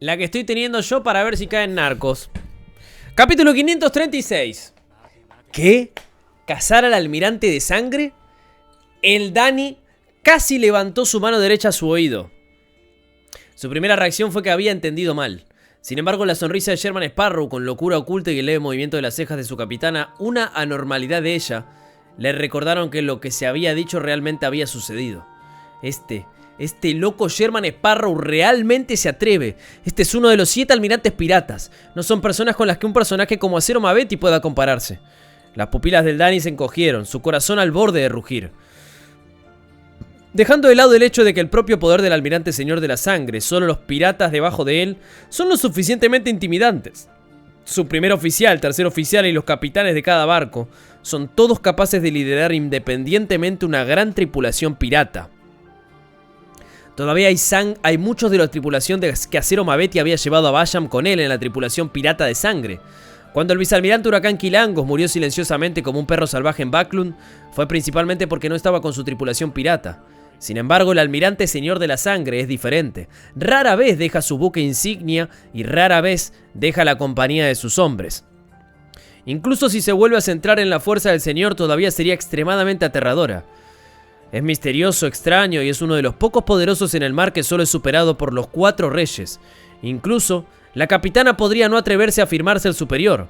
La que estoy teniendo yo para ver si caen narcos. Capítulo 536. ¿Qué? ¿Cazar al almirante de sangre? El Dani casi levantó su mano derecha a su oído. Su primera reacción fue que había entendido mal. Sin embargo, la sonrisa de Sherman Sparrow, con locura oculta y el leve movimiento de las cejas de su capitana, una anormalidad de ella, le recordaron que lo que se había dicho realmente había sucedido. Este loco Sherman Sparrow realmente se atreve. Este es uno de los 7 almirantes piratas. No son personas con las que un personaje como Acero Mavetti pueda compararse. Las pupilas del Dani se encogieron, su corazón al borde de rugir. Dejando de lado el hecho de que el propio poder del almirante señor de la sangre, solo los piratas debajo de él, son lo suficientemente intimidantes. Su primer oficial, tercer oficial y los capitanes de cada barco son todos capaces de liderar independientemente una gran tripulación pirata. Todavía hay muchos de la tripulación que Acero Mavetti había llevado a Bayam con él en la tripulación pirata de sangre. Cuando el vicealmirante Huracán Quilangos murió silenciosamente como un perro salvaje en Backlund, fue principalmente porque no estaba con su tripulación pirata. Sin embargo, el almirante señor de la sangre es diferente. Rara vez deja su buque insignia y rara vez deja la compañía de sus hombres. Incluso si se vuelve a centrar en la fuerza del señor, todavía sería extremadamente aterradora. Es misterioso, extraño y es uno de los pocos poderosos en el mar que solo es superado por los 4 reyes. Incluso, la capitana podría no atreverse a afirmarse el superior.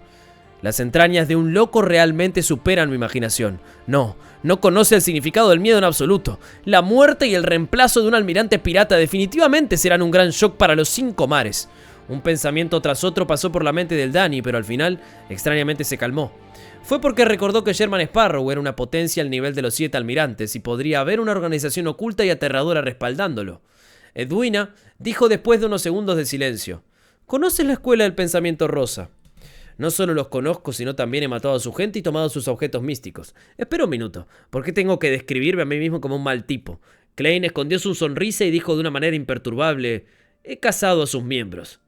Las entrañas de un loco realmente superan mi imaginación. No conoce el significado del miedo en absoluto. La muerte y el reemplazo de un almirante pirata definitivamente serán un gran shock para los 5 mares. Un pensamiento tras otro pasó por la mente del Dani, pero al final, extrañamente se calmó. Fue porque recordó que Sherman Sparrow era una potencia al nivel de los 7 almirantes y podría haber una organización oculta y aterradora respaldándolo. Edwina dijo después de unos segundos de silencio: ¿Conoces la escuela del pensamiento rosa? No solo los conozco, sino también he matado a su gente y tomado sus objetos místicos. Espera un minuto, ¿por qué tengo que describirme a mí mismo como un mal tipo? Klein escondió su sonrisa y dijo de una manera imperturbable: he cazado a sus miembros.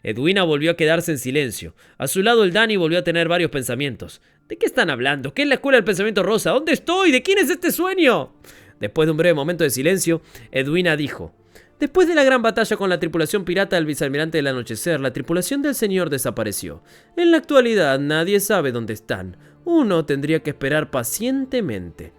Edwina volvió a quedarse en silencio. A su lado el Dani volvió a tener varios pensamientos. ¿De qué están hablando? ¿Qué es la escuela del pensamiento rosa? ¿Dónde estoy? ¿De quién es este sueño? Después de un breve momento de silencio, Edwina dijo: después de la gran batalla con la tripulación pirata del vicealmirante del anochecer, la tripulación del señor desapareció. En la actualidad nadie sabe dónde están. Uno tendría que esperar pacientemente.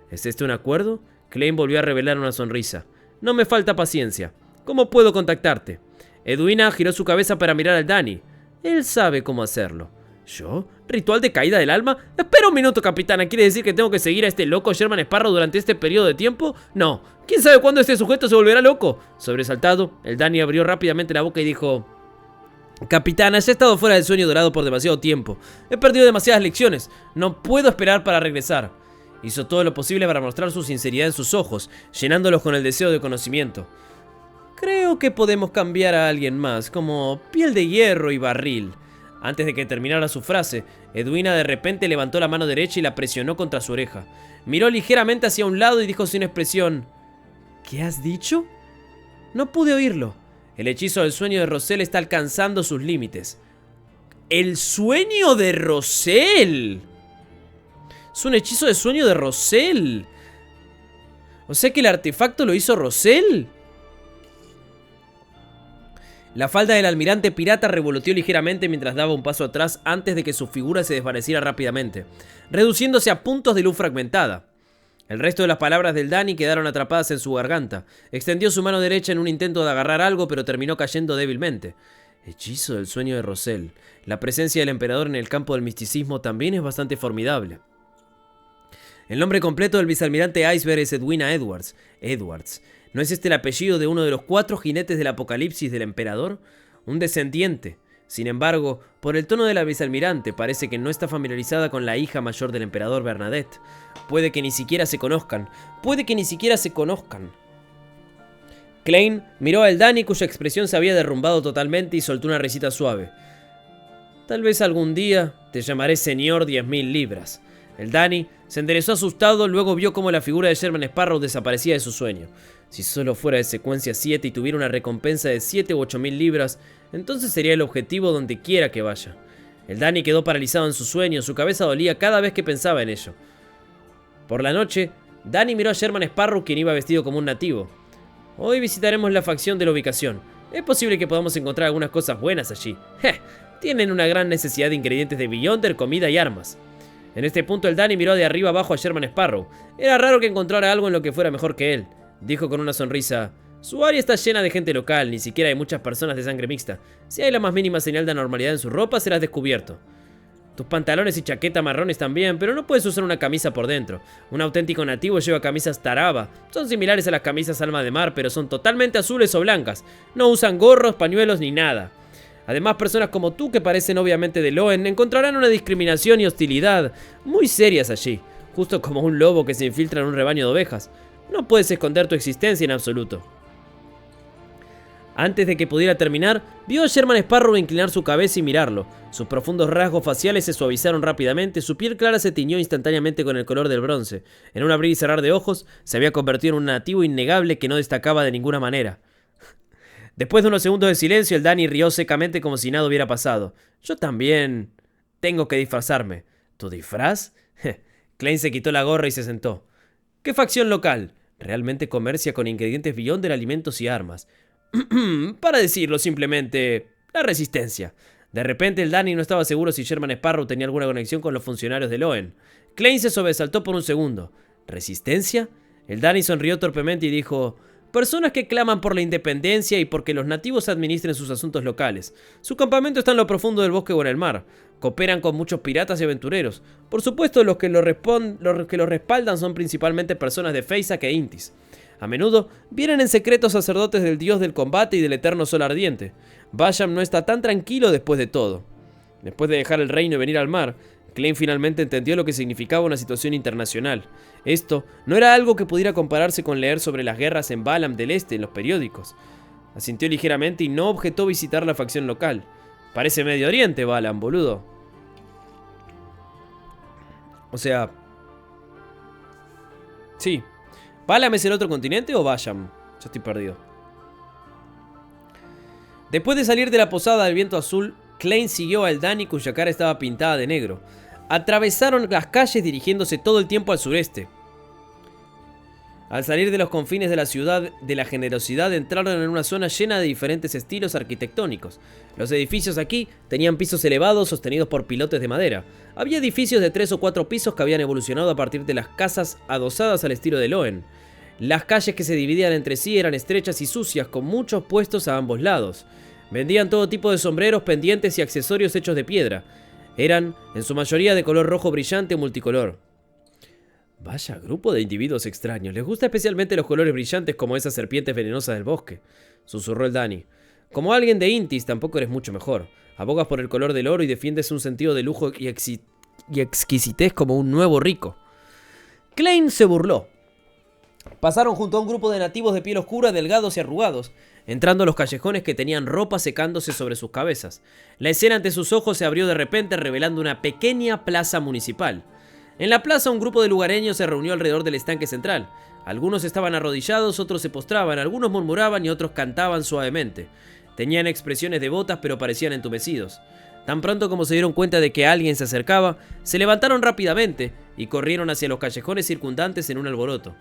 ¿Es este un acuerdo? Klein volvió a revelar una sonrisa. No me falta paciencia. ¿Cómo puedo contactarte? Edwina giró su cabeza para mirar al Dani. Él sabe cómo hacerlo. ¿Yo? ¿Ritual de caída del alma? Espera un minuto, capitana. ¿Quiere decir que tengo que seguir a este loco Sherman Sparrow durante este periodo de tiempo? No. ¿Quién sabe cuándo este sujeto se volverá loco? Sobresaltado, el Dani abrió rápidamente la boca y dijo: capitana, ya he estado fuera del sueño dorado por demasiado tiempo. He perdido demasiadas lecciones. No puedo esperar para regresar. Hizo todo lo posible para mostrar su sinceridad en sus ojos, llenándolos con el deseo de conocimiento. Creo que podemos cambiar a alguien más, como piel de hierro y barril. Antes de que terminara su frase, Edwina de repente levantó la mano derecha y la presionó contra su oreja. Miró ligeramente hacia un lado y dijo sin expresión: ¿qué has dicho? No pude oírlo. El hechizo del sueño de Rosel está alcanzando sus límites. ¡El sueño de Rosel! Es un hechizo de sueño de Rosel. O sea que el artefacto lo hizo Rosel. La falda del almirante pirata revoloteó ligeramente mientras daba un paso atrás antes de que su figura se desvaneciera rápidamente, reduciéndose a puntos de luz fragmentada. El resto de las palabras del Dani quedaron atrapadas en su garganta. Extendió su mano derecha en un intento de agarrar algo, pero terminó cayendo débilmente. Hechizo del sueño de Rosel. La presencia del emperador en el campo del misticismo también es bastante formidable. El nombre completo del vicealmirante Iceberg es Edwina Edwards. ¿No es este el apellido de uno de los 4 jinetes del apocalipsis del emperador? Un descendiente. Sin embargo, por el tono de la vicealmirante parece que no está familiarizada con la hija mayor del emperador, Bernadette. Puede que ni siquiera se conozcan. Klein miró al Dani, cuya expresión se había derrumbado totalmente, y soltó una risita suave. Tal vez algún día te llamaré señor 10.000 libras. El Dani se enderezó asustado, luego vio cómo la figura de Sherman Sparrow desaparecía de su sueño. Si solo fuera de secuencia 7 y tuviera una recompensa de 7 u 8.000 libras, entonces sería el objetivo donde quiera que vaya. El Dani quedó paralizado en su sueño, su cabeza dolía cada vez que pensaba en ello. Por la noche, Dani miró a Sherman Sparrow, quien iba vestido como un nativo. Hoy visitaremos la facción de la ubicación. Es posible que podamos encontrar algunas cosas buenas allí. Tienen una gran necesidad de ingredientes de Beyonder, comida y armas. En este punto el Danny miró de arriba abajo a Sherman Sparrow. Era raro que encontrara algo en lo que fuera mejor que él. Dijo con una sonrisa: su área está llena de gente local, ni siquiera hay muchas personas de sangre mixta. Si hay la más mínima señal de anormalidad en su ropa, serás descubierto. Tus pantalones y chaqueta marrones también, pero no puedes usar una camisa por dentro. Un auténtico nativo lleva camisas Taraba. Son similares a las camisas Alma de Mar, pero son totalmente azules o blancas. No usan gorros, pañuelos ni nada. Además, personas como tú, que parecen obviamente de Loen, encontrarán una discriminación y hostilidad muy serias allí, justo como un lobo que se infiltra en un rebaño de ovejas. No puedes esconder tu existencia en absoluto. Antes de que pudiera terminar, vio a Sherman Sparrow inclinar su cabeza y mirarlo. Sus profundos rasgos faciales se suavizaron rápidamente, su piel clara se tiñó instantáneamente con el color del bronce. En un abrir y cerrar de ojos, se había convertido en un nativo innegable que no destacaba de ninguna manera. Después de unos segundos de silencio, el Danny rió secamente como si nada hubiera pasado. Yo también tengo que disfrazarme. ¿Tu disfraz? Klein se quitó la gorra y se sentó. ¿Qué facción local? Realmente comercia con ingredientes Beyonder, alimentos y armas. Para decirlo simplemente, la resistencia. De repente el Danny no estaba seguro si Sherman Sparrow tenía alguna conexión con los funcionarios de Loen. Klein se sobresaltó por un segundo. ¿Resistencia? El Danny sonrió torpemente y dijo: personas que claman por la independencia y porque los nativos administren sus asuntos locales. Su campamento está en lo profundo del bosque o en el mar. Cooperan con muchos piratas y aventureros. Por supuesto, los que los respaldan son principalmente personas de Feysak e Intis. A menudo vienen en secreto sacerdotes del dios del combate y del eterno sol ardiente. Basham no está tan tranquilo después de todo. Después de dejar el reino y venir al mar, Klein finalmente entendió lo que significaba una situación internacional. Esto no era algo que pudiera compararse con leer sobre las guerras en Balam del Este en los periódicos. Asintió ligeramente y no objetó visitar la facción local. Parece Medio Oriente, Balam, boludo. O sea... sí. ¿Balam es el otro continente o Basham? Yo estoy perdido. Después de salir de la posada del Viento Azul, Klein siguió al Danny, cuya cara estaba pintada de negro. Atravesaron las calles dirigiéndose todo el tiempo al sureste. Al salir de los confines de la ciudad de la generosidad, entraron en una zona llena de diferentes estilos arquitectónicos. Los edificios aquí tenían pisos elevados sostenidos por pilotes de madera. Había edificios de 3 o 4 pisos que habían evolucionado a partir de las casas adosadas al estilo de Loen. Las calles que se dividían entre sí eran estrechas y sucias, con muchos puestos a ambos lados. Vendían todo tipo de sombreros, pendientes y accesorios hechos de piedra. Eran, en su mayoría, de color rojo brillante o multicolor. Vaya grupo de individuos extraños. Les gusta especialmente los colores brillantes como esas serpientes venenosas del bosque, susurró el Danny. Como alguien de Intis, tampoco eres mucho mejor. Abogas por el color del oro y defiendes un sentido de lujo y exquisitez como un nuevo rico. Klein se burló. Pasaron junto a un grupo de nativos de piel oscura, delgados y arrugados, entrando a los callejones que tenían ropa secándose sobre sus cabezas. La escena ante sus ojos se abrió de repente, revelando una pequeña plaza municipal. En la plaza un grupo de lugareños se reunió alrededor del estanque central. Algunos estaban arrodillados, otros se postraban, algunos murmuraban y otros cantaban suavemente. Tenían expresiones devotas, pero parecían entumecidos. Tan pronto como se dieron cuenta de que alguien se acercaba, se levantaron rápidamente y corrieron hacia los callejones circundantes en un alboroto.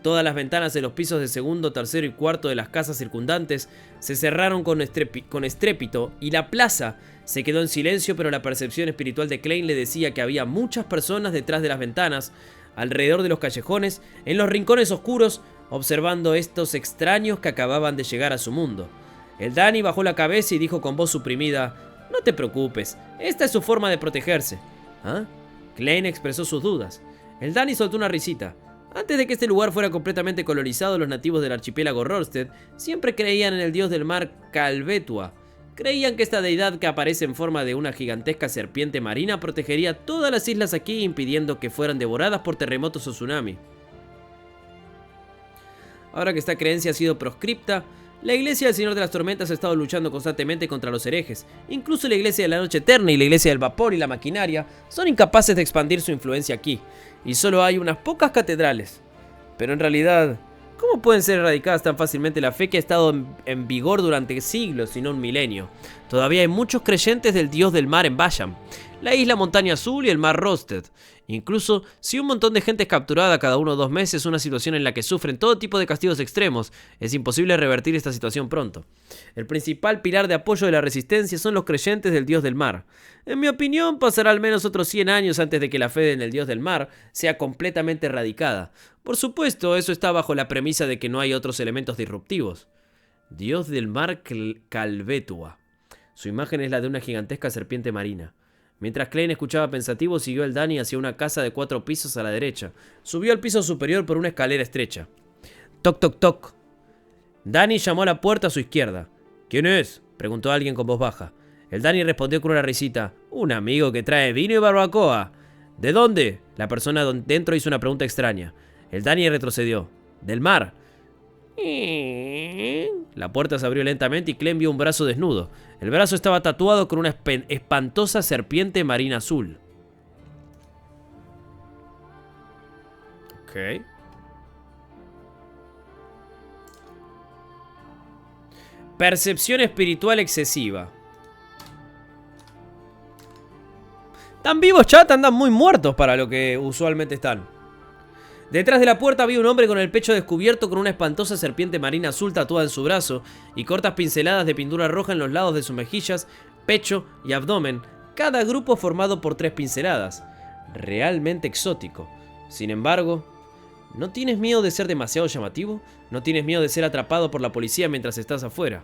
Todas las ventanas de los pisos de segundo, tercero y cuarto de las casas circundantes se cerraron con estrépito y la plaza se quedó en silencio, pero la percepción espiritual de Klein le decía que había muchas personas detrás de las ventanas, alrededor de los callejones, en los rincones oscuros, observando estos extraños que acababan de llegar a su mundo. El Danny bajó la cabeza y dijo con voz suprimida: no te preocupes, esta es su forma de protegerse. ¿Ah? Klein expresó sus dudas. El Danny soltó una risita. Antes de que este lugar fuera completamente colonizado, los nativos del archipiélago Rorstead siempre creían en el dios del mar Calvetua. Creían que esta deidad, que aparece en forma de una gigantesca serpiente marina, protegería todas las islas aquí, impidiendo que fueran devoradas por terremotos o tsunami. Ahora que esta creencia ha sido proscripta, la iglesia del Señor de las Tormentas ha estado luchando constantemente contra los herejes. Incluso la iglesia de la Noche Eterna y la iglesia del Vapor y la Maquinaria son incapaces de expandir su influencia aquí, y solo hay unas pocas catedrales. Pero en realidad, ¿cómo pueden ser erradicadas tan fácilmente la fe que ha estado en vigor durante siglos, si no un milenio? Todavía hay muchos creyentes del dios del mar en Basham, la isla Montaña Azul y el mar Rorstead, Incluso si un montón de gente es capturada cada 1 o 2 meses, una situación en la que sufren todo tipo de castigos extremos, es imposible revertir esta situación pronto. El principal pilar de apoyo de la resistencia son los creyentes del dios del mar. En mi opinión, pasará al menos otros 100 años antes de que la fe en el dios del mar sea completamente erradicada. Por supuesto, eso está bajo la premisa de que no hay otros elementos disruptivos. Dios del mar Calvetua. Su imagen es la de una gigantesca serpiente marina. Mientras Klein escuchaba pensativo, siguió el Danny hacia una casa de 4 pisos a la derecha. Subió al piso superior por una escalera estrecha. Toc, toc, toc. Danny llamó a la puerta a su izquierda. ¿Quién es?, preguntó alguien con voz baja. El Danny respondió con una risita. Un amigo que trae vino y barbacoa. ¿De dónde? La persona dentro hizo una pregunta extraña. El Danny retrocedió. ¿Del mar? La puerta se abrió lentamente y Clem vio un brazo desnudo. El brazo estaba tatuado con una espantosa serpiente marina azul. Ok. Percepción espiritual excesiva. ¿Están vivos, chat? Andan muy muertos para lo que usualmente están. Detrás de la puerta había un hombre con el pecho descubierto con una espantosa serpiente marina azul tatuada en su brazo y cortas pinceladas de pintura roja en los lados de sus mejillas, pecho y abdomen, cada grupo formado por 3 pinceladas. Realmente exótico. Sin embargo, ¿no tienes miedo de ser demasiado llamativo? ¿No tienes miedo de ser atrapado por la policía mientras estás afuera?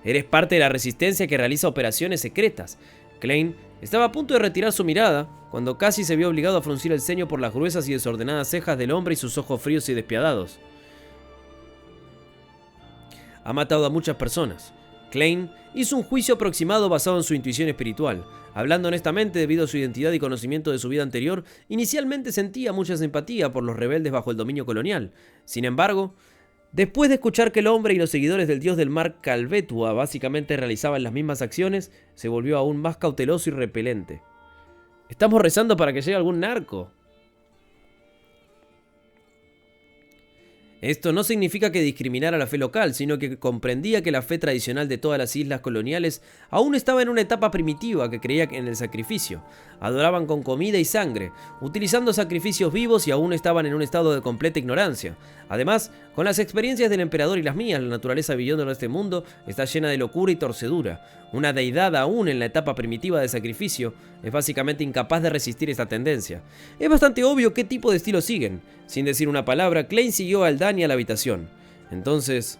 Eres parte de la resistencia que realiza operaciones secretas. Klein estaba a punto de retirar su mirada cuando casi se vio obligado a fruncir el ceño por las gruesas y desordenadas cejas del hombre y sus ojos fríos y despiadados. Ha matado a muchas personas. Klein hizo un juicio aproximado basado en su intuición espiritual. Hablando honestamente, debido a su identidad y conocimiento de su vida anterior, inicialmente sentía mucha simpatía por los rebeldes bajo el dominio colonial. Sin embargo, después de escuchar que el hombre y los seguidores del dios del mar Calvetua básicamente realizaban las mismas acciones, se volvió aún más cauteloso y repelente. Estamos rezando para que llegue algún narco. Esto no significa que discriminara la fe local, sino que comprendía que la fe tradicional de todas las islas coloniales aún estaba en una etapa primitiva que creía en el sacrificio. Adoraban con comida y sangre, utilizando sacrificios vivos y aún estaban en un estado de completa ignorancia. Además, con las experiencias del emperador y las mías, la naturaleza viviendo en este mundo está llena de locura y torcedura. Una deidad aún en la etapa primitiva de sacrificio es básicamente incapaz de resistir esta tendencia. Es bastante obvio qué tipo de estilo siguen. Sin decir una palabra, Klein siguió al Danny a la habitación. Entonces,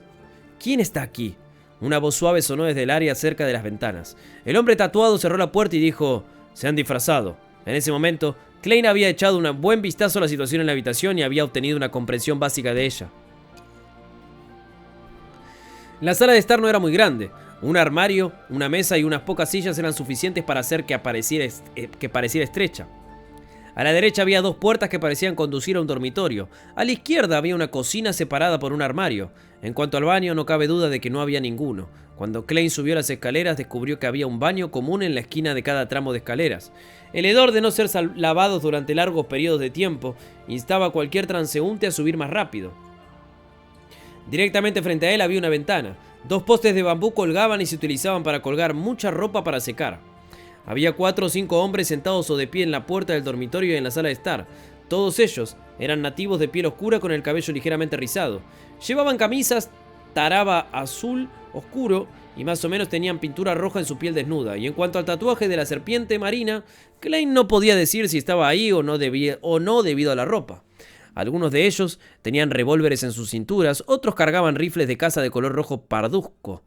¿quién está aquí? Una voz suave sonó desde el área cerca de las ventanas. El hombre tatuado cerró la puerta y dijo: se han disfrazado. En ese momento, Klein había echado un buen vistazo a la situación en la habitación y había obtenido una comprensión básica de ella. La sala de estar no era muy grande. Un armario, una mesa y unas pocas sillas eran suficientes para hacer que pareciera estrecha. A la derecha había 2 puertas que parecían conducir a un dormitorio. A la izquierda había una cocina separada por un armario. En cuanto al baño, no cabe duda de que no había ninguno. Cuando Klein subió las escaleras, descubrió que había un baño común en la esquina de cada tramo de escaleras. El hedor de no ser lavados durante largos periodos de tiempo instaba a cualquier transeúnte a subir más rápido. Directamente frente a él había una ventana. 2 postes de bambú colgaban y se utilizaban para colgar mucha ropa para secar. Había 4 o 5 hombres sentados o de pie en la puerta del dormitorio y en la sala de estar. Todos ellos eran nativos de piel oscura con el cabello ligeramente rizado. Llevaban camisas taraba azul oscuro y más o menos tenían pintura roja en su piel desnuda. Y en cuanto al tatuaje de la serpiente marina, Klein no podía decir si estaba ahí o no debido a la ropa. Algunos de ellos tenían revólveres en sus cinturas, otros cargaban rifles de caza de color rojo parduzco.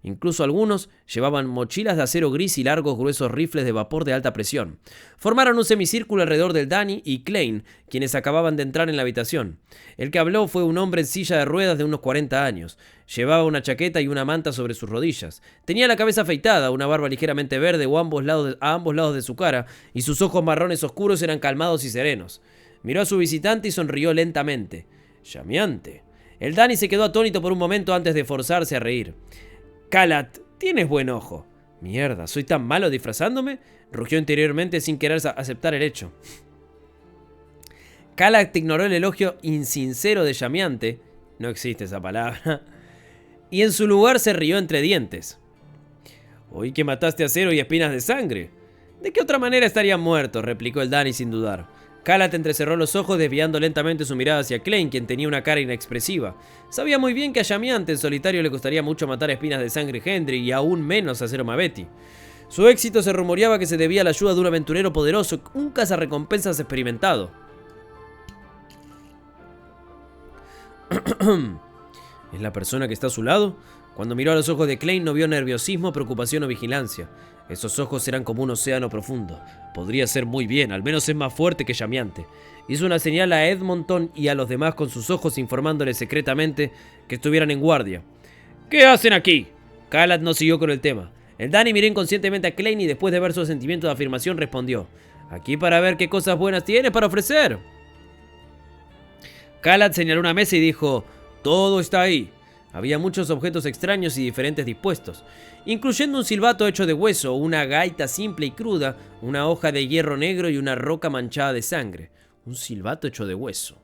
Incluso algunos llevaban mochilas de acero gris y largos gruesos rifles de vapor de alta presión. Formaron un semicírculo alrededor del Danny y Klein, quienes acababan de entrar en la habitación. El que habló fue un hombre en silla de ruedas de unos 40 años. Llevaba una chaqueta y una manta sobre sus rodillas. Tenía la cabeza afeitada, una barba ligeramente verde a ambos lados de su cara, y sus ojos marrones oscuros eran calmados y serenos. Miró a su visitante y sonrió lentamente. Llameante. El Danny se quedó atónito por un momento antes de forzarse a reír. Calat, tienes buen ojo. Mierda, ¿soy tan malo disfrazándome? Rugió interiormente sin querer aceptar el hecho. Calat ignoró el elogio insincero de llameante. No existe esa palabra. Y en su lugar se rió entre dientes. Oí que mataste a Cero y Espinas de Sangre. ¿De qué otra manera estarían muertos?, replicó el Danny sin dudar. Calat entrecerró los ojos, desviando lentamente su mirada hacia Klein, quien tenía una cara inexpresiva. Sabía muy bien que a Llamiante en solitario le costaría mucho matar a Espinas de Sangre Hendry y aún menos a Zero Mabeti. Su éxito se rumoreaba que se debía a la ayuda de un aventurero poderoso, un cazarrecompensas experimentado. ¿Es la persona que está a su lado? Cuando miró a los ojos de Klein no vio nerviosismo, preocupación o vigilancia. Esos ojos eran como un océano profundo. Podría ser muy bien, al menos es más fuerte que Llamiante. Hizo una señal a Edmonton y a los demás con sus ojos, informándoles secretamente que estuvieran en guardia. ¿Qué hacen aquí? Calat no siguió con el tema. El Danny miró inconscientemente a Klein y después de ver su sentimiento de afirmación respondió: aquí para ver qué cosas buenas tienes para ofrecer. Calat señaló una mesa y dijo: todo está ahí. Había muchos objetos extraños y diferentes dispuestos, incluyendo un silbato hecho de hueso, una gaita simple y cruda, una hoja de hierro negro y una roca manchada de sangre. Un silbato hecho de hueso.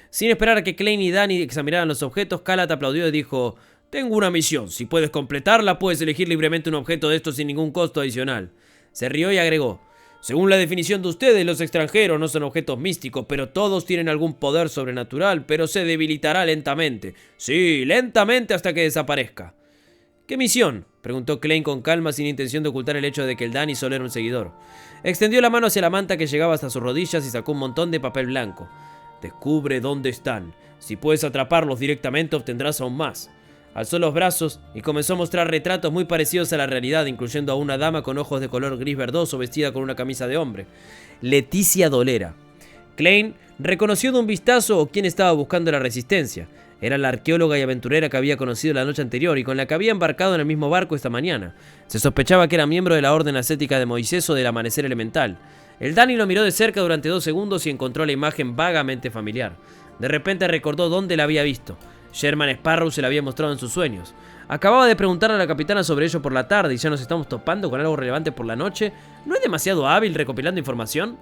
Sin esperar a que Klein y Danny examinaran los objetos, Calat aplaudió y dijo: tengo una misión. Si puedes completarla, puedes elegir libremente un objeto de estos sin ningún costo adicional. Se rió y agregó: según la definición de ustedes, los extranjeros no son objetos místicos, pero todos tienen algún poder sobrenatural, pero se debilitará lentamente. Sí, lentamente hasta que desaparezca. ¿Qué misión?, preguntó Klein con calma, sin intención de ocultar el hecho de que el Danny solo era un seguidor. Extendió la mano hacia la manta que llegaba hasta sus rodillas y sacó un montón de papel blanco. Descubre dónde están. Si puedes atraparlos directamente, obtendrás aún más. Alzó los brazos y comenzó a mostrar retratos muy parecidos a la realidad, incluyendo a una dama con ojos de color gris verdoso vestida con una camisa de hombre. Leticia Dolera. Klein reconoció de un vistazo quién estaba buscando la resistencia. Era la arqueóloga y aventurera que había conocido la noche anterior y con la que había embarcado en el mismo barco esta mañana. Se sospechaba que era miembro de la Orden Ascética de Moisés o del Amanecer Elemental. El Danny lo miró de cerca durante 2 segundos y encontró la imagen vagamente familiar. De repente recordó dónde la había visto. Sherman Sparrow se la había mostrado en sus sueños. Acababa de preguntarle a la capitana sobre ello por la tarde y ya nos estamos topando con algo relevante por la noche. ¿No es demasiado hábil recopilando información?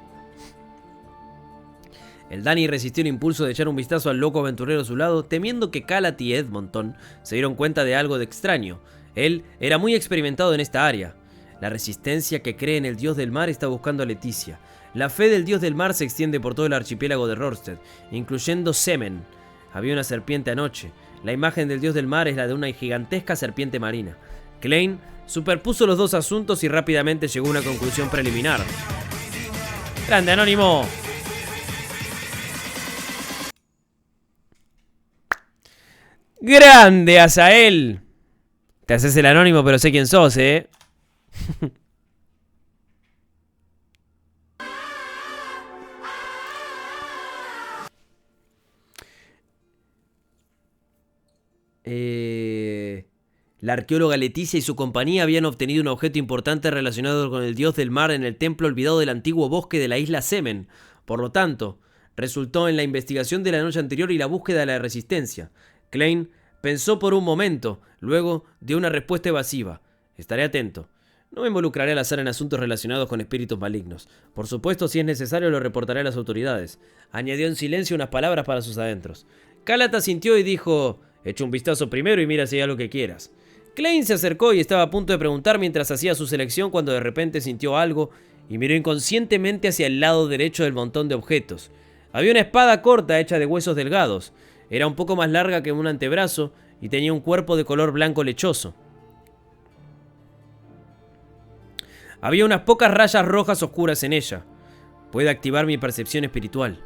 El Danny resistió el impulso de echar un vistazo al loco aventurero a su lado, temiendo que Calat y Edmonton se dieron cuenta de algo de extraño. Él era muy experimentado en esta área. La resistencia que cree en el dios del mar está buscando a Leticia. La fe del dios del mar se extiende por todo el archipiélago de Rorstead, incluyendo Semen. Había una serpiente anoche. La imagen del dios del mar es la de una gigantesca serpiente marina. Klein superpuso los dos asuntos y rápidamente llegó a una conclusión preliminar. ¡Grande, Anónimo! ¡Grande, Azael! Te haces el anónimo, pero sé quién sos, ¿eh? La arqueóloga Leticia y su compañía habían obtenido un objeto importante relacionado con el dios del mar en el templo olvidado del antiguo bosque de la isla Semen. Por lo tanto, resultó en la investigación de la noche anterior y la búsqueda de la resistencia. Klein pensó por un momento, luego dio una respuesta evasiva. Estaré atento. No me involucraré al azar en asuntos relacionados con espíritus malignos. Por supuesto, si es necesario, lo reportaré a las autoridades. Añadió en silencio unas palabras para sus adentros. Calat asintió y dijo: echa un vistazo primero y mira si hay algo que quieras. Klein se acercó y estaba a punto de preguntar mientras hacía su selección cuando de repente sintió algo y miró inconscientemente hacia el lado derecho del montón de objetos. Había una espada corta hecha de huesos delgados. Era un poco más larga que un antebrazo y tenía un cuerpo de color blanco lechoso. Había unas pocas rayas rojas oscuras en ella. Puede activar mi percepción espiritual.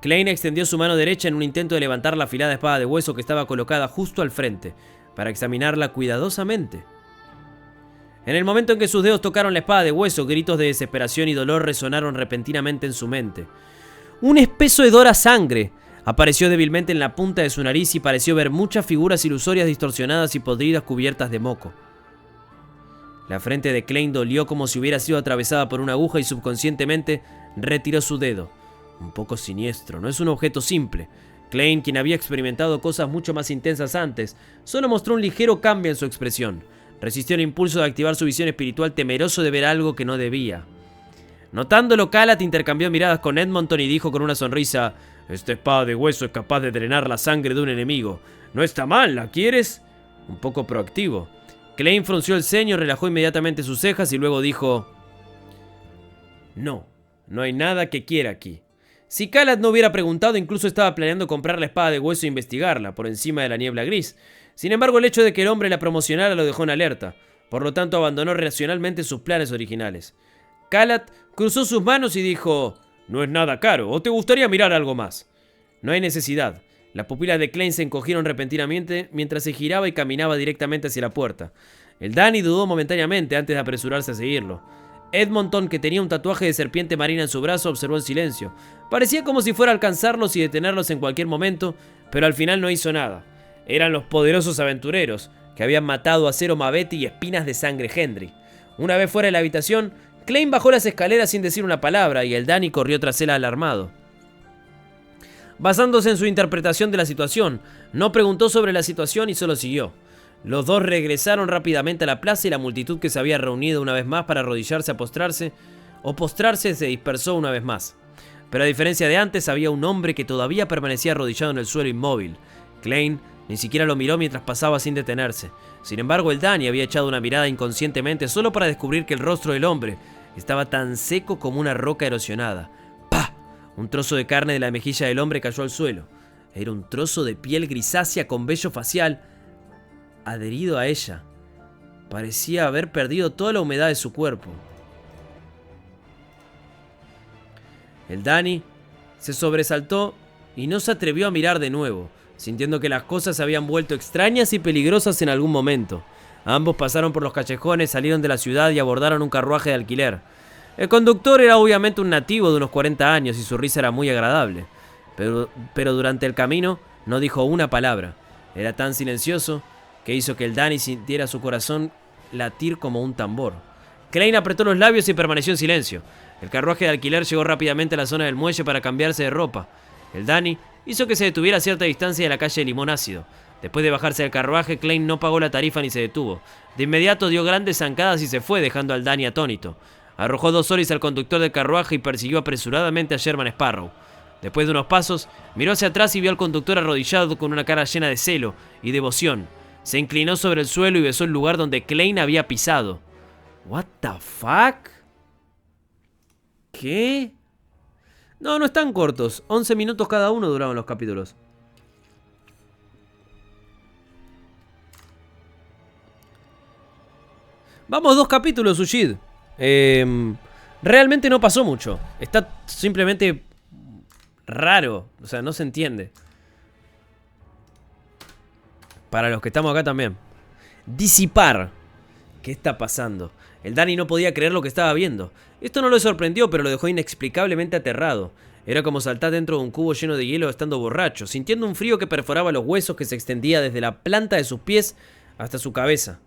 Klein extendió su mano derecha en un intento de levantar la afilada espada de hueso que estaba colocada justo al frente, para examinarla cuidadosamente. En el momento en que sus dedos tocaron la espada de hueso, gritos de desesperación y dolor resonaron repentinamente en su mente. Un espeso hedor a sangre apareció débilmente en la punta de su nariz y pareció ver muchas figuras ilusorias distorsionadas y podridas cubiertas de moco. La frente de Klein dolió como si hubiera sido atravesada por una aguja y subconscientemente retiró su dedo. Un poco siniestro, no es un objeto simple. Klein, quien había experimentado cosas mucho más intensas antes, solo mostró un ligero cambio en su expresión. Resistió el impulso de activar su visión espiritual, temeroso de ver algo que no debía. Notándolo, Calat intercambió miradas con Edmonton y dijo con una sonrisa: esta espada de hueso es capaz de drenar la sangre de un enemigo. No está mal, ¿la quieres? Un poco proactivo. Klein frunció el ceño, relajó inmediatamente sus cejas y luego dijo: No, no hay nada que quiera aquí. Si Callad no hubiera preguntado, incluso estaba planeando comprar la espada de hueso e investigarla, por encima de la niebla gris. Sin embargo, el hecho de que el hombre la promocionara lo dejó en alerta. Por lo tanto, abandonó racionalmente sus planes originales. Callad cruzó sus manos y dijo: «No es nada caro, ¿o te gustaría mirar algo más?» «No hay necesidad». Las pupilas de Klein se encogieron repentinamente mientras se giraba y caminaba directamente hacia la puerta. El Danny dudó momentáneamente antes de apresurarse a seguirlo. Edmonton, que tenía un tatuaje de serpiente marina en su brazo, observó en silencio. Parecía como si fuera a alcanzarlos y detenerlos en cualquier momento, pero al final no hizo nada. Eran los poderosos aventureros, que habían matado a Zero Maveti y Espinas de Sangre Hendry. Una vez fuera de la habitación, Klein bajó las escaleras sin decir una palabra y el Danny corrió tras él alarmado. Basándose en su interpretación de la situación, no preguntó sobre la situación y solo siguió. Los dos regresaron rápidamente a la plaza y la multitud que se había reunido una vez más para arrodillarse a postrarse se dispersó una vez más. Pero a diferencia de antes, había un hombre que todavía permanecía arrodillado en el suelo inmóvil. Klein ni siquiera lo miró mientras pasaba sin detenerse. Sin embargo, el Danny había echado una mirada inconscientemente solo para descubrir que el rostro del hombre estaba tan seco como una roca erosionada. ¡Pah! Un trozo de carne de la mejilla del hombre cayó al suelo. Era un trozo de piel grisácea con vello facial adherido a ella. Parecía haber perdido toda la humedad de su cuerpo. El Danny se sobresaltó y no se atrevió a mirar de nuevo, sintiendo que las cosas se habían vuelto extrañas y peligrosas en algún momento. Ambos pasaron por los callejones, salieron de la ciudad y abordaron un carruaje de alquiler. El conductor era obviamente un nativo de unos 40 años y su risa era muy agradable. Pero durante el camino no dijo una palabra. Era tan silencioso que hizo que el Danny sintiera su corazón latir como un tambor. Klein apretó los labios y permaneció en silencio. El carruaje de alquiler llegó rápidamente a la zona del muelle para cambiarse de ropa. El Danny hizo que se detuviera a cierta distancia de la calle de Limón Ácido. Después de bajarse del carruaje, Klein no pagó la tarifa ni se detuvo. De inmediato dio grandes zancadas y se fue, dejando al Danny atónito. Arrojó 2 soles al conductor del carruaje y persiguió apresuradamente a Sherman Sparrow. Después de unos pasos, miró hacia atrás y vio al conductor arrodillado con una cara llena de celo y devoción. Se inclinó sobre el suelo y besó el lugar donde Klein había pisado. ¿What the fuck? ¿Qué? No están cortos. 11 minutos cada uno duraban los capítulos. Vamos, 2 capítulos, Ushid. Realmente no pasó mucho. Está simplemente raro. O sea, no se entiende. Para los que estamos acá también. Disipar. ¿Qué está pasando? El Danny no podía creer lo que estaba viendo. Esto no lo sorprendió, pero lo dejó inexplicablemente aterrado. Era como saltar dentro de un cubo lleno de hielo estando borracho, sintiendo un frío que perforaba los huesos que se extendía desde la planta de sus pies hasta su cabeza.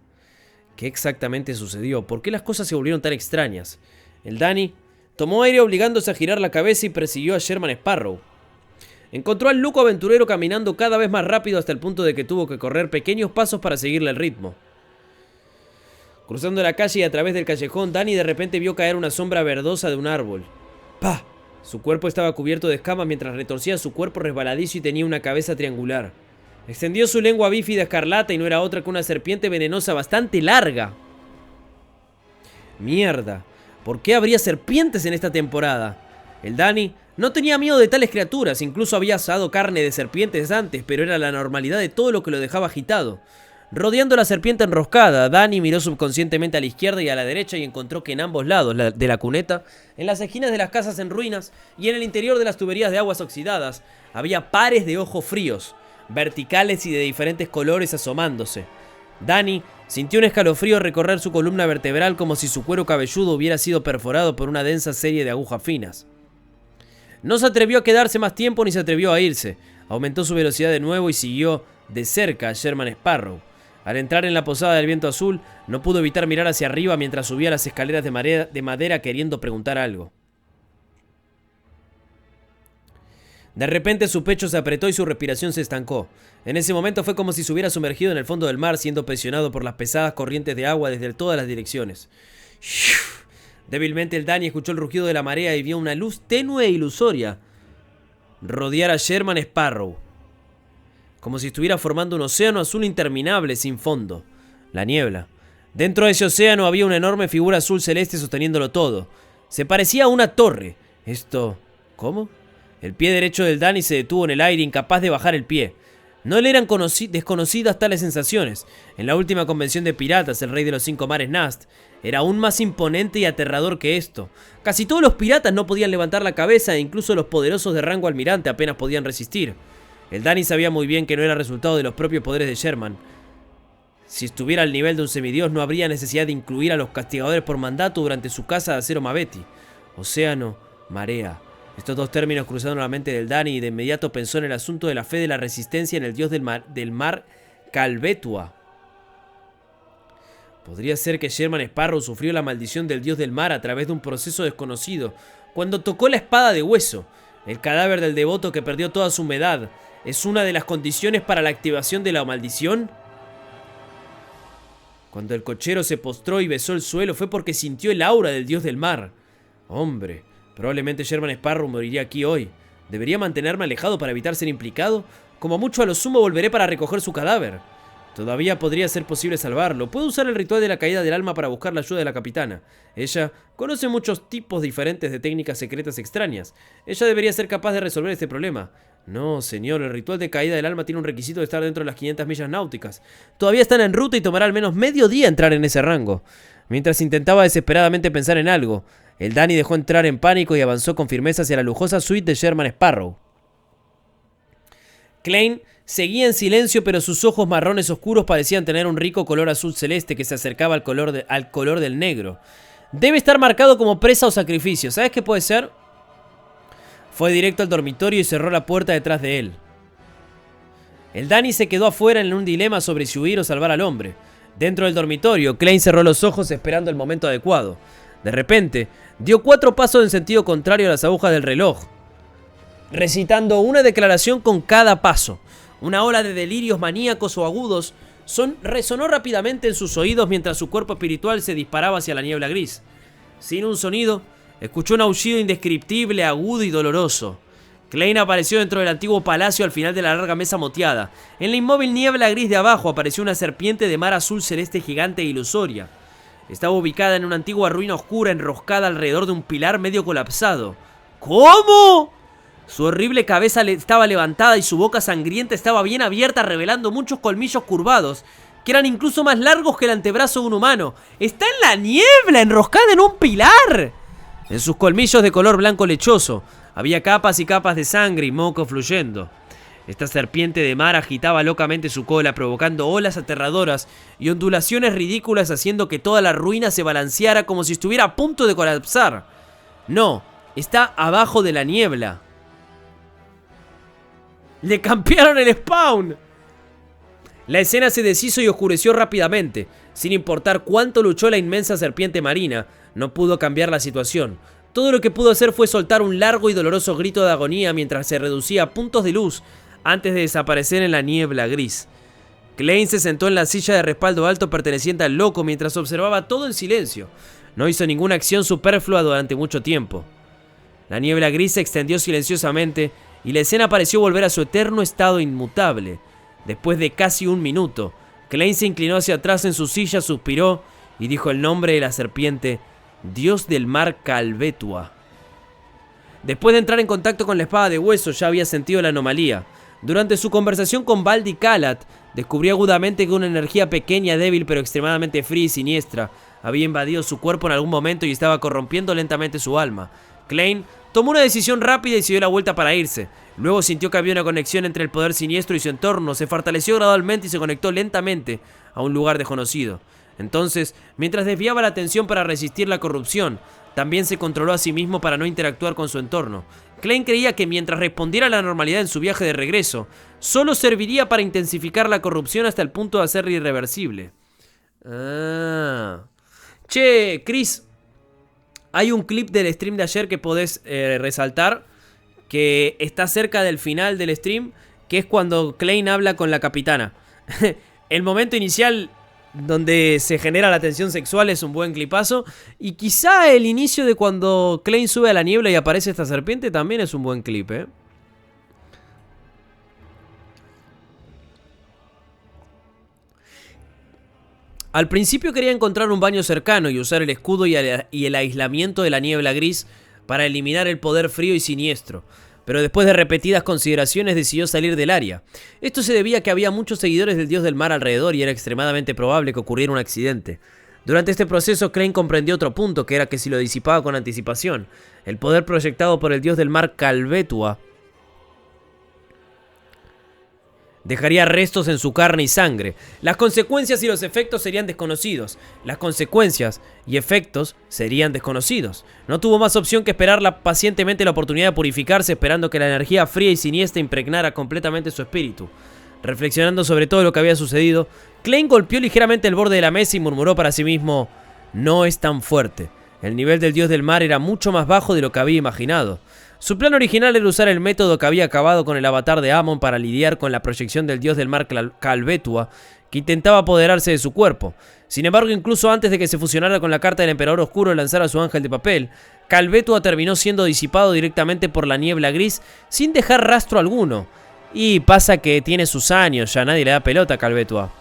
¿Qué exactamente sucedió? ¿Por qué las cosas se volvieron tan extrañas? El Danny tomó aire obligándose a girar la cabeza y persiguió a Sherman Sparrow. Encontró al loco aventurero caminando cada vez más rápido hasta el punto de que tuvo que correr pequeños pasos para seguirle el ritmo. Cruzando la calle y a través del callejón, Danny de repente vio caer una sombra verdosa de un árbol. ¡Pah! Su cuerpo estaba cubierto de escamas mientras retorcía su cuerpo resbaladizo y tenía una cabeza triangular. Extendió su lengua bífida escarlata y no era otra que una serpiente venenosa bastante larga. ¡Mierda! ¿Por qué habría serpientes en esta temporada? El Danny no tenía miedo de tales criaturas, incluso había asado carne de serpientes antes, pero era la normalidad de todo lo que lo dejaba agitado. Rodeando la serpiente enroscada, Danny miró subconscientemente a la izquierda y a la derecha y encontró que en ambos lados de la cuneta, en las esquinas de las casas en ruinas y en el interior de las tuberías de aguas oxidadas, había pares de ojos fríos, verticales y de diferentes colores asomándose. Danny sintió un escalofrío recorrer su columna vertebral como si su cuero cabelludo hubiera sido perforado por una densa serie de agujas finas. No se atrevió a quedarse más tiempo ni se atrevió a irse. Aumentó su velocidad de nuevo y siguió de cerca a Sherman Sparrow. Al entrar en la posada del Viento Azul, no pudo evitar mirar hacia arriba mientras subía las escaleras de madera queriendo preguntar algo. De repente su pecho se apretó y su respiración se estancó. En ese momento fue como si se hubiera sumergido en el fondo del mar, siendo presionado por las pesadas corrientes de agua desde todas las direcciones. Débilmente el Danny escuchó el rugido de la marea y vio una luz tenue e ilusoria rodear a Sherman Sparrow, como si estuviera formando un océano azul interminable sin fondo. La niebla. Dentro de ese océano había una enorme figura azul celeste sosteniéndolo todo. Se parecía a una torre. Esto... ¿Cómo? El pie derecho del Danny se detuvo en el aire, incapaz de bajar el pie. No le eran desconocidas tales sensaciones. En la última convención de piratas, el rey de los 5 mares Nast era aún más imponente y aterrador que esto. Casi todos los piratas no podían levantar la cabeza e incluso los poderosos de rango almirante apenas podían resistir. El Danny sabía muy bien que no era resultado de los propios poderes de Sherman. Si estuviera al nivel de un semidios, no habría necesidad de incluir a los castigadores por mandato durante su caza de acero Maveti. Océano, marea. Estos dos términos cruzaron la mente del Danny y de inmediato pensó en el asunto de la fe de la resistencia en el dios del mar Calvetua. Podría ser que Sherman Sparrow sufrió la maldición del dios del mar a través de un proceso desconocido cuando tocó la espada de hueso. El cadáver del devoto que perdió toda su humedad es una de las condiciones para la activación de la maldición. Cuando el cochero se postró y besó el suelo fue porque sintió el aura del dios del mar. Hombre, probablemente Sherman Sparrow moriría aquí hoy. ¿Debería mantenerme alejado para evitar ser implicado? Como mucho a lo sumo volveré para recoger su cadáver. Todavía podría ser posible salvarlo. Puedo usar el ritual de la caída del alma para buscar la ayuda de la capitana. Ella conoce muchos tipos diferentes de técnicas secretas extrañas. Ella debería ser capaz de resolver este problema. No, señor, el ritual de caída del alma tiene un requisito de estar dentro de las 500 millas náuticas. Todavía están en ruta y tomará al menos medio día entrar en ese rango. Mientras intentaba desesperadamente pensar en algo, el Danny dejó entrar en pánico y avanzó con firmeza hacia la lujosa suite de Sherman Sparrow. Klein seguía en silencio, pero sus ojos marrones oscuros parecían tener un rico color azul celeste que se acercaba al color del negro. Debe estar marcado como presa o sacrificio. ¿Sabes qué puede ser? Fue directo al dormitorio y cerró la puerta detrás de él. El Danny se quedó afuera en un dilema sobre si huir o salvar al hombre. Dentro del dormitorio, Klein cerró los ojos esperando el momento adecuado. De repente, dio 4 pasos en sentido contrario a las agujas del reloj, recitando una declaración con cada paso. Una ola de delirios maníacos o agudos resonó rápidamente en sus oídos mientras su cuerpo espiritual se disparaba hacia la niebla gris. Sin un sonido, escuchó un aullido indescriptible, agudo y doloroso. Klein apareció dentro del antiguo palacio al final de la larga mesa moteada. En la inmóvil niebla gris de abajo apareció una serpiente de mar azul celeste gigante e ilusoria. Estaba ubicada en una antigua ruina oscura enroscada alrededor de un pilar medio colapsado. ¿Cómo? Su horrible cabeza estaba levantada y su boca sangrienta estaba bien abierta, revelando muchos colmillos curvados, que eran incluso más largos que el antebrazo de un humano. ¡Está en la niebla, enroscada en un pilar! En sus colmillos de color blanco lechoso había capas y capas de sangre y moco fluyendo. Esta serpiente de mar agitaba locamente su cola, provocando olas aterradoras y ondulaciones ridículas, haciendo que toda la ruina se balanceara como si estuviera a punto de colapsar. No, está abajo de la niebla. ¡Le campearon el spawn! La escena se deshizo y oscureció rápidamente. Sin importar cuánto luchó la inmensa serpiente marina, no pudo cambiar la situación. Todo lo que pudo hacer fue soltar un largo y doloroso grito de agonía mientras se reducía a puntos de luz antes de desaparecer en la niebla gris. Klein se sentó en la silla de respaldo alto perteneciente al loco mientras observaba todo en silencio. No hizo ninguna acción superflua durante mucho tiempo. La niebla gris se extendió silenciosamente y la escena pareció volver a su eterno estado inmutable. Después de casi un minuto, Klein se inclinó hacia atrás en su silla, suspiró y dijo el nombre de la serpiente: Dios del mar Calvetua. Después de entrar en contacto con la espada de hueso, ya había sentido la anomalía. Durante su conversación con Baldi Kalat, descubrió agudamente que una energía pequeña, débil pero extremadamente fría y siniestra había invadido su cuerpo en algún momento y estaba corrompiendo lentamente su alma. Klein tomó una decisión rápida y se dio la vuelta para irse. Luego sintió que había una conexión entre el poder siniestro y su entorno. Se fortaleció gradualmente y se conectó lentamente a un lugar desconocido. Entonces, mientras desviaba la atención para resistir la corrupción, también se controló a sí mismo para no interactuar con su entorno. Klein creía que mientras respondiera a la normalidad en su viaje de regreso, solo serviría para intensificar la corrupción hasta el punto de hacerla irreversible. Che, Chris, hay un clip del stream de ayer que podés resaltar, que está cerca del final del stream, que es cuando Klein habla con la capitana. El momento inicial donde se genera la tensión sexual es un buen clipazo. Y quizá el inicio de cuando Klein sube a la niebla y aparece esta serpiente también es un buen clip, Al principio quería encontrar un baño cercano y usar el escudo y el aislamiento de la niebla gris para eliminar el poder frío y siniestro, pero después de repetidas consideraciones decidió salir del área. Esto se debía a que había muchos seguidores del dios del mar alrededor y era extremadamente probable que ocurriera un accidente. Durante este proceso, Klein comprendió otro punto, que era que si lo disipaba con anticipación, el poder proyectado por el dios del mar Calvetua dejaría restos en su carne y sangre. Las consecuencias y los efectos serían desconocidos. Las consecuencias y efectos serían desconocidos. No tuvo más opción que esperar pacientemente la oportunidad de purificarse, esperando que la energía fría y siniestra impregnara completamente su espíritu. Reflexionando sobre todo lo que había sucedido, Klein golpeó ligeramente el borde de la mesa y murmuró para sí mismo: no es tan fuerte. El nivel del dios del mar era mucho más bajo de lo que había imaginado. Su plan original era usar el método que había acabado con el avatar de Amon para lidiar con la proyección del dios del mar Calvetua, que intentaba apoderarse de su cuerpo. Sin embargo, incluso antes de que se fusionara con la carta del Emperador Oscuro y lanzara su ángel de papel, Calvetua terminó siendo disipado directamente por la niebla gris sin dejar rastro alguno. Y pasa que tiene sus años, ya nadie le da pelota a Calvetua.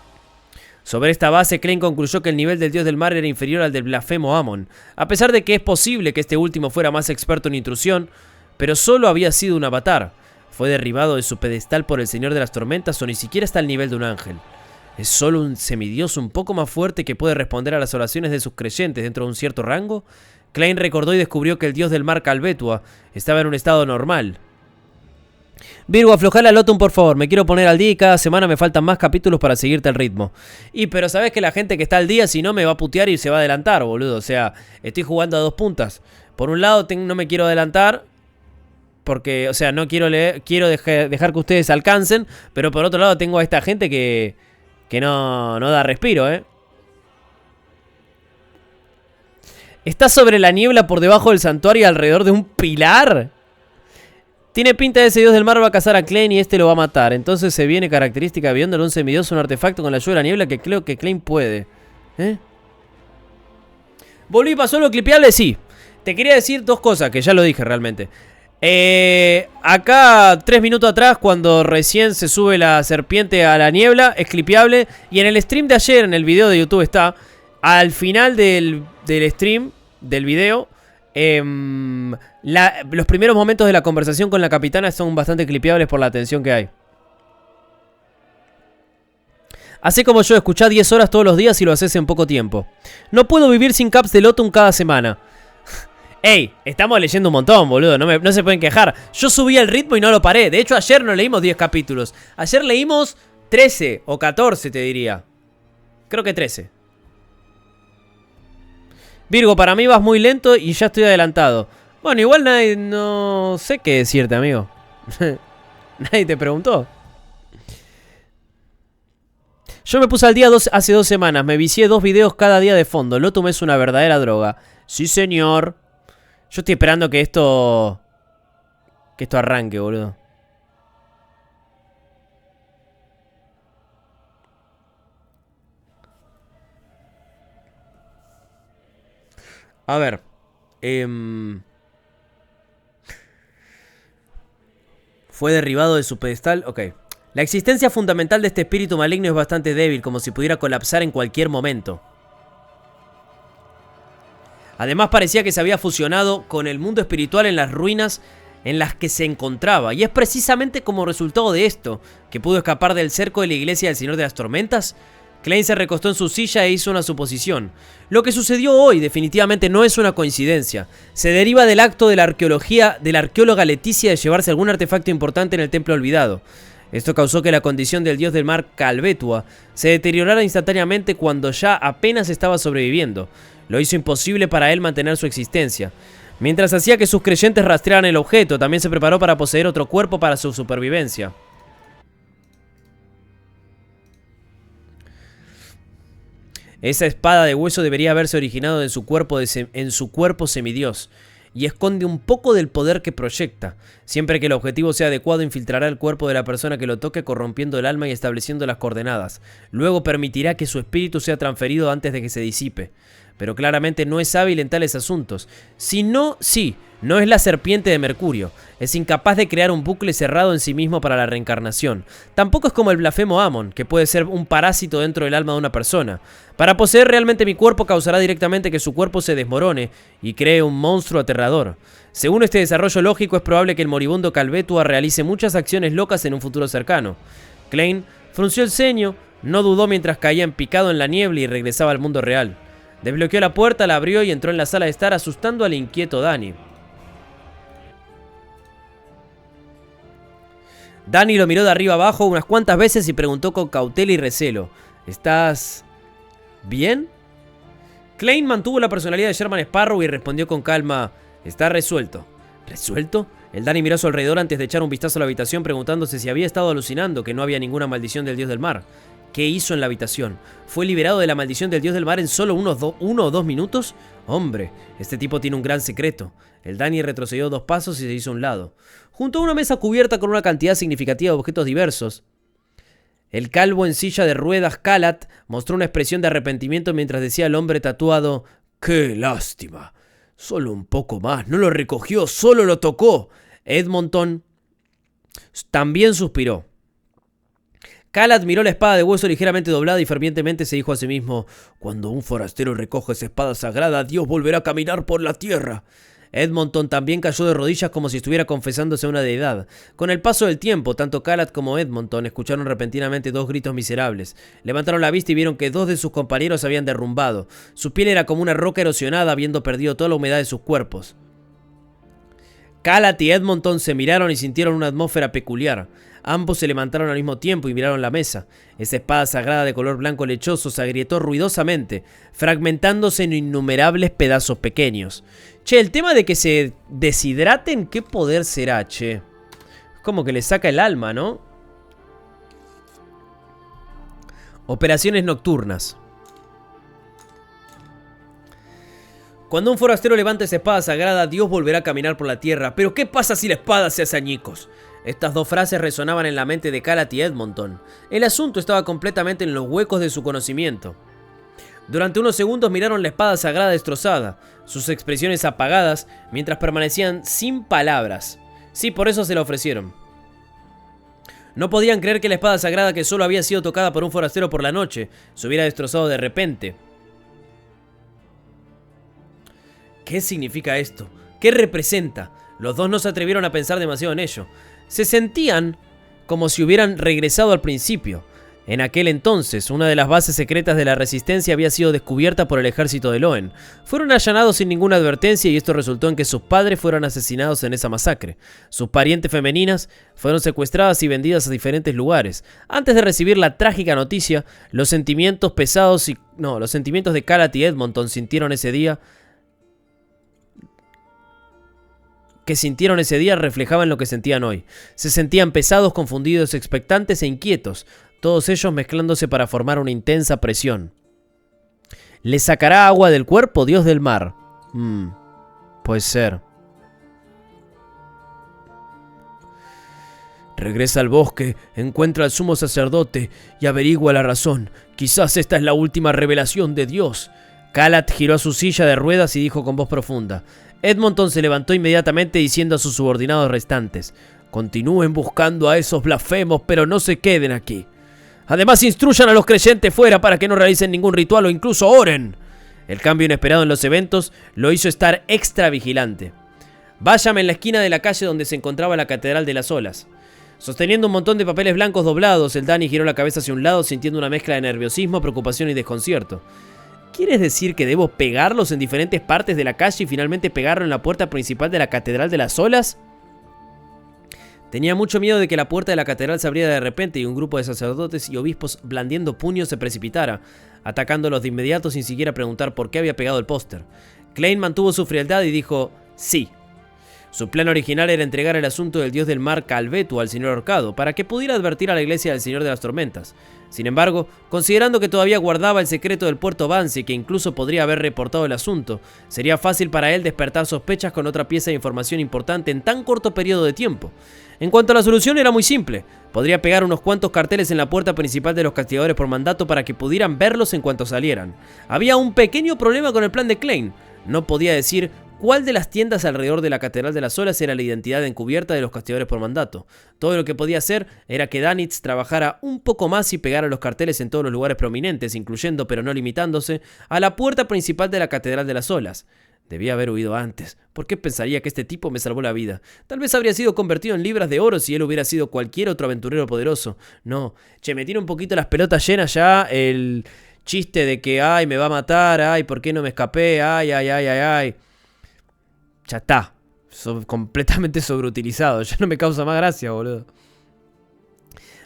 Sobre esta base, Klein concluyó que el nivel del dios del mar era inferior al del blasfemo Amon, a pesar de que es posible que este último fuera más experto en intrusión, pero solo había sido un avatar. Fue derribado de su pedestal por el Señor de las Tormentas o ni siquiera está al nivel de un ángel. ¿Es solo un semidios un poco más fuerte que puede responder a las oraciones de sus creyentes dentro de un cierto rango? Klein recordó y descubrió que el dios del mar Calvetua estaba en un estado normal. Virgo, aflojá la Lotum por favor, me quiero poner al día y cada semana me faltan más capítulos para seguirte el ritmo. Pero sabes que la gente que está al día, si no, me va a putear y se va a adelantar, boludo. O sea, estoy jugando a dos puntas. Por un lado, no me quiero adelantar, porque, o sea, no quiero leer, quiero dejar que ustedes alcancen, pero por otro lado tengo a esta gente que no da respiro, ¿Está sobre la niebla por debajo del santuario alrededor de un pilar? Tiene pinta de ese dios del mar va a cazar a Klein y este lo va a matar. Entonces se viene característica viéndole un semidios, un artefacto con la ayuda de la niebla que creo que Klein puede. ¿Volví y pasó lo clipeable? Sí. Te quería decir dos cosas, que ya lo dije realmente. Acá 3 minutos atrás, cuando recién se sube la serpiente a la niebla, es clipeable. Y en el stream de ayer, en el video de YouTube está, al final del stream, del video, los primeros momentos de la conversación con la capitana son bastante clipeables por la atención que hay. Hacé como yo, escuchá 10 horas todos los días y lo haces en poco tiempo. No puedo vivir sin caps de Lotum cada semana. Ey, estamos leyendo un montón, boludo, no se pueden quejar. Yo subí el ritmo y no lo paré. De hecho, ayer no leímos 10 capítulos. Ayer leímos 13 o 14, te diría. Creo que 13. Virgo, para mí vas muy lento y ya estoy adelantado. Bueno, igual no sé qué decirte, amigo. Nadie te preguntó. Yo me puse al día hace 2 semanas. Me vicié 2 videos cada día de fondo. Lotum es una verdadera droga. Sí, señor. Yo estoy esperando que esto arranque, boludo. A ver. Fue derribado de su pedestal. Ok. La existencia fundamental de este espíritu maligno es bastante débil, como si pudiera colapsar en cualquier momento. Además parecía que se había fusionado con el mundo espiritual en las ruinas en las que se encontraba. Y es precisamente como resultado de esto que pudo escapar del cerco de la iglesia del Señor de las Tormentas. Klein se recostó en su silla e hizo una suposición. Lo que sucedió hoy definitivamente no es una coincidencia. Se deriva del acto de la arqueóloga Leticia de llevarse algún artefacto importante en el templo olvidado. Esto causó que la condición del dios del mar Calvetua se deteriorara instantáneamente cuando ya apenas estaba sobreviviendo. Lo hizo imposible para él mantener su existencia. Mientras hacía que sus creyentes rastrearan el objeto, también se preparó para poseer otro cuerpo para su supervivencia. Esa espada de hueso debería haberse originado en su cuerpo semidios, y esconde un poco del poder que proyecta. Siempre que el objetivo sea adecuado, infiltrará el cuerpo de la persona que lo toque, corrompiendo el alma y estableciendo las coordenadas. Luego permitirá que su espíritu sea transferido antes de que se disipe. Pero claramente no es hábil en tales asuntos. Si no No es la serpiente de Mercurio. Es incapaz de crear un bucle cerrado en sí mismo para la reencarnación. Tampoco es como el blasfemo Amon, que puede ser un parásito dentro del alma de una persona. Para poseer realmente mi cuerpo causará directamente que su cuerpo se desmorone y cree un monstruo aterrador. Según este desarrollo lógico, es probable que el moribundo Calvetua realice muchas acciones locas en un futuro cercano. Klein frunció el ceño, no dudó mientras caía en picado en la niebla y regresaba al mundo real. Desbloqueó la puerta, la abrió y entró en la sala de estar asustando al inquieto Danny. Danny lo miró de arriba abajo unas cuantas veces y preguntó con cautela y recelo: ¿Estás bien? Klein mantuvo la personalidad de Sherman Sparrow y respondió con calma: Está resuelto. ¿Resuelto? El Danny miró a su alrededor antes de echar un vistazo a la habitación, preguntándose si había estado alucinando, que no había ninguna maldición del dios del mar. ¿Qué hizo en la habitación? ¿Fue liberado de la maldición del dios del mar en solo 1 o 2 minutos? Hombre, este tipo tiene un gran secreto. El Danny retrocedió 2 pasos y se hizo a un lado. Junto a una mesa cubierta con una cantidad significativa de objetos diversos, el calvo en silla de ruedas Kalat mostró una expresión de arrepentimiento mientras decía al hombre tatuado: ¡Qué lástima! Solo un poco más, no lo recogió, solo lo tocó. Edmonton también suspiró. Kalat miró la espada de hueso ligeramente doblada y fervientemente se dijo a sí mismo: Cuando un forastero recoge esa espada sagrada, Dios volverá a caminar por la tierra. Edmonton también cayó de rodillas como si estuviera confesándose a una deidad. Con el paso del tiempo, tanto Kalat como Edmonton escucharon repentinamente 2 gritos miserables. Levantaron la vista y vieron que 2 de sus compañeros se habían derrumbado. Su piel era como una roca erosionada, habiendo perdido toda la humedad de sus cuerpos. Kalat y Edmonton se miraron y sintieron una atmósfera peculiar. Ambos se levantaron al mismo tiempo y miraron la mesa. Esa espada sagrada de color blanco lechoso se agrietó ruidosamente, fragmentándose en innumerables pedazos pequeños. Che, el tema de que se deshidraten, ¿qué poder será, che? Es como que le saca el alma, ¿no? Operaciones nocturnas. Cuando un forastero levanta esa espada sagrada, Dios volverá a caminar por la tierra. Pero ¿qué pasa si la espada se hace añicos? Estas 2 frases resonaban en la mente de Kalat y Edmonton. El asunto estaba completamente en los huecos de su conocimiento. Durante unos segundos miraron la espada sagrada destrozada, sus expresiones apagadas, mientras permanecían sin palabras. Sí, por eso se la ofrecieron. No podían creer que la espada sagrada, que solo había sido tocada por un forastero por la noche, se hubiera destrozado de repente. ¿Qué significa esto? ¿Qué representa? Los 2 no se atrevieron a pensar demasiado en ello. Se sentían como si hubieran regresado al principio. En aquel entonces, una de las bases secretas de la resistencia había sido descubierta por el ejército de Loen. Fueron allanados sin ninguna advertencia y esto resultó en que sus padres fueron asesinados en esa masacre. Sus parientes femeninas fueron secuestradas y vendidas a diferentes lugares. Antes de recibir la trágica noticia, los sentimientos de Kalat y Edmonton sintieron ese día reflejaban lo que sentían hoy. Se sentían pesados, confundidos, expectantes e inquietos, todos ellos mezclándose para formar una intensa presión. ¿Le sacará agua del cuerpo, Dios del mar? Puede ser. Regresa al bosque, encuentra al sumo sacerdote y averigua la razón. Quizás esta es la última revelación de Dios. Kalat giró a su silla de ruedas y dijo con voz profunda. Edmonton se levantó inmediatamente diciendo a sus subordinados restantes: Continúen buscando a esos blasfemos, pero no se queden aquí. Además, instruyan a los creyentes fuera para que no realicen ningún ritual o incluso oren. El cambio inesperado en los eventos lo hizo estar extra vigilante. Váyame en la esquina de la calle donde se encontraba la Catedral de las Olas. Sosteniendo un montón de papeles blancos doblados, el Danny giró la cabeza hacia un lado sintiendo una mezcla de nerviosismo, preocupación y desconcierto. ¿Quieres decir que debo pegarlos en diferentes partes de la calle y finalmente pegarlo en la puerta principal de la Catedral de las Olas? Tenía mucho miedo de que la puerta de la catedral se abriera de repente y un grupo de sacerdotes y obispos blandiendo puños se precipitara, atacándolos de inmediato sin siquiera preguntar por qué había pegado el póster. Klein mantuvo su frialdad y dijo sí. Su plan original era entregar el asunto del dios del mar Calvetua al señor ahorcado, para que pudiera advertir a la iglesia del señor de las tormentas. Sin embargo, considerando que todavía guardaba el secreto del puerto Vance y que incluso podría haber reportado el asunto, sería fácil para él despertar sospechas con otra pieza de información importante en tan corto periodo de tiempo. En cuanto a la solución, era muy simple. Podría pegar unos cuantos carteles en la puerta principal de los castigadores por mandato para que pudieran verlos en cuanto salieran. Había un pequeño problema con el plan de Klein. No podía decir ¿Cuál de las tiendas alrededor de la Catedral de las Olas era la identidad encubierta de los castigadores por mandato? Todo lo que podía hacer era que Danitz trabajara un poco más y pegara los carteles en todos los lugares prominentes, incluyendo, pero no limitándose, a la puerta principal de la Catedral de las Olas. Debía haber huido antes. ¿Por qué pensaría que este tipo me salvó la vida? Tal vez habría sido convertido en libras de oro si él hubiera sido cualquier otro aventurero poderoso. No. Che, me tiene un poquito las pelotas llenas ya el chiste de que, ay, me va a matar, ay, ¿por qué no me escapé? Ay, ay, ay, ay, ay. Ya está. Completamente sobreutilizado. Ya no me causa más gracia, boludo.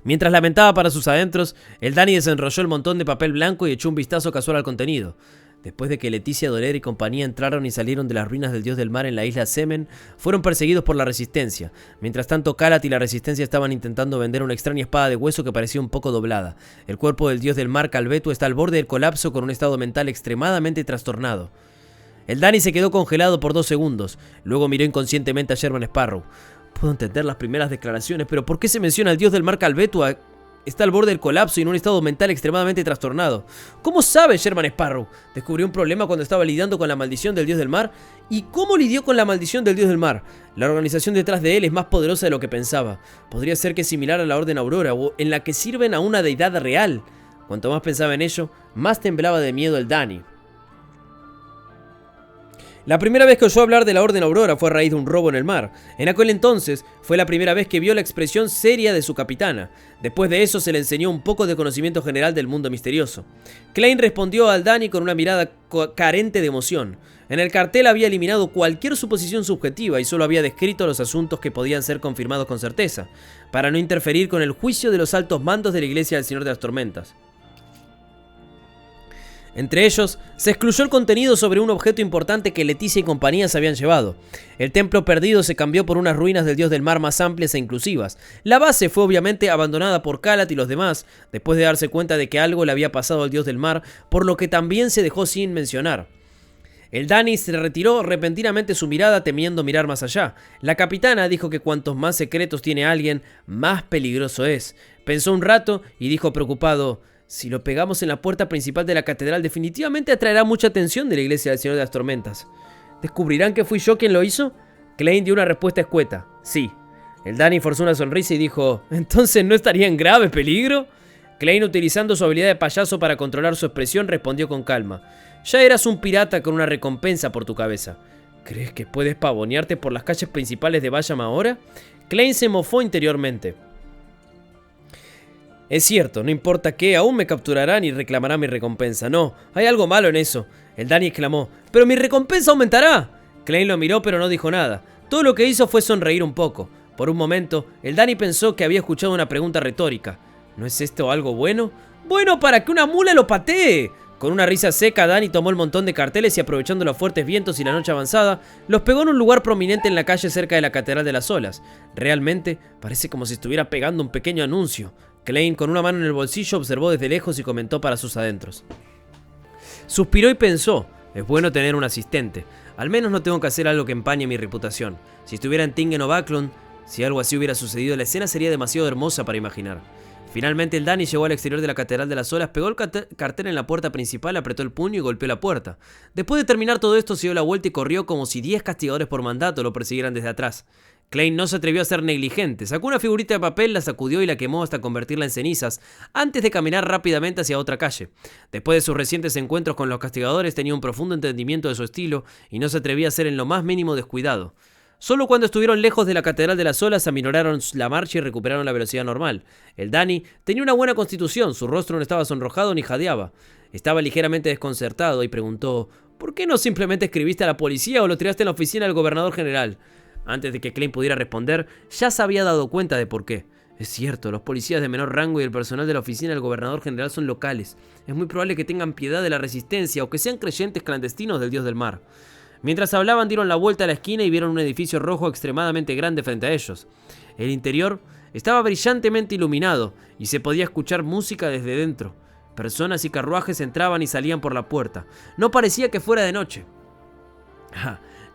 Mientras lamentaba para sus adentros, el Dani desenrolló el montón de papel blanco y echó un vistazo casual al contenido. Después de que Leticia, Doler y compañía entraron y salieron de las ruinas del dios del mar en la isla Semen, fueron perseguidos por la Resistencia. Mientras tanto, Kalat y la Resistencia estaban intentando vender una extraña espada de hueso que parecía un poco doblada. El cuerpo del dios del mar, Calvetu, está al borde del colapso con un estado mental extremadamente trastornado. El Dani se quedó congelado por 2 segundos. Luego miró inconscientemente a Sherman Sparrow. Puedo entender las primeras declaraciones, pero ¿por qué se menciona al dios del mar Calvetu? Está al borde del colapso y en un estado mental extremadamente trastornado. ¿Cómo sabe Sherman Sparrow? ¿Descubrió un problema cuando estaba lidiando con la maldición del dios del mar? ¿Y cómo lidió con la maldición del dios del mar? La organización detrás de él es más poderosa de lo que pensaba. Podría ser que es similar a la Orden Aurora, o en la que sirven a una deidad real. Cuanto más pensaba en ello, más temblaba de miedo el Dani. La primera vez que oyó hablar de la Orden Aurora fue a raíz de un robo en el mar. En aquel entonces fue la primera vez que vio la expresión seria de su capitana. Después de eso se le enseñó un poco de conocimiento general del mundo misterioso. Klein respondió al Dani con una mirada carente de emoción. En el cartel había eliminado cualquier suposición subjetiva y solo había descrito los asuntos que podían ser confirmados con certeza, para no interferir con el juicio de los altos mandos de la Iglesia del Señor de las Tormentas. Entre ellos, se excluyó el contenido sobre un objeto importante que Leticia y compañía se habían llevado. El templo perdido se cambió por unas ruinas del dios del mar más amplias e inclusivas. La base fue obviamente abandonada por Kalat y los demás, después de darse cuenta de que algo le había pasado al dios del mar, por lo que también se dejó sin mencionar. El Dani se retiró repentinamente su mirada temiendo mirar más allá. La capitana dijo que cuantos más secretos tiene alguien, más peligroso es. Pensó un rato y dijo preocupado: si lo pegamos en la puerta principal de la catedral, definitivamente atraerá mucha atención de la Iglesia del Señor de las Tormentas. ¿Descubrirán que fui yo quien lo hizo? Klein dio una respuesta escueta: sí. El Dani forzó una sonrisa y dijo: ¿entonces no estaría en grave peligro? Klein, utilizando su habilidad de payaso para controlar su expresión, respondió con calma: ya eras un pirata con una recompensa por tu cabeza. ¿Crees que puedes pavonearte por las calles principales de Bayam ahora? Klein se mofó interiormente. Es cierto, no importa qué, aún me capturarán y reclamarán mi recompensa. No, hay algo malo en eso. El Dani exclamó: ¡pero mi recompensa aumentará! Klein lo miró pero no dijo nada. Todo lo que hizo fue sonreír un poco. Por un momento, el Dani pensó que había escuchado una pregunta retórica. ¿No es esto algo bueno? ¡Bueno, para que una mula lo patee! Con una risa seca, Dani tomó el montón de carteles y, aprovechando los fuertes vientos y la noche avanzada, los pegó en un lugar prominente en la calle cerca de la Catedral de las Olas. Realmente, parece como si estuviera pegando un pequeño anuncio. Klein, con una mano en el bolsillo, observó desde lejos y comentó para sus adentros. Suspiró y pensó: es bueno tener un asistente. Al menos no tengo que hacer algo que empañe mi reputación. Si estuviera en Tingen o Backlund, si algo así hubiera sucedido, la escena sería demasiado hermosa para imaginar. Finalmente el Dani llegó al exterior de la Catedral de las Olas, pegó el cartel en la puerta principal, apretó el puño y golpeó la puerta. Después de terminar todo esto, se dio la vuelta y corrió como si 10 castigadores por mandato lo persiguieran desde atrás. Klein no se atrevió a ser negligente. Sacó una figurita de papel, la sacudió y la quemó hasta convertirla en cenizas, antes de caminar rápidamente hacia otra calle. Después de sus recientes encuentros con los castigadores, tenía un profundo entendimiento de su estilo y no se atrevía a ser en lo más mínimo descuidado. Solo cuando estuvieron lejos de la Catedral de las Olas aminoraron la marcha y recuperaron la velocidad normal. El Dani tenía una buena constitución, su rostro no estaba sonrojado ni jadeaba. Estaba ligeramente desconcertado y preguntó: ¿por qué no simplemente escribiste a la policía o lo tiraste en la oficina del gobernador general? Antes de que Klein pudiera responder, ya se había dado cuenta de por qué. Es cierto, los policías de menor rango y el personal de la oficina del gobernador general son locales. Es muy probable que tengan piedad de la resistencia o que sean creyentes clandestinos del dios del mar. Mientras hablaban, dieron la vuelta a la esquina y vieron un edificio rojo extremadamente grande frente a ellos. El interior estaba brillantemente iluminado y se podía escuchar música desde dentro. Personas y carruajes entraban y salían por la puerta. No parecía que fuera de noche.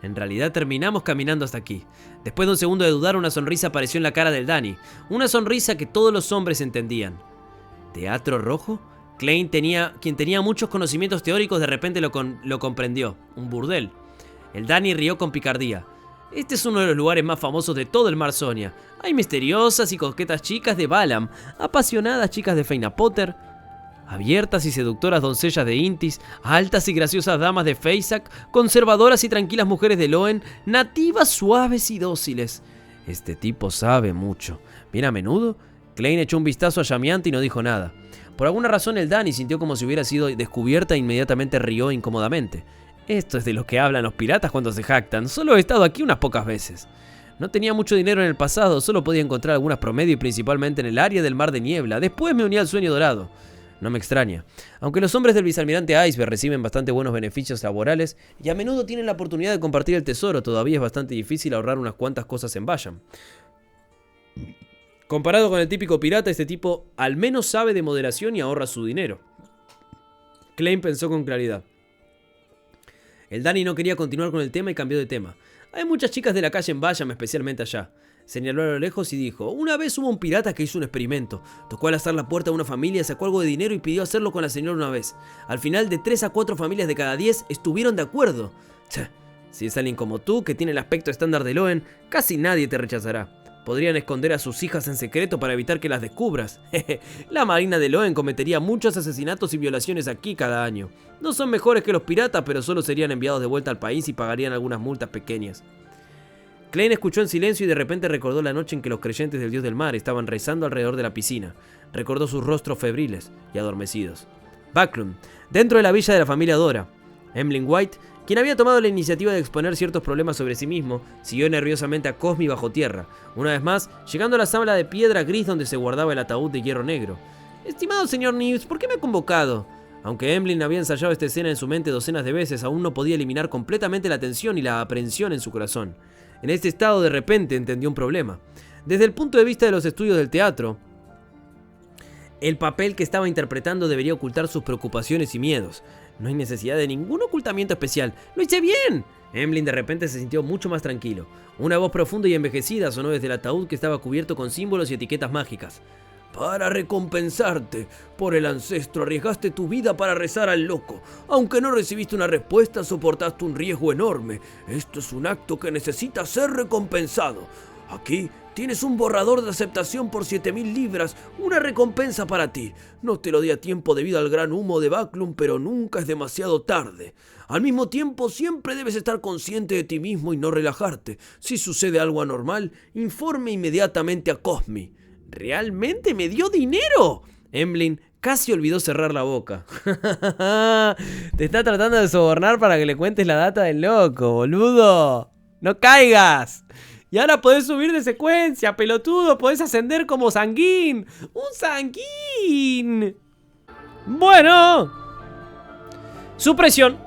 En realidad terminamos caminando hasta aquí. Después de un segundo de dudar, una sonrisa apareció en la cara del Dani. Una sonrisa que todos los hombres entendían. ¿Teatro rojo? Klein, quien tenía muchos conocimientos teóricos, de repente lo comprendió. Un burdel. El Danny rió con picardía. Este es uno de los lugares más famosos de todo el mar Sonia. Hay misteriosas y coquetas chicas de Balam, apasionadas chicas de Feina Potter, abiertas y seductoras doncellas de Intis, altas y graciosas damas de Feysac, conservadoras y tranquilas mujeres de Loen, nativas suaves y dóciles. Este tipo sabe mucho. Bien a menudo, Klein echó un vistazo a Llameante y no dijo nada. Por alguna razón el Danny sintió como si hubiera sido descubierta e inmediatamente rió incómodamente. Esto es de lo que hablan los piratas cuando se jactan. Solo he estado aquí unas pocas veces. No tenía mucho dinero en el pasado, solo podía encontrar algunas promedio y principalmente en el área del Mar de Niebla. Después me uní al Sueño Dorado. No me extraña. Aunque los hombres del vicealmirante Iceberg reciben bastante buenos beneficios laborales y a menudo tienen la oportunidad de compartir el tesoro, todavía es bastante difícil ahorrar unas cuantas cosas en Bayam. Comparado con el típico pirata, este tipo al menos sabe de moderación y ahorra su dinero. Klein pensó con claridad. El Danny no quería continuar con el tema y cambió de tema. Hay muchas chicas de la calle en Bayam, especialmente allá. Señaló a lo lejos y dijo: una vez hubo un pirata que hizo un experimento. Tocó al azar la puerta de una familia, sacó algo de dinero y pidió hacerlo con la señora una vez. Al final, de 3 a 4 familias de cada 10 estuvieron de acuerdo. Si es alguien como tú, que tiene el aspecto estándar de Loen, casi nadie te rechazará. Podrían esconder a sus hijas en secreto para evitar que las descubras. La marina de Loen cometería muchos asesinatos y violaciones aquí cada año. No son mejores que los piratas, pero solo serían enviados de vuelta al país y pagarían algunas multas pequeñas. Klein escuchó en silencio y de repente recordó la noche en que los creyentes del dios del mar estaban rezando alrededor de la piscina. Recordó sus rostros febriles y adormecidos. Backlund, dentro de la villa de la familia Dora. Emlyn White, quien había tomado la iniciativa de exponer ciertos problemas sobre sí mismo, siguió nerviosamente a Cosmi bajo tierra, una vez más llegando a la sala de piedra gris donde se guardaba el ataúd de hierro negro. Estimado señor Nibs, ¿por qué me ha convocado? Aunque Emlyn había ensayado esta escena en su mente docenas de veces, aún no podía eliminar completamente la tensión y la aprehensión en su corazón. En este estado, de repente, entendió un problema. Desde el punto de vista de los estudios del teatro, el papel que estaba interpretando debería ocultar sus preocupaciones y miedos. No hay necesidad de ningún ocultamiento especial. ¡Lo hice bien! Emlyn de repente se sintió mucho más tranquilo. Una voz profunda y envejecida sonó desde el ataúd que estaba cubierto con símbolos y etiquetas mágicas. Para recompensarte, por el ancestro arriesgaste tu vida para rezar al loco. Aunque no recibiste una respuesta, soportaste un riesgo enorme. Esto es un acto que necesita ser recompensado. Aquí tienes un borrador de aceptación por 7000 libras, una recompensa para ti. No te lo di a tiempo debido al gran humo de Backlund, pero nunca es demasiado tarde. Al mismo tiempo, siempre debes estar consciente de ti mismo y no relajarte. Si sucede algo anormal, informe inmediatamente a Cosmi. ¿Realmente me dio dinero? Emlyn casi olvidó cerrar la boca. Te está tratando de sobornar para que le cuentes la data del loco, boludo. ¡No caigas! Y ahora podés subir de secuencia, pelotudo. Podés ascender como Sanguín. ¡Un Sanguín! Bueno. Supresión.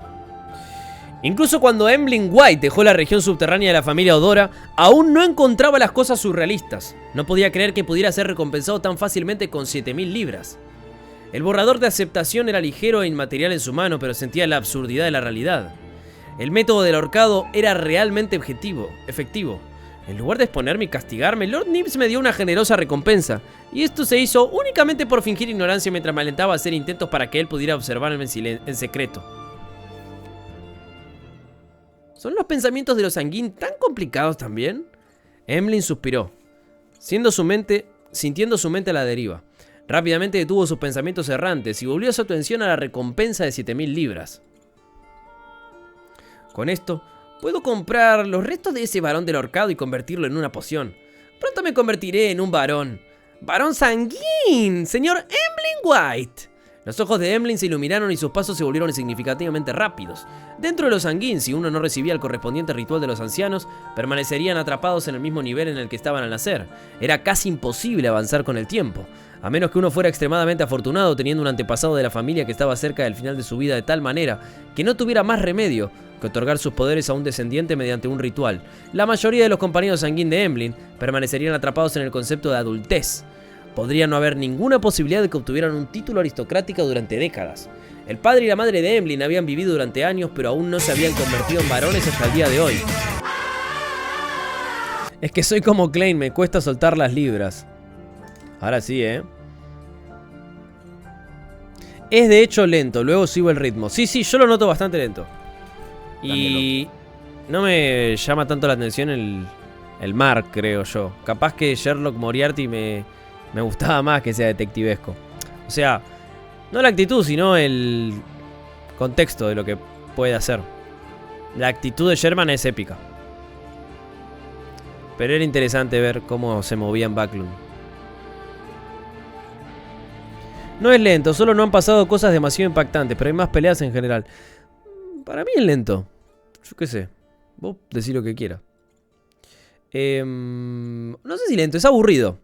Incluso cuando Emlyn White dejó la región subterránea de la familia Odora, aún no encontraba las cosas surrealistas. No podía creer que pudiera ser recompensado tan fácilmente con 7000 libras. El borrador de aceptación era ligero e inmaterial en su mano, pero sentía la absurdidad de la realidad. El método del ahorcado era realmente efectivo. En lugar de exponerme y castigarme, Lord Nibs me dio una generosa recompensa. Y esto se hizo únicamente por fingir ignorancia mientras me alentaba a hacer intentos para que él pudiera observarme en secreto. ¿Son los pensamientos de los Sanguín tan complicados también? Emlyn suspiró, sintiendo su mente a la deriva. Rápidamente detuvo sus pensamientos errantes y volvió su atención a la recompensa de 7000 libras. Con esto, puedo comprar los restos de ese varón del ahorcado y convertirlo en una poción. Pronto me convertiré en un varón. ¡Varón Sanguín! ¡Señor Emlyn White! Los ojos de Emlyn se iluminaron y sus pasos se volvieron significativamente rápidos. Dentro de los Sanguín, si uno no recibía el correspondiente ritual de los ancianos, permanecerían atrapados en el mismo nivel en el que estaban al nacer. Era casi imposible avanzar con el tiempo, a menos que uno fuera extremadamente afortunado teniendo un antepasado de la familia que estaba cerca del final de su vida de tal manera que no tuviera más remedio que otorgar sus poderes a un descendiente mediante un ritual. La mayoría de los compañeros Sanguín de Emlyn permanecerían atrapados en el concepto de adultez. Podría no haber ninguna posibilidad de que obtuvieran un título aristocrático durante décadas. El padre y la madre de Emlyn habían vivido durante años, pero aún no se habían convertido en varones hasta el día de hoy. Es que soy como Klein, me cuesta soltar las libras. Ahora sí, Es de hecho lento, luego sigo el ritmo. Sí, yo lo noto bastante lento. Y no me llama tanto la atención el mar, creo yo. Capaz que Sherlock Moriarty me gustaba más que sea detectivesco. O sea, no la actitud, sino el contexto de lo que puede hacer. La actitud de Sherman es épica. Pero era interesante ver cómo se movía en Backlund. No es lento, solo no han pasado cosas demasiado impactantes, pero hay más peleas en general. Para mí es lento. Yo qué sé. Vos decís lo que quieras. No sé si lento, es aburrido.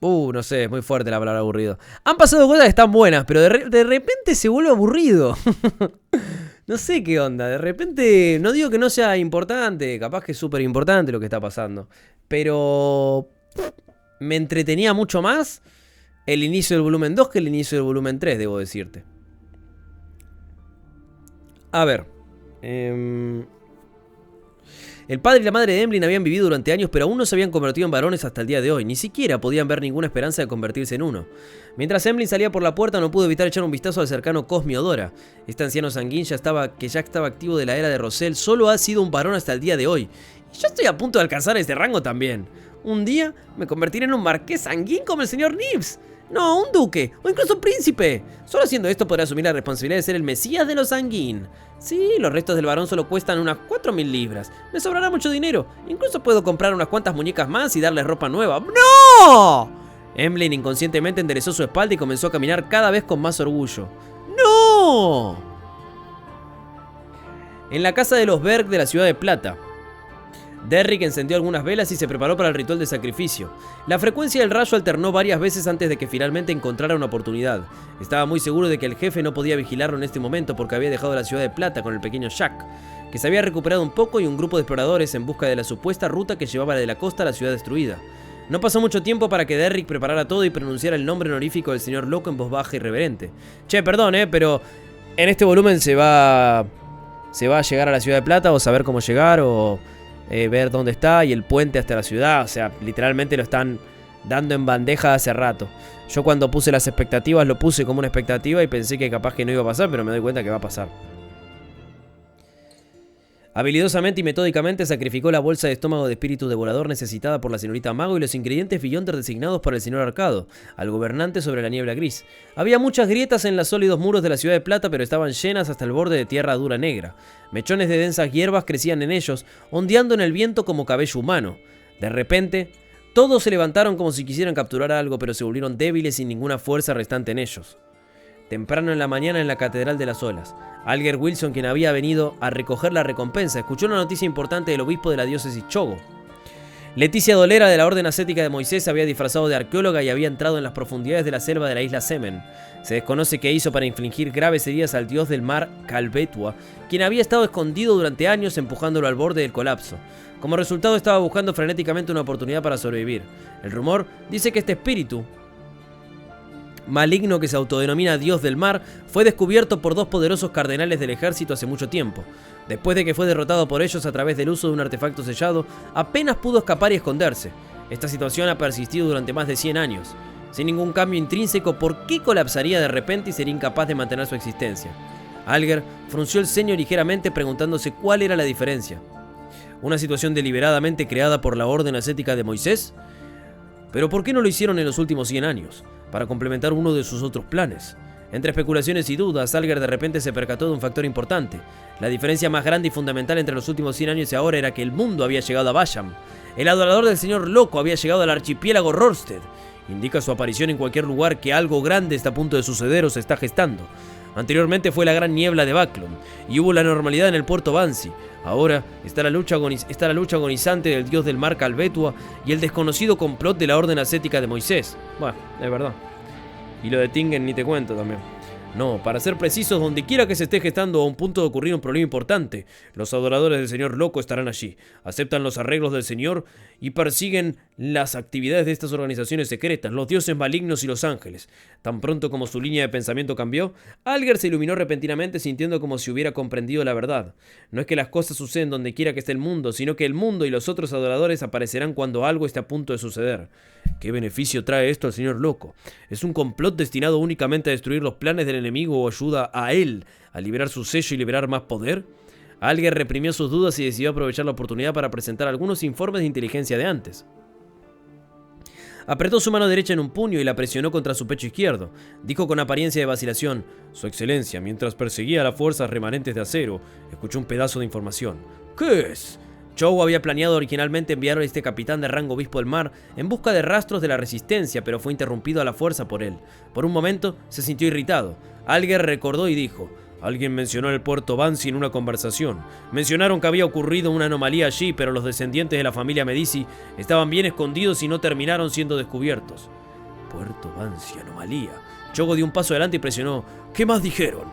No sé, es muy fuerte la palabra aburrido. Han pasado cosas que están buenas, pero de repente se vuelve aburrido. No sé qué onda, de repente, no digo que no sea importante, capaz que es súper importante lo que está pasando, pero me entretenía mucho más el inicio del volumen 2 que el inicio del volumen 3, debo decirte. A ver, el padre y la madre de Emlyn habían vivido durante años, pero aún no se habían convertido en varones hasta el día de hoy. Ni siquiera podían ver ninguna esperanza de convertirse en uno. Mientras Emlyn salía por la puerta, no pudo evitar echar un vistazo al cercano Cosme Odora. Este anciano sanguín que ya estaba activo de la era de Rosell, solo ha sido un varón hasta el día de hoy. Y yo estoy a punto de alcanzar este rango también. Un día me convertiré en un marqués sanguín como el señor Nibs. No, un duque, o incluso un príncipe. Solo haciendo esto podrá asumir la responsabilidad de ser el mesías de los sanguín. Sí, los restos del varón solo cuestan unas 4.000 libras. Me sobrará mucho dinero. Incluso puedo comprar unas cuantas muñecas más y darles ropa nueva. ¡No! Emlyn inconscientemente enderezó su espalda y comenzó a caminar cada vez con más orgullo. ¡No! En la casa de los Berg de la ciudad de Plata, Derrick encendió algunas velas y se preparó para el ritual de sacrificio. La frecuencia del rayo alternó varias veces antes de que finalmente encontrara una oportunidad. Estaba muy seguro de que el jefe no podía vigilarlo en este momento porque había dejado la ciudad de Plata con el pequeño Jack, que se había recuperado un poco, y un grupo de exploradores en busca de la supuesta ruta que llevaba de la costa a la ciudad destruida. No pasó mucho tiempo para que Derrick preparara todo y pronunciara el nombre honorífico del señor Loco en voz baja y reverente. Che, perdón, pero en este volumen se va a llegar a la ciudad de Plata, o saber cómo llegar, o ver dónde está, y el puente hasta la ciudad. O sea, literalmente lo están dando en bandeja hace rato. Yo cuando puse las expectativas lo puse como una expectativa y pensé que capaz que no iba a pasar, pero me doy cuenta que va a pasar. Habilidosamente y metódicamente sacrificó la bolsa de estómago de espíritu devorador necesitada por la señorita Mago y los ingredientes Beyonder designados para el señor Arcado, al gobernante sobre la niebla gris. Había muchas grietas en los sólidos muros de la ciudad de Plata, pero estaban llenas hasta el borde de tierra dura negra. Mechones de densas hierbas crecían en ellos, ondeando en el viento como cabello humano. De repente, todos se levantaron como si quisieran capturar algo, pero se volvieron débiles sin ninguna fuerza restante en ellos. Temprano en la mañana, en la Catedral de las Olas, Alger Wilson, quien había venido a recoger la recompensa, escuchó una noticia importante del obispo de la diócesis Chogo. Leticia Dolera, de la Orden Ascética de Moisés, había disfrazado de arqueóloga y había entrado en las profundidades de la selva de la isla Semen. Se desconoce qué hizo para infligir graves heridas al dios del mar Calbetua, quien había estado escondido durante años empujándolo al borde del colapso. Como resultado, estaba buscando frenéticamente una oportunidad para sobrevivir. El rumor dice que este espíritu maligno, que se autodenomina Dios del Mar, fue descubierto por dos poderosos cardenales del ejército hace mucho tiempo. Después de que fue derrotado por ellos a través del uso de un artefacto sellado, apenas pudo escapar y esconderse. Esta situación ha persistido durante más de 100 años. Sin ningún cambio intrínseco, ¿por qué colapsaría de repente y sería incapaz de mantener su existencia? Alger frunció el ceño ligeramente, preguntándose cuál era la diferencia. ¿Una situación deliberadamente creada por la Orden Ascética de Moisés? ¿Pero por qué no lo hicieron en los últimos 100 años? Para complementar uno de sus otros planes. Entre especulaciones y dudas, Alger de repente se percató de un factor importante. La diferencia más grande y fundamental entre los últimos 100 años y ahora era que el mundo había llegado a Bayam. El adorador del señor Loco había llegado al archipiélago Rorstead. Indica su aparición en cualquier lugar que algo grande está a punto de suceder o se está gestando. Anteriormente fue la gran niebla de Backlund, y hubo la normalidad en el puerto Bansi. Ahora está la lucha agonizante del dios del mar Calbetua y el desconocido complot de la Orden Ascética de Moisés. Bueno, es verdad. Y lo de Tingen ni te cuento también. No, para ser precisos, donde quiera que se esté gestando a un punto de ocurrir un problema importante, los adoradores del señor Loco estarán allí, aceptan los arreglos del señor y persiguen las actividades de estas organizaciones secretas, los dioses malignos y los ángeles. Tan pronto como su línea de pensamiento cambió, Alger se iluminó repentinamente, sintiendo como si hubiera comprendido la verdad. No es que las cosas suceden donde quiera que esté el mundo, sino que el mundo y los otros adoradores aparecerán cuando algo esté a punto de suceder. ¿Qué beneficio trae esto al señor Loco? ¿Es un complot destinado únicamente a destruir los planes del enemigo o ayuda a él a liberar su sello y liberar más poder? Alger reprimió sus dudas y decidió aprovechar la oportunidad para presentar algunos informes de inteligencia de antes. Apretó su mano derecha en un puño y la presionó contra su pecho izquierdo. Dijo con apariencia de vacilación: Su excelencia, mientras perseguía a las fuerzas remanentes de acero, escuchó un pedazo de información. ¿Qué es? Chow había planeado originalmente enviar a este capitán de rango obispo del mar en busca de rastros de la resistencia, pero fue interrumpido a la fuerza por él. Por un momento se sintió irritado. Alger recordó y dijo: Alguien mencionó el puerto Bansi en una conversación. Mencionaron que había ocurrido una anomalía allí, pero los descendientes de la familia Medici estaban bien escondidos y no terminaron siendo descubiertos. Puerto Bansi, anomalía. Chogo dio un paso adelante y presionó. ¿Qué más dijeron?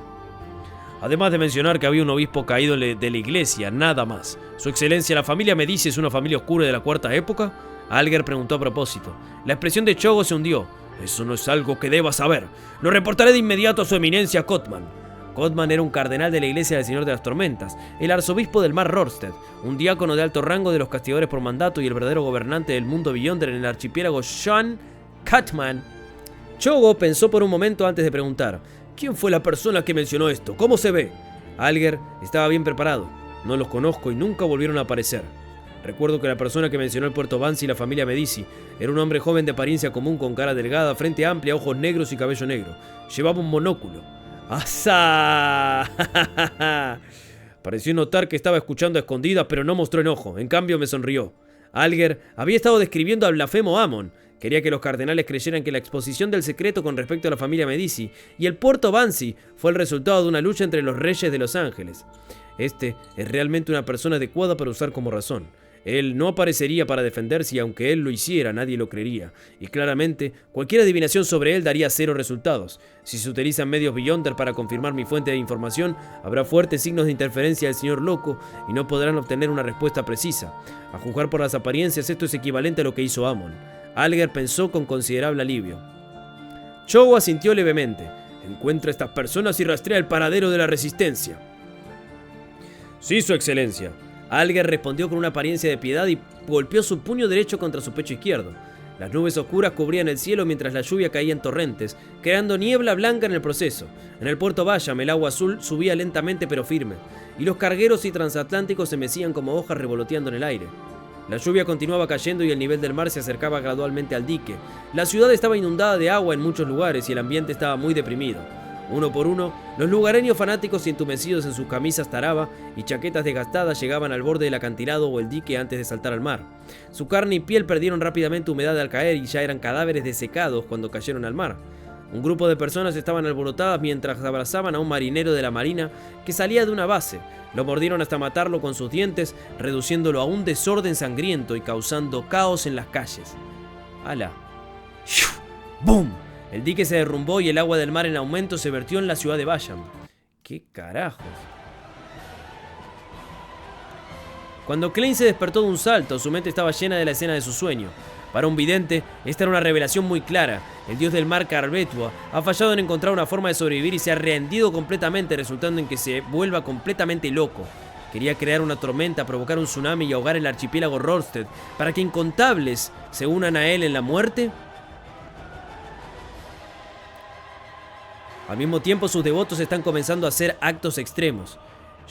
Además de mencionar que había un obispo caído de la iglesia, nada más. Su excelencia, la familia Medici es una familia oscura de la cuarta época. Alger preguntó a propósito. La expresión de Chogo se hundió. Eso no es algo que deba saber. Lo reportaré de inmediato a su eminencia Cotman. Cotman era un cardenal de la Iglesia del Señor de las Tormentas, el arzobispo del Mar Rorstead, un diácono de alto rango de los castigadores por mandato y el verdadero gobernante del mundo Beyonder en el archipiélago Sean Cutman. Chogo pensó por un momento antes de preguntar: ¿Quién fue la persona que mencionó esto? ¿Cómo se ve? Alger estaba bien preparado. No los conozco y nunca volvieron a aparecer. Recuerdo que la persona que mencionó el puerto Bansi y la familia Medici era un hombre joven de apariencia común con cara delgada, frente amplia, ojos negros y cabello negro. Llevaba un monóculo. ¡Asa! Pareció notar que estaba escuchando a escondidas, pero no mostró enojo. En cambio, me sonrió. Alger había estado describiendo al blasfemo Amon. Quería que los cardenales creyeran que la exposición del secreto con respecto a la familia Medici y el puerto Bansi fue el resultado de una lucha entre los reyes de Los Ángeles. Este es realmente una persona adecuada para usar como razón. Él no aparecería para defenderse y aunque él lo hiciera, nadie lo creería. Y claramente, cualquier adivinación sobre él daría 0 resultados. Si se utilizan medios Beyonder para confirmar mi fuente de información, habrá fuertes signos de interferencia del señor loco y no podrán obtener una respuesta precisa. A juzgar por las apariencias, esto es equivalente a lo que hizo Amon. Alger pensó con considerable alivio. Chogo asintió levemente. Encuentra a estas personas y rastrea el paradero de la resistencia. Sí, su excelencia. Alger respondió con una apariencia de piedad y golpeó su puño derecho contra su pecho izquierdo. Las nubes oscuras cubrían el cielo mientras la lluvia caía en torrentes, creando niebla blanca en el proceso. En el puerto Bayam el agua azul subía lentamente pero firme, y los cargueros y transatlánticos se mecían como hojas revoloteando en el aire. La lluvia continuaba cayendo y el nivel del mar se acercaba gradualmente al dique. La ciudad estaba inundada de agua en muchos lugares y el ambiente estaba muy deprimido. Uno por uno, los lugareños fanáticos entumecidos en sus camisas taraba y chaquetas desgastadas llegaban al borde del acantilado o el dique antes de saltar al mar. Su carne y piel perdieron rápidamente humedad al caer y ya eran cadáveres desecados cuando cayeron al mar. Un grupo de personas estaban alborotadas mientras abrazaban a un marinero de la marina que salía de una base. Lo mordieron hasta matarlo con sus dientes, reduciéndolo a un desorden sangriento y causando caos en las calles. ¡Hala! ¡Bum! El dique se derrumbó y el agua del mar en aumento se vertió en la ciudad de Bayam. ¿Qué carajos? Cuando Klein se despertó de un salto, su mente estaba llena de la escena de su sueño. Para un vidente, esta era una revelación muy clara. El dios del mar, Carbetua, ha fallado en encontrar una forma de sobrevivir y se ha rendido completamente, resultando en que se vuelva completamente loco. Quería crear una tormenta, provocar un tsunami y ahogar el archipiélago Rorstead para que incontables se unan a él en la muerte. Al mismo tiempo, sus devotos están comenzando a hacer actos extremos.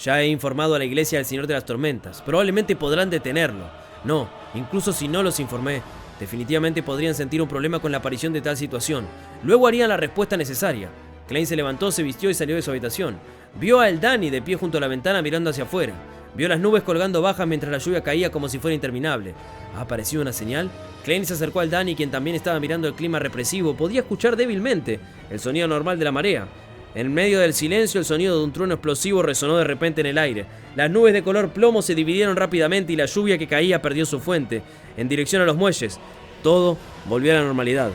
Ya he informado a la iglesia del Señor de las Tormentas. Probablemente podrán detenerlo. No, incluso si no los informé, definitivamente podrían sentir un problema con la aparición de tal situación. Luego harían la respuesta necesaria. Klein se levantó, se vistió y salió de su habitación. Vio a Eldani de pie junto a la ventana mirando hacia afuera. Vio las nubes colgando bajas mientras la lluvia caía como si fuera interminable. ¿Ha aparecido una señal? Klein se acercó a Eldani, quien también estaba mirando el clima represivo. Podía escuchar débilmente el sonido normal de la marea. En medio del silencio, el sonido de un trueno explosivo resonó de repente en el aire. Las nubes de color plomo se dividieron rápidamente y la lluvia que caía perdió su fuente, en dirección a los muelles. Todo volvió a la normalidad.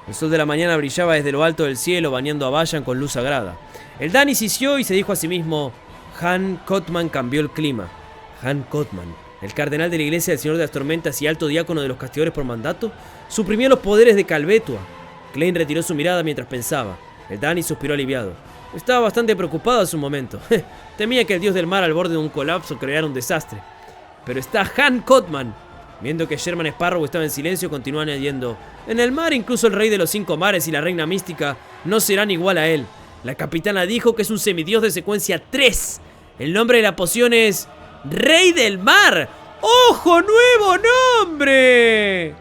El sol de la mañana brillaba desde lo alto del cielo, bañando a Bayam con luz sagrada. Eldani sisió y se dijo a sí mismo: Han Cotman cambió el clima. Han Cotman, el cardenal de la iglesia del Señor de las Tormentas y alto diácono de los castigadores por mandato, suprimió los poderes de Carbetua. Klein retiró su mirada mientras pensaba. Eldani suspiró aliviado. Estaba bastante preocupado en su momento. Temía que el dios del mar al borde de un colapso creara un desastre. Pero está Han Cotman. Viendo que Sherman Sparrow estaba en silencio, continuó añadiendo: en el mar incluso el rey de los 5 mares y la reina mística no serán igual a él. La capitana dijo que es un semidios de secuencia 3. El nombre de la poción es Rey del Mar. ¡Ojo, nuevo nombre!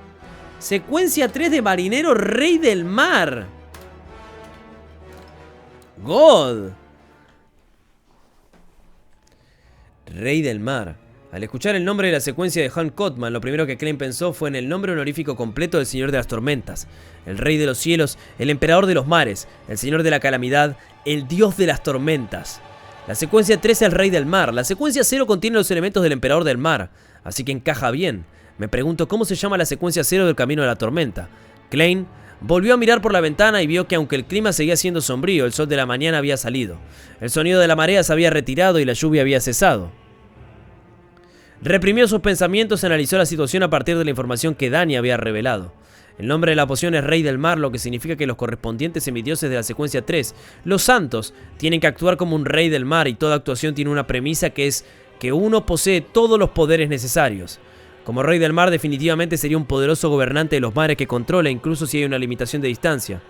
Secuencia 3 de marinero Rey del Mar. God. Rey del Mar. Al escuchar el nombre de la secuencia de Hunt Cotman, lo primero que Klein pensó fue en el nombre honorífico completo del Señor de las Tormentas. El Rey de los Cielos, el Emperador de los Mares, el Señor de la Calamidad, el Dios de las Tormentas. La secuencia 3 es el Rey del Mar. La secuencia 0 contiene los elementos del Emperador del Mar, así que encaja bien. Me pregunto cómo se llama la secuencia 0 del Camino de la Tormenta. Klein volvió a mirar por la ventana y vio que aunque el clima seguía siendo sombrío, el sol de la mañana había salido. El sonido de la marea se había retirado y la lluvia había cesado. Reprimió sus pensamientos y analizó la situación a partir de la información que Dani había revelado. El nombre de la poción es Rey del Mar, lo que significa que los correspondientes semidioses de la secuencia 3, los santos, tienen que actuar como un rey del mar, y toda actuación tiene una premisa que es que uno posee todos los poderes necesarios. Como Rey del Mar definitivamente sería un poderoso gobernante de los mares que controla incluso si hay una limitación de distancia.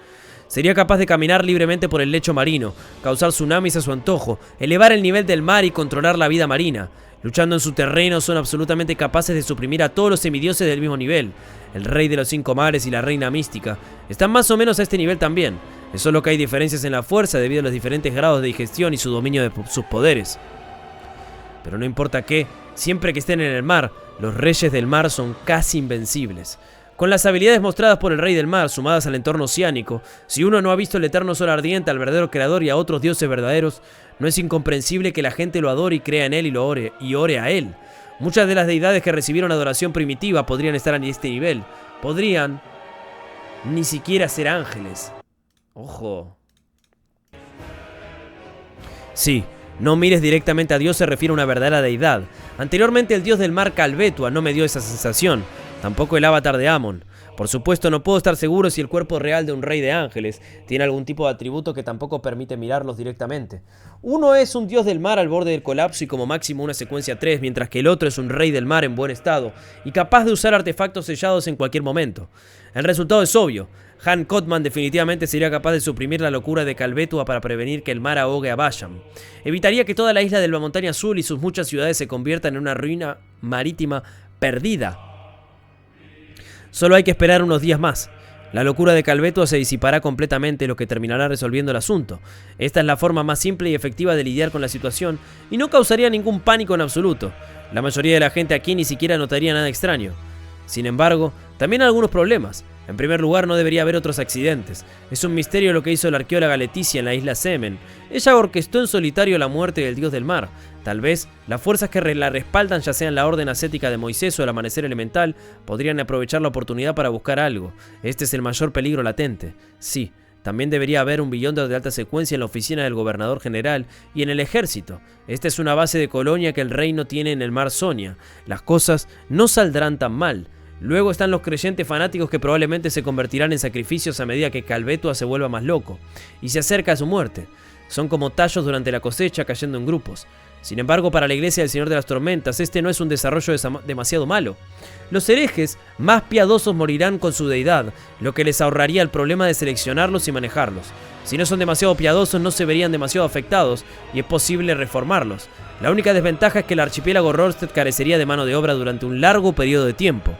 Sería capaz de caminar libremente por el lecho marino, causar tsunamis a su antojo, elevar el nivel del mar y controlar la vida marina. Luchando en su terreno son absolutamente capaces de suprimir a todos los semidioses del mismo nivel. El Rey de los 5 mares y la Reina Mística están más o menos a este nivel también. Es solo que hay diferencias en la fuerza debido a los diferentes grados de digestión y su dominio de sus poderes. Pero no importa qué, siempre que estén en el mar, los Reyes del Mar son casi invencibles. Con las habilidades mostradas por el Rey del Mar, sumadas al entorno oceánico, si uno no ha visto el eterno sol ardiente, al verdadero creador y a otros dioses verdaderos, no es incomprensible que la gente lo adore y crea en él y ore a él. Muchas de las deidades que recibieron adoración primitiva podrían estar en este nivel. Podrían ni siquiera ser ángeles. Ojo. Sí, no mires directamente a Dios se refiere a una verdadera deidad. Anteriormente el dios del mar Calvetua no me dio esa sensación. Tampoco el avatar de Amon. Por supuesto, no puedo estar seguro si el cuerpo real de un rey de ángeles tiene algún tipo de atributo que tampoco permite mirarlos directamente. Uno es un dios del mar al borde del colapso y como máximo una secuencia 3, mientras que el otro es un rey del mar en buen estado y capaz de usar artefactos sellados en cualquier momento. El resultado es obvio. Hunt Cotman definitivamente sería capaz de suprimir la locura de Calvetua para prevenir que el mar ahogue a Basham. Evitaría que toda la isla de la Montaña Azul y sus muchas ciudades se conviertan en una ruina marítima perdida. Solo hay que esperar unos días más. La locura de Calvetua se disipará completamente, lo que terminará resolviendo el asunto. Esta es la forma más simple y efectiva de lidiar con la situación y no causaría ningún pánico en absoluto. La mayoría de la gente aquí ni siquiera notaría nada extraño. Sin embargo, también hay algunos problemas. En primer lugar, no debería haber otros accidentes. Es un misterio lo que hizo la arqueóloga Leticia en la isla Semen. Ella orquestó en solitario la muerte del dios del mar. Tal vez, las fuerzas que la respaldan, ya sean la orden ascética de Moisés o el amanecer elemental, podrían aprovechar la oportunidad para buscar algo. Este es el mayor peligro latente. Sí, también debería haber un beyonder de alta secuencia en la oficina del gobernador general y en el ejército. Esta es una base de colonia que el reino tiene en el mar Sonia. Las cosas no saldrán tan mal. Luego están los creyentes fanáticos que probablemente se convertirán en sacrificios a medida que Calvetua se vuelva más loco y se acerca a su muerte. Son como tallos durante la cosecha cayendo en grupos. Sin embargo, para la iglesia del Señor de las Tormentas, este no es un desarrollo demasiado malo. Los herejes más piadosos morirán con su deidad, lo que les ahorraría el problema de seleccionarlos y manejarlos. Si no son demasiado piadosos, no se verían demasiado afectados y es posible reformarlos. La única desventaja es que el archipiélago Rorstead carecería de mano de obra durante un largo periodo de tiempo.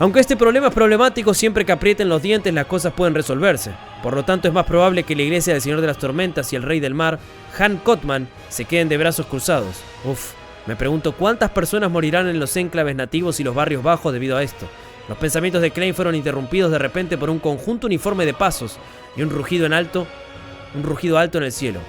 Aunque este problema es problemático, siempre que aprieten los dientes las cosas pueden resolverse. Por lo tanto, es más probable que la iglesia del Señor de las Tormentas y el Rey del Mar, Hunt Cotman, se queden de brazos cruzados. Me pregunto cuántas personas morirán en los enclaves nativos y los barrios bajos debido a esto. Los pensamientos de Klein fueron interrumpidos de repente por un conjunto uniforme de pasos y un rugido alto en el cielo.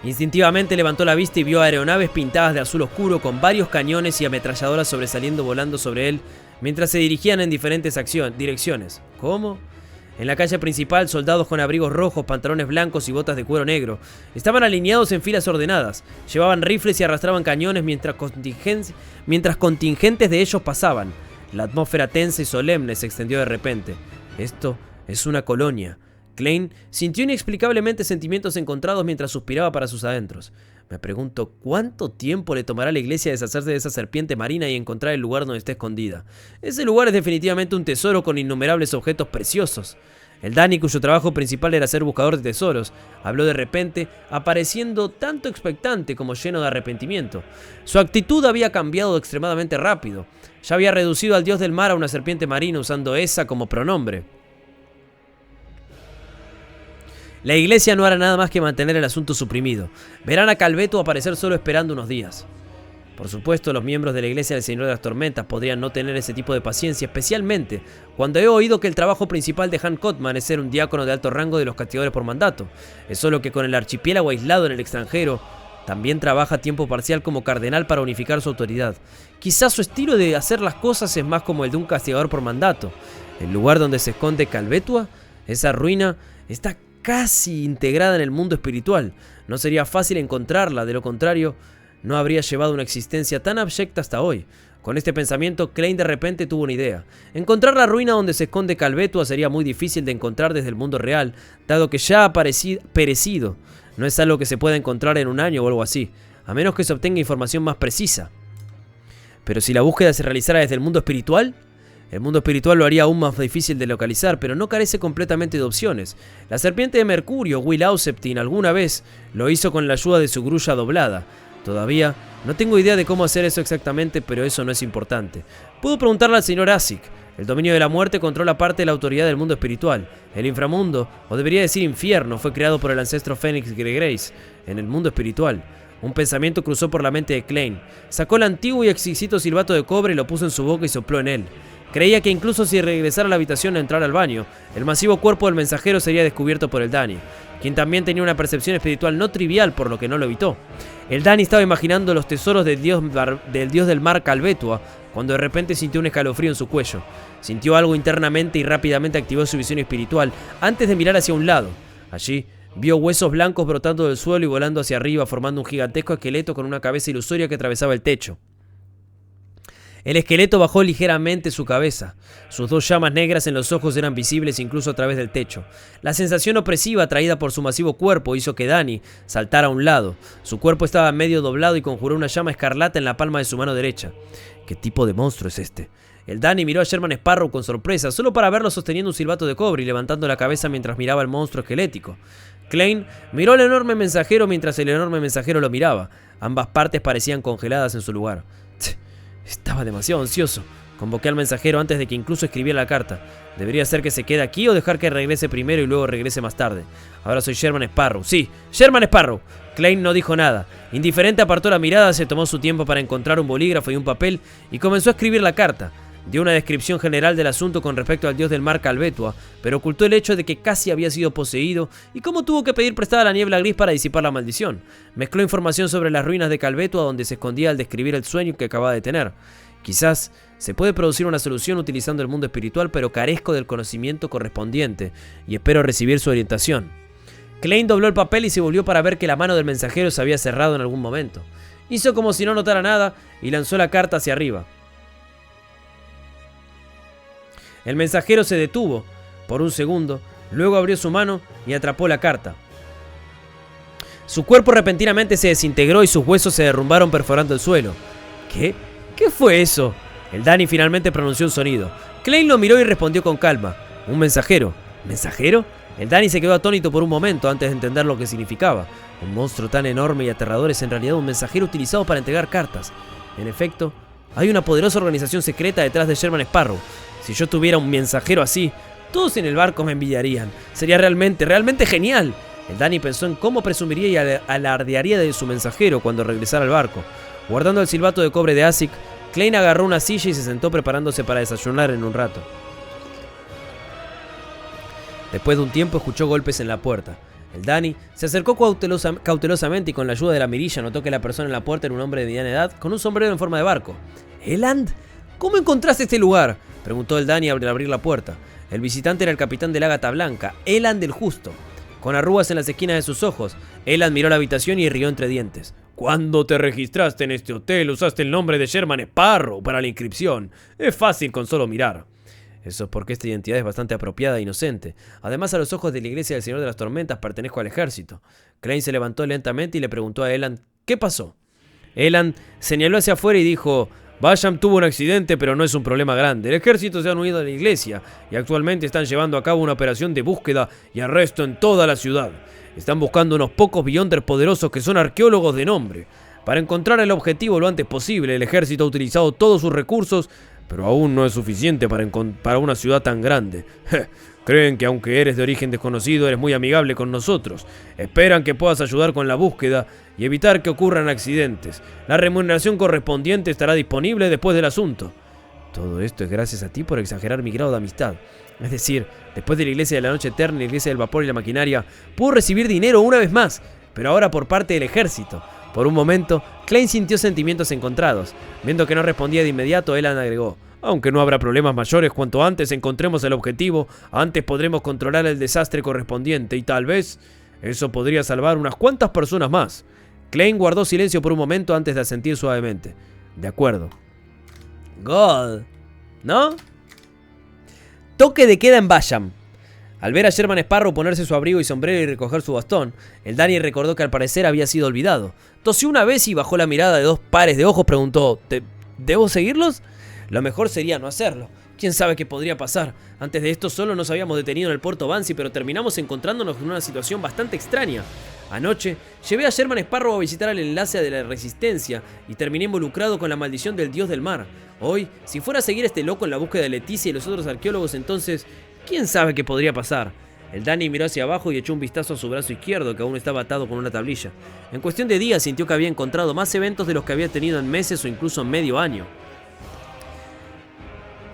Instintivamente levantó la vista y vio aeronaves pintadas de azul oscuro con varios cañones y ametralladoras sobresaliendo volando sobre él mientras se dirigían en diferentes direcciones. ¿Cómo? En la calle principal, soldados con abrigos rojos, pantalones blancos y botas de cuero negro estaban alineados en filas ordenadas. Llevaban rifles y arrastraban cañones mientras contingentes de ellos pasaban. La atmósfera tensa y solemne se extendió de repente. Esto es una colonia. Klein sintió inexplicablemente sentimientos encontrados mientras suspiraba para sus adentros. Me pregunto cuánto tiempo le tomará a la iglesia deshacerse de esa serpiente marina y encontrar el lugar donde está escondida. Ese lugar es definitivamente un tesoro con innumerables objetos preciosos. El Danny, cuyo trabajo principal era ser buscador de tesoros, habló de repente, apareciendo tanto expectante como lleno de arrepentimiento. Su actitud había cambiado extremadamente rápido. Ya había reducido al dios del mar a una serpiente marina usando esa como pronombre. La iglesia no hará nada más que mantener el asunto suprimido. Verán a Calveto aparecer solo esperando unos días. Por supuesto, los miembros de la Iglesia del Señor de las Tormentas podrían no tener ese tipo de paciencia, especialmente cuando he oído que el trabajo principal de Han Cotman es ser un diácono de alto rango de los castigadores por mandato. Es solo que con el archipiélago aislado en el extranjero, también trabaja a tiempo parcial como cardenal para unificar su autoridad. Quizás su estilo de hacer las cosas es más como el de un castigador por mandato. El lugar donde se esconde Calvetua, esa ruina, está casi integrada en el mundo espiritual. No sería fácil encontrarla, de lo contrario no habría llevado una existencia tan abyecta hasta hoy. Con este pensamiento, Klein de repente tuvo una idea. Encontrar la ruina donde se esconde Calvetua sería muy difícil de encontrar desde el mundo real, dado que ya ha perecido. No es algo que se pueda encontrar en un año o algo así, a menos que se obtenga información más precisa. Pero si la búsqueda se realizara desde el mundo espiritual lo haría aún más difícil de localizar, pero no carece completamente de opciones. La serpiente de Mercurio, Will Auseptin, alguna vez lo hizo con la ayuda de su grulla doblada. Todavía no tengo idea de cómo hacer eso exactamente, pero eso no es importante. Puedo preguntarle al señor Asik. El dominio de la muerte controla parte de la autoridad del mundo espiritual. El inframundo, o debería decir infierno, fue creado por el ancestro Fénix Gregrace en el mundo espiritual. Un pensamiento cruzó por la mente de Klein. Sacó el antiguo y exquisito silbato de cobre, lo puso en su boca y sopló en él. Creía que incluso si regresara a la habitación a entrar al baño, el masivo cuerpo del mensajero sería descubierto por el Danny, quien también tenía una percepción espiritual no trivial, por lo que no lo evitó. El Danny estaba imaginando los tesoros del dios del mar Calvetua, cuando de repente sintió un escalofrío en su cuello. Sintió algo internamente y rápidamente activó su visión espiritual antes de mirar hacia un lado. Allí vio huesos blancos brotando del suelo y volando hacia arriba, formando un gigantesco esqueleto con una cabeza ilusoria que atravesaba el techo. El esqueleto bajó ligeramente su cabeza. Sus dos llamas negras en los ojos eran visibles incluso a través del techo. La sensación opresiva traída por su masivo cuerpo hizo que Danny saltara a un lado. Su cuerpo estaba medio doblado y conjuró una llama escarlata en la palma de su mano derecha. ¿Qué tipo de monstruo es este? El Danny miró a Sherman Sparrow con sorpresa, solo para verlo sosteniendo un silbato de cobre y levantando la cabeza mientras miraba al monstruo esquelético. Klein miró al enorme mensajero mientras el enorme mensajero lo miraba. Ambas partes parecían congeladas en su lugar. Estaba demasiado ansioso. Convoqué al mensajero antes de que incluso escribiera la carta. ¿Debería ser que se quede aquí o dejar que regrese primero y luego regrese más tarde? Ahora soy Sherman Sparrow. Sí, Sherman Sparrow. Klein no dijo nada. Indiferente apartó la mirada, se tomó su tiempo para encontrar un bolígrafo y un papel y comenzó a escribir la carta. Dio una descripción general del asunto con respecto al dios del mar Calvetua, pero ocultó el hecho de que casi había sido poseído y cómo tuvo que pedir prestada la niebla gris para disipar la maldición. Mezcló información sobre las ruinas de Calvetua donde se escondía al describir el sueño que acababa de tener. Quizás se puede producir una solución utilizando el mundo espiritual, pero carezco del conocimiento correspondiente y espero recibir su orientación. Klein dobló el papel y se volvió para ver que la mano del mensajero se había cerrado en algún momento. Hizo como si no notara nada y lanzó la carta hacia arriba. El mensajero se detuvo por un segundo, luego abrió su mano y atrapó la carta. Su cuerpo repentinamente se desintegró y sus huesos se derrumbaron perforando el suelo. ¿Qué? ¿Qué fue eso? El Danny finalmente pronunció un sonido. Klein lo miró y respondió con calma. Un mensajero. ¿Mensajero? El Danny se quedó atónito por un momento antes de entender lo que significaba. Un monstruo tan enorme y aterrador es en realidad un mensajero utilizado para entregar cartas. En efecto, hay una poderosa organización secreta detrás de Sherman Sparrow. Si yo tuviera un mensajero así, todos en el barco me envidiarían. Sería realmente genial. El Danny pensó en cómo presumiría y alardearía de su mensajero cuando regresara al barco. Guardando el silbato de cobre de Asik, Klein agarró una silla y se sentó preparándose para desayunar en un rato. Después de un tiempo escuchó golpes en la puerta. El Danny se acercó cautelosamente y con la ayuda de la mirilla notó que la persona en la puerta era un hombre de mediana edad con un sombrero en forma de barco. ¿Eland? ¿Cómo encontraste este lugar?, preguntó el Danny al abrir la puerta. El visitante era el capitán del Ágata Blanca, Eland el Justo. Con arrugas en las esquinas de sus ojos, Eland miró la habitación y rió entre dientes. ¿Cuándo te registraste en este hotel usaste el nombre de Sherman Sparrow para la inscripción? Es fácil con solo mirar. Eso es porque esta identidad es bastante apropiada e inocente. Además, a los ojos de la Iglesia del Señor de las Tormentas pertenezco al ejército. Klein se levantó lentamente y le preguntó a Eland ¿qué pasó? Eland señaló hacia afuera y dijo: Basham tuvo un accidente, pero no es un problema grande. El ejército se ha unido a la iglesia y actualmente están llevando a cabo una operación de búsqueda y arresto en toda la ciudad. Están buscando unos pocos Beyonders poderosos que son arqueólogos de nombre. Para encontrar el objetivo lo antes posible, el ejército ha utilizado todos sus recursos, pero aún no es suficiente para una ciudad tan grande. Creen que aunque eres de origen desconocido, eres muy amigable con nosotros. Esperan que puedas ayudar con la búsqueda y evitar que ocurran accidentes. La remuneración correspondiente estará disponible después del asunto. Todo esto es gracias a ti por exagerar mi grado de amistad. Es decir, después de la iglesia de la noche eterna, la iglesia del vapor y la maquinaria, puedo recibir dinero una vez más, pero ahora por parte del ejército. Por un momento, Klein sintió sentimientos encontrados. Viendo que no respondía de inmediato, Elan agregó: aunque no habrá problemas mayores, cuanto antes encontremos el objetivo, antes podremos controlar el desastre correspondiente y tal vez eso podría salvar unas cuantas personas más. Klein guardó silencio por un momento antes de asentir suavemente. De acuerdo. God. ¿No? Toque de queda en Basham. Al ver a Sherman Sparrow ponerse su abrigo y sombrero y recoger su bastón, el Danny recordó que al parecer había sido olvidado. Tosió una vez y bajó la mirada de dos pares de ojos, preguntó: ¿Debo seguirlos? Lo mejor sería no hacerlo. ¿Quién sabe qué podría pasar? Antes de esto solo nos habíamos detenido en el puerto Bansi, pero terminamos encontrándonos en una situación bastante extraña. Anoche, llevé a Sherman Sparrow a visitar el enlace de la Resistencia y terminé involucrado con la maldición del dios del mar. Hoy, si fuera a seguir a este loco en la búsqueda de Leticia y los otros arqueólogos, entonces, ¿quién sabe qué podría pasar? El Danny miró hacia abajo y echó un vistazo a su brazo izquierdo, que aún estaba atado con una tablilla. En cuestión de días sintió que había encontrado más eventos de los que había tenido en meses o incluso en medio año.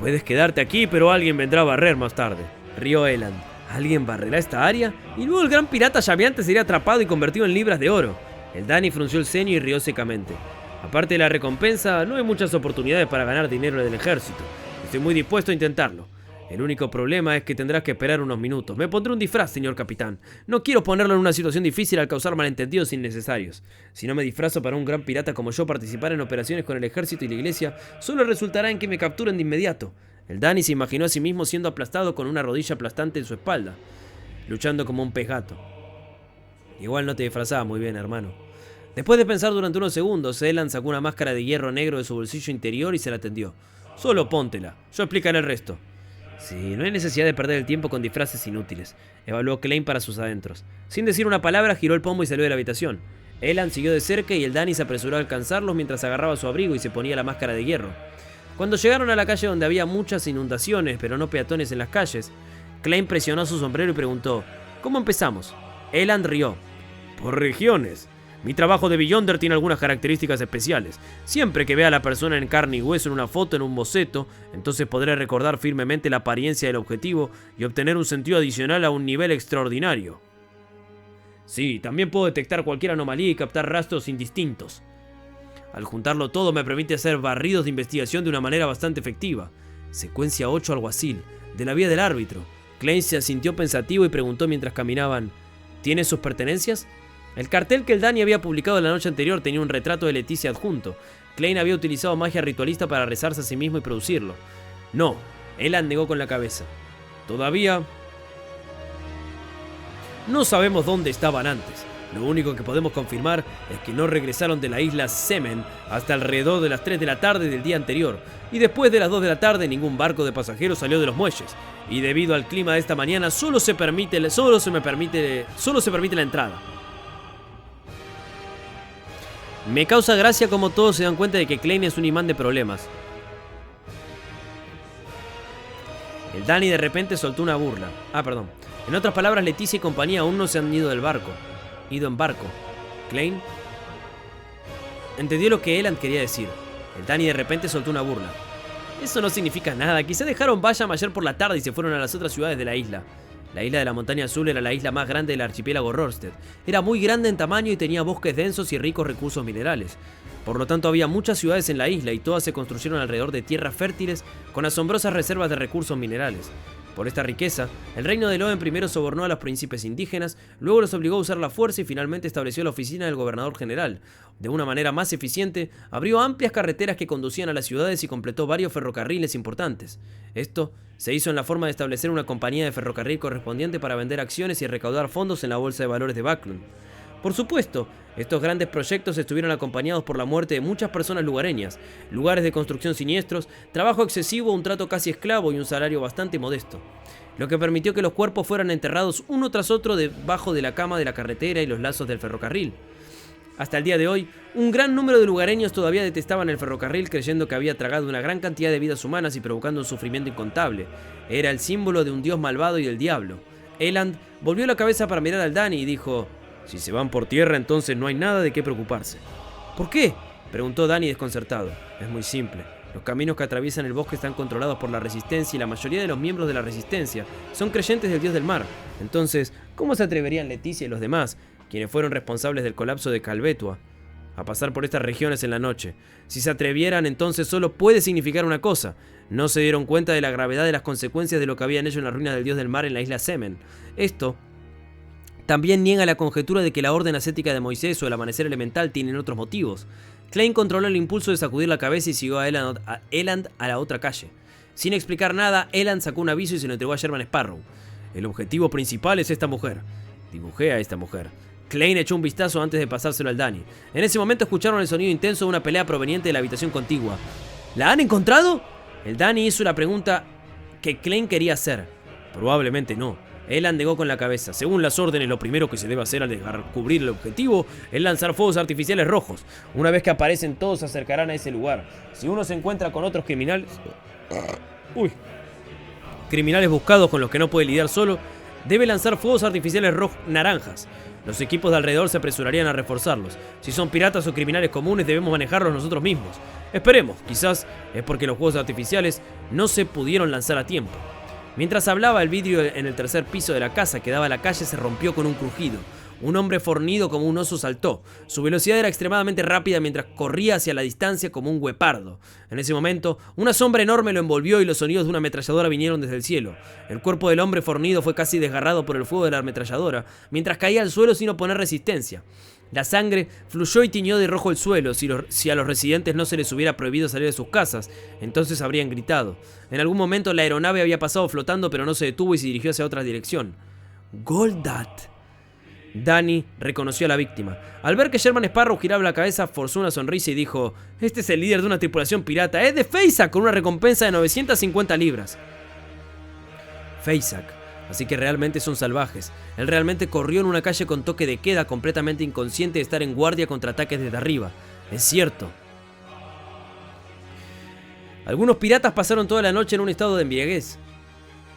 Puedes quedarte aquí, pero alguien vendrá a barrer más tarde, rió Elan. ¿Alguien barrerá esta área? Y luego el gran pirata llameante sería atrapado y convertido en libras de oro. El Danny frunció el ceño y rió secamente. Aparte de la recompensa, no hay muchas oportunidades para ganar dinero del ejército. Estoy muy dispuesto a intentarlo. El único problema es que tendrás que esperar unos minutos. Me pondré un disfraz, señor capitán. No quiero ponerlo en una situación difícil al causar malentendidos innecesarios. Si no me disfrazo para un gran pirata como yo, participar en operaciones con el ejército y la iglesia solo resultará en que me capturen de inmediato. El Danny se imaginó a sí mismo siendo aplastado con una rodilla aplastante en su espalda, luchando como un pez gato. Igual no te disfrazaba muy bien, hermano. Después de pensar durante unos segundos, Elan sacó una máscara de hierro negro de su bolsillo interior y se la tendió. Solo póntela, yo explicaré el resto. Sí, no hay necesidad de perder el tiempo con disfraces inútiles, evaluó Klein para sus adentros. Sin decir una palabra, giró el pomo y salió de la habitación. Elan siguió de cerca y el Danny se apresuró a alcanzarlos mientras agarraba su abrigo y se ponía la máscara de hierro. Cuando llegaron a la calle donde había muchas inundaciones, pero no peatones en las calles, Klein presionó su sombrero y preguntó: ¿cómo empezamos? Elan rió. Por regiones. Mi trabajo de Beyonder tiene algunas características especiales. Siempre que vea a la persona en carne y hueso en una foto, en un boceto, entonces podré recordar firmemente la apariencia del objetivo y obtener un sentido adicional a un nivel extraordinario. Sí, también puedo detectar cualquier anomalía y captar rastros indistintos. Al juntarlo todo me permite hacer barridos de investigación de una manera bastante efectiva. Secuencia 8 alguacil, de la vía del árbitro. Klein se asintió pensativo y preguntó mientras caminaban: ¿tienes sus pertenencias? El cartel que el Danny había publicado la noche anterior tenía un retrato de Leticia adjunto. Klein había utilizado magia ritualista para rezarse a sí mismo y producirlo. No, Elan negó con la cabeza. Todavía no sabemos dónde estaban antes. Lo único que podemos confirmar es que no regresaron de la isla Semen hasta alrededor de las 3 de la tarde del día anterior. Y después de las 2 de la tarde ningún barco de pasajeros salió de los muelles. Y debido al clima de esta mañana solo se permite la entrada. Me causa gracia como todos se dan cuenta de que Klein es un imán de problemas. El Danny de repente soltó una burla. Perdón. En otras palabras, Leticia y compañía aún no se han ido en barco. Klein entendió lo que Elan quería decir. El Danny de repente soltó una burla. Eso no significa nada. Quizá dejaron Basham ayer por la tarde y se fueron a las otras ciudades de la isla. La isla de la Montaña Azul era la isla más grande del archipiélago Rorstead. Era muy grande en tamaño y tenía bosques densos y ricos recursos minerales. Por lo tanto, había muchas ciudades en la isla y todas se construyeron alrededor de tierras fértiles con asombrosas reservas de recursos minerales. Por esta riqueza, el reino de Loen primero sobornó a los príncipes indígenas, luego los obligó a usar la fuerza y finalmente estableció la oficina del gobernador general. De una manera más eficiente, abrió amplias carreteras que conducían a las ciudades y completó varios ferrocarriles importantes. Esto se hizo en la forma de establecer una compañía de ferrocarril correspondiente para vender acciones y recaudar fondos en la bolsa de valores de Backlund. Por supuesto, estos grandes proyectos estuvieron acompañados por la muerte de muchas personas lugareñas, lugares de construcción siniestros, trabajo excesivo, un trato casi esclavo y un salario bastante modesto, lo que permitió que los cuerpos fueran enterrados uno tras otro debajo de la cama de la carretera y los lazos del ferrocarril. Hasta el día de hoy, un gran número de lugareños todavía detestaban el ferrocarril, creyendo que había tragado una gran cantidad de vidas humanas y provocando un sufrimiento incontable. Era el símbolo de un dios malvado y del diablo. Eland volvió la cabeza para mirar al Danny y dijo: «Si se van por tierra, entonces no hay nada de qué preocuparse». «¿Por qué?», preguntó Danny desconcertado. «Es muy simple. Los caminos que atraviesan el bosque están controlados por la Resistencia y la mayoría de los miembros de la Resistencia son creyentes del dios del mar. Entonces, ¿cómo se atreverían Leticia y los demás, quienes fueron responsables del colapso de Calvetua, a pasar por estas regiones en la noche? Si se atrevieran, entonces solo puede significar una cosa: no se dieron cuenta de la gravedad de las consecuencias de lo que habían hecho en las ruinas del dios del mar en la isla Semen. Esto también niega la conjetura de que la orden ascética de Moisés o el amanecer elemental tienen otros motivos». Klein controló el impulso de sacudir la cabeza y siguió a Eland a la otra calle. Sin explicar nada, Eland sacó un aviso y se lo entregó a Sherman Sparrow. «El objetivo principal es esta mujer». «Dibujé a esta mujer». Klein echó un vistazo antes de pasárselo al Danny. En ese momento escucharon el sonido intenso de una pelea proveniente de la habitación contigua. «¿La han encontrado?». El Danny hizo la pregunta que Klein quería hacer. «Probablemente no». Eland negó con la cabeza. «Según las órdenes, lo primero que se debe hacer al descubrir el objetivo es lanzar fuegos artificiales rojos. Una vez que aparecen, todos se acercarán a ese lugar. Si uno se encuentra con otros criminales... criminales buscados con los que no puede lidiar solo, debe lanzar fuegos artificiales naranjas. Los equipos de alrededor se apresurarían a reforzarlos. Si son piratas o criminales comunes, debemos manejarlos nosotros mismos. Esperemos, quizás es porque los fuegos artificiales no se pudieron lanzar a tiempo». Mientras hablaba, el vidrio en el tercer piso de la casa que daba a la calle se rompió con un crujido. Un hombre fornido como un oso saltó. Su velocidad era extremadamente rápida mientras corría hacia la distancia como un guepardo. En ese momento, una sombra enorme lo envolvió y los sonidos de una ametralladora vinieron desde el cielo. El cuerpo del hombre fornido fue casi desgarrado por el fuego de la ametralladora, mientras caía al suelo sin oponer resistencia. La sangre fluyó y tiñó de rojo el suelo. Si a los residentes no se les hubiera prohibido salir de sus casas, entonces habrían gritado. En algún momento la aeronave había pasado flotando, pero no se detuvo y se dirigió hacia otra dirección. «Goldat». Danny reconoció a la víctima. Al ver que Sherman Sparrow giraba la cabeza, forzó una sonrisa y dijo: «Este es el líder de una tripulación pirata. Es de Feysack, con una recompensa de 950 libras». Feysack. Así que realmente son salvajes. Él realmente corrió en una calle con toque de queda, completamente inconsciente de estar en guardia contra ataques desde arriba. Es cierto. Algunos piratas pasaron toda la noche en un estado de embriaguez.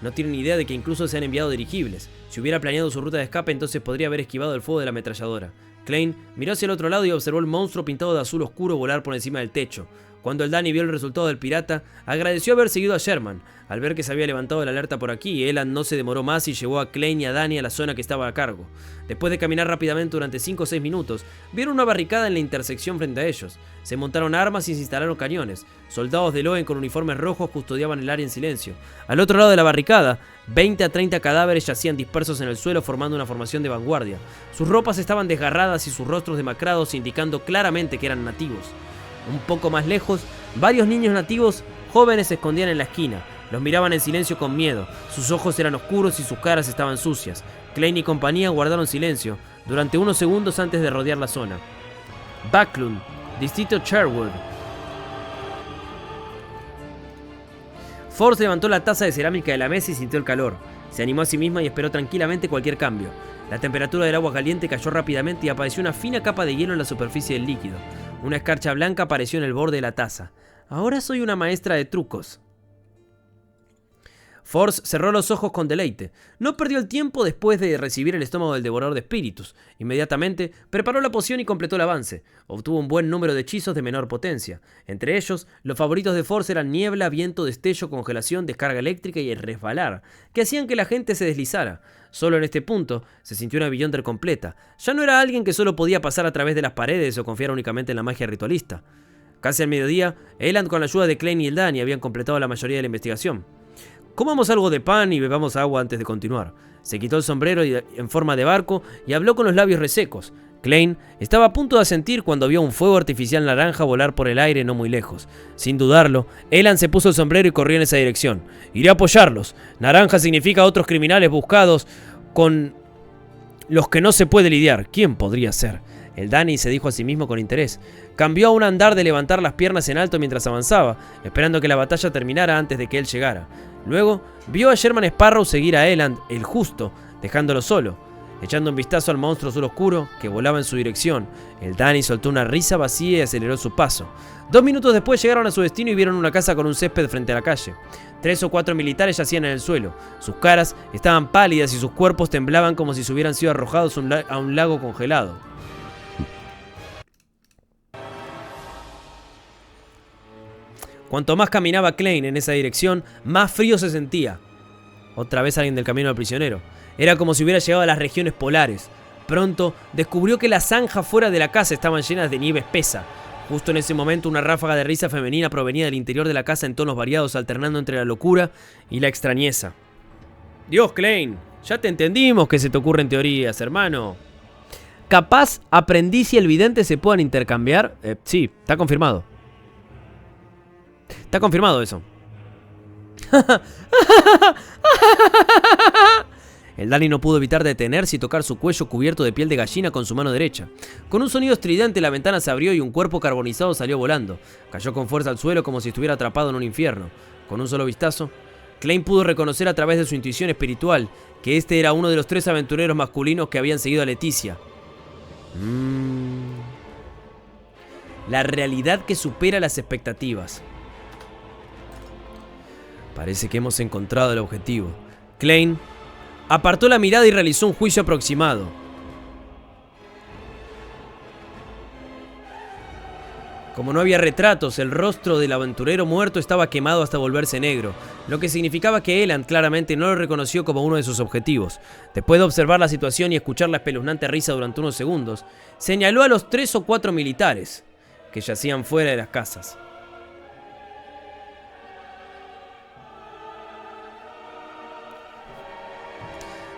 No tienen idea de que incluso se han enviado dirigibles. Si hubiera planeado su ruta de escape, entonces podría haber esquivado el fuego de la ametralladora. Klein miró hacia el otro lado y observó el monstruo pintado de azul oscuro volar por encima del techo. Cuando el Danny vio el resultado del pirata, agradeció haber seguido a Sherman. Al ver que se había levantado la alerta por aquí, Eland no se demoró más y llevó a Klein y a Danny a la zona que estaba a cargo. Después de caminar rápidamente durante 5 o 6 minutos, vieron una barricada en la intersección frente a ellos. Se montaron armas y se instalaron cañones. Soldados de Loen con uniformes rojos custodiaban el área en silencio. Al otro lado de la barricada, 20 a 30 cadáveres yacían dispersos en el suelo formando una formación de vanguardia. Sus ropas estaban desgarradas y sus rostros demacrados, indicando claramente que eran nativos. Un poco más lejos, varios niños nativos jóvenes se escondían en la esquina. Los miraban en silencio con miedo. Sus ojos eran oscuros y sus caras estaban sucias. Klein y compañía guardaron silencio durante unos segundos antes de rodear la zona. Backlund, distrito Sherwood. Force levantó la taza de cerámica de la mesa y sintió el calor. Se animó a sí misma y esperó tranquilamente cualquier cambio. La temperatura del agua caliente cayó rápidamente y apareció una fina capa de hielo en la superficie del líquido. Una escarcha blanca apareció en el borde de la taza. «Ahora soy una maestra de trucos». Force cerró los ojos con deleite. No perdió el tiempo después de recibir el estómago del devorador de espíritus. Inmediatamente preparó la poción y completó el avance. Obtuvo un buen número de hechizos de menor potencia. Entre ellos, los favoritos de Force eran niebla, viento, destello, congelación, descarga eléctrica y el resbalar, que hacían que la gente se deslizara. Solo en este punto se sintió una Beyonder completa. Ya no era alguien que solo podía pasar a través de las paredes o confiar únicamente en la magia ritualista. Casi al mediodía, Eland con la ayuda de Klein y el Danny habían completado la mayoría de la investigación. «Comamos algo de pan y bebamos agua antes de continuar». Se quitó el sombrero en forma de barco y habló con los labios resecos. Klein estaba a punto de asentir cuando vio un fuego artificial naranja volar por el aire no muy lejos. Sin dudarlo, Eland se puso el sombrero y corrió en esa dirección. «Iré a apoyarlos. Naranja significa otros criminales buscados con Los que no se puede lidiar, ¿quién podría ser? El Danny se dijo a sí mismo con interés. Cambió a un andar de levantar las piernas en alto mientras avanzaba, esperando que la batalla terminara antes de que él llegara. Luego, vio a Sherman Sparrow seguir a Eland, el justo, dejándolo solo. Echando un vistazo al monstruo azul oscuro que volaba en su dirección, el Danny soltó una risa vacía y aceleró su paso. 2 minutos después llegaron a su destino y vieron una casa con un césped frente a la calle. 3 o 4 militares yacían en el suelo. Sus caras estaban pálidas y sus cuerpos temblaban como si se hubieran sido arrojados a un lago congelado. Cuanto más caminaba Klein en esa dirección, más frío se sentía. Otra vez alguien del camino del prisionero. Era como si hubiera llegado a las regiones polares. Pronto descubrió que las zanjas fuera de la casa estaban llenas de nieve espesa. Justo en ese momento una ráfaga de risa femenina provenía del interior de la casa en tonos variados, alternando entre la locura y la extrañeza. Dios, Klein, ya te entendimos que se te ocurren teorías, hermano. ¿Capaz aprendiz y el vidente se puedan intercambiar? Sí, está confirmado. Está confirmado eso. El Danny no pudo evitar detenerse y tocar su cuello cubierto de piel de gallina con su mano derecha. Con un sonido estridente la ventana se abrió y un cuerpo carbonizado salió volando. Cayó con fuerza al suelo como si estuviera atrapado en un infierno. Con un solo vistazo, Klein pudo reconocer a través de su intuición espiritual que este era uno de los 3 aventureros masculinos que habían seguido a Leticia. La realidad que supera las expectativas. Parece que hemos encontrado el objetivo. Klein apartó la mirada y realizó un juicio aproximado. Como no había retratos, el rostro del aventurero muerto estaba quemado hasta volverse negro, lo que significaba que Eland claramente no lo reconoció como uno de sus objetivos. Después de observar la situación y escuchar la espeluznante risa durante unos segundos, señaló a los 3 o 4 militares que yacían fuera de las casas.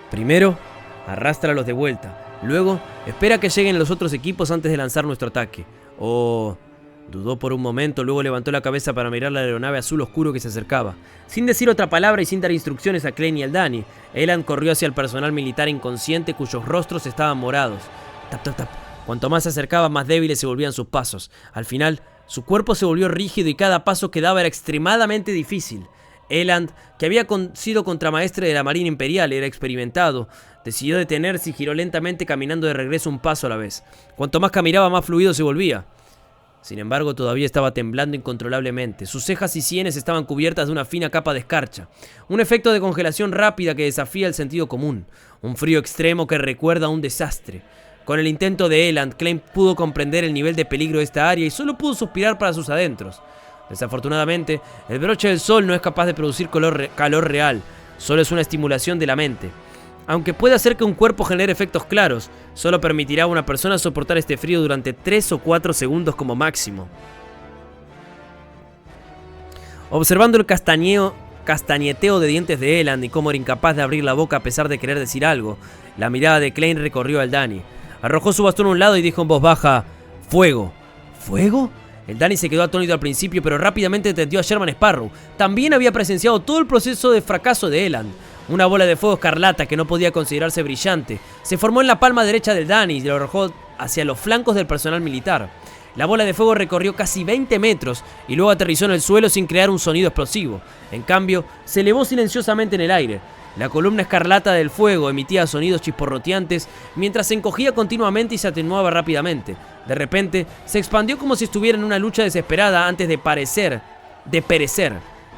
Primero, arrástralos de vuelta. Luego, espera que lleguen los otros equipos antes de lanzar nuestro ataque. Dudó por un momento, luego levantó la cabeza para mirar la aeronave azul oscuro que se acercaba. Sin decir otra palabra y sin dar instrucciones a Klein y al Danny, Eland corrió hacia el personal militar inconsciente cuyos rostros estaban morados. Tap, tap, tap. Cuanto más se acercaba, más débiles se volvían sus pasos. Al final, su cuerpo se volvió rígido y cada paso que daba era extremadamente difícil. Eland, que había sido contramaestre de la Marina Imperial, era experimentado. Decidió detenerse y giró lentamente caminando de regreso un paso a la vez. Cuanto más caminaba, más fluido se volvía. Sin embargo, todavía estaba temblando incontrolablemente. Sus cejas y sienes estaban cubiertas de una fina capa de escarcha. Un efecto de congelación rápida que desafía el sentido común. Un frío extremo que recuerda a un desastre. Con el intento de Eland, Klein pudo comprender el nivel de peligro de esta área y solo pudo suspirar para sus adentros. Desafortunadamente, el broche del sol no es capaz de producir calor real, solo es una estimulación de la mente. Aunque puede hacer que un cuerpo genere efectos claros, solo permitirá a una persona soportar este frío durante 3 o 4 segundos como máximo. Observando el castañeteo de dientes de Eland y cómo era incapaz de abrir la boca a pesar de querer decir algo, la mirada de Klein recorrió al Danny. Arrojó su bastón a un lado y dijo en voz baja: ¡Fuego! ¿Fuego? El Danny se quedó atónito al principio, pero rápidamente entendió a Sherman Sparrow. También había presenciado todo el proceso de fracaso de Eland. Una bola de fuego escarlata que no podía considerarse brillante se formó en la palma derecha del Danny y lo arrojó hacia los flancos del personal militar. La bola de fuego recorrió casi 20 metros y luego aterrizó en el suelo sin crear un sonido explosivo. En cambio, se elevó silenciosamente en el aire. La columna escarlata del fuego emitía sonidos chisporroteantes mientras se encogía continuamente y se atenuaba rápidamente. De repente, se expandió como si estuviera en una lucha desesperada antes de perecer.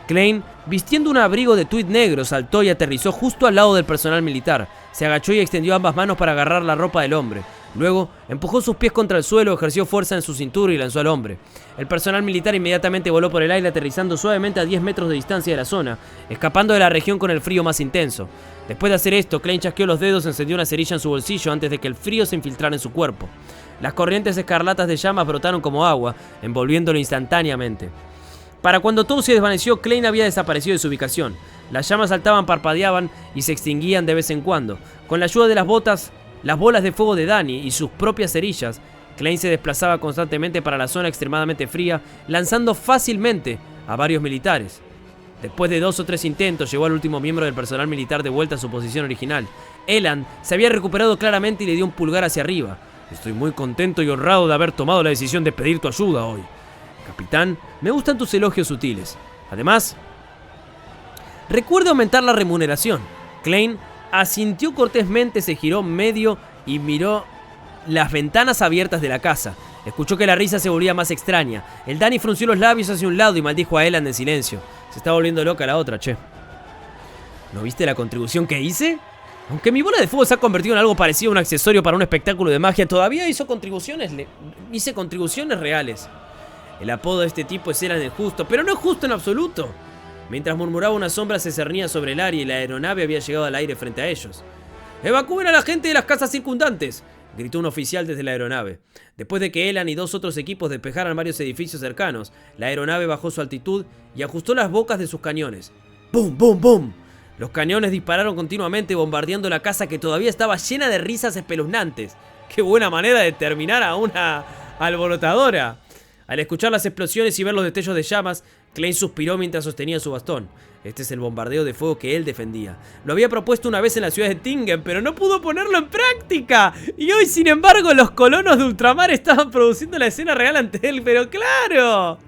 Klein, vistiendo un abrigo de tuit negro, saltó y aterrizó justo al lado del personal militar. Se agachó y extendió ambas manos para agarrar la ropa del hombre. Luego, empujó sus pies contra el suelo, ejerció fuerza en su cintura y lanzó al hombre. El personal militar inmediatamente voló por el aire, aterrizando suavemente a 10 metros de distancia de la zona, escapando de la región con el frío más intenso. Después de hacer esto, Klein chasqueó los dedos y encendió una cerilla en su bolsillo antes de que el frío se infiltrara en su cuerpo. Las corrientes escarlatas de llamas brotaron como agua, envolviéndolo instantáneamente. Para cuando todo se desvaneció, Klein había desaparecido de su ubicación. Las llamas saltaban, parpadeaban y se extinguían de vez en cuando. Con la ayuda de las bolas de fuego de Danny y sus propias cerillas, Klein se desplazaba constantemente para la zona extremadamente fría, lanzando fácilmente a varios militares. Después de 2 o 3 intentos, llegó al último miembro del personal militar de vuelta a su posición original. Elan se había recuperado claramente y le dio un pulgar hacia arriba. Estoy muy contento y honrado de haber tomado la decisión de pedir tu ayuda hoy. Capitán, me gustan tus elogios sutiles. Además, recuerda aumentar la remuneración. Klein asintió cortésmente, se giró medio y miró las ventanas abiertas de la casa. Escuchó que la risa se volvía más extraña. El Danny frunció los labios hacia un lado y maldijo a Elan en silencio. Se está volviendo loca la otra, che. ¿No viste la contribución que hice? Aunque mi bola de fuego se ha convertido en algo parecido a un accesorio para un espectáculo de magia, todavía hice contribuciones reales. El apodo de este tipo es Elan el Justo, pero no es justo en absoluto. Mientras murmuraba, una sombra se cernía sobre el área y la aeronave había llegado al aire frente a ellos. ¡Evacúen a la gente de las casas circundantes!, gritó un oficial desde la aeronave. Después de que Elan y 2 otros equipos despejaran varios edificios cercanos, la aeronave bajó su altitud y ajustó las bocas de sus cañones. ¡Bum, bum, bum! Los cañones dispararon continuamente, bombardeando la casa, que todavía estaba llena de risas espeluznantes. ¡Qué buena manera de terminar a una alborotadora! Al escuchar las explosiones y ver los destellos de llamas, Klein suspiró mientras sostenía su bastón. Este es el bombardeo de fuego que él defendía. Lo había propuesto una vez en la ciudad de Tingen, pero no pudo ponerlo en práctica. Y hoy, sin embargo, los colonos de ultramar estaban produciendo la escena real ante él. ¡Pero claro!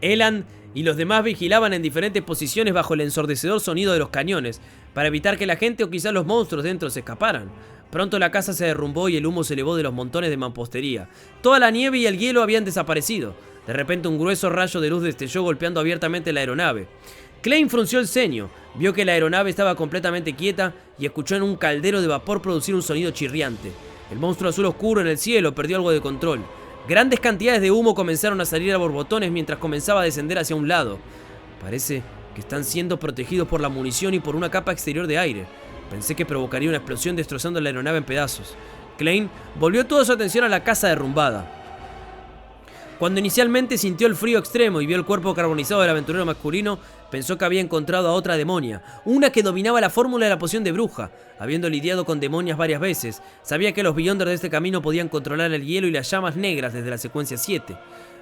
Elan y los demás vigilaban en diferentes posiciones bajo el ensordecedor sonido de los cañones, para evitar que la gente o quizás los monstruos dentro se escaparan. Pronto la casa se derrumbó y el humo se elevó de los montones de mampostería. Toda la nieve y el hielo habían desaparecido. De repente un grueso rayo de luz destelló, golpeando abiertamente la aeronave. Klein frunció el ceño, vio que la aeronave estaba completamente quieta y escuchó en un caldero de vapor producir un sonido chirriante. El monstruo azul oscuro en el cielo perdió algo de control. Grandes cantidades de humo comenzaron a salir a borbotones mientras comenzaba a descender hacia un lado. Parece que están siendo protegidos por la munición y por una capa exterior de aire. Pensé que provocaría una explosión destrozando la aeronave en pedazos. Klein volvió toda su atención a la casa derrumbada. Cuando inicialmente sintió el frío extremo y vio el cuerpo carbonizado del aventurero masculino, pensó que había encontrado a otra demonia, una que dominaba la fórmula de la poción de bruja. Habiendo lidiado con demonias varias veces, sabía que los Beyonders de este camino podían controlar el hielo y las llamas negras desde la secuencia 7.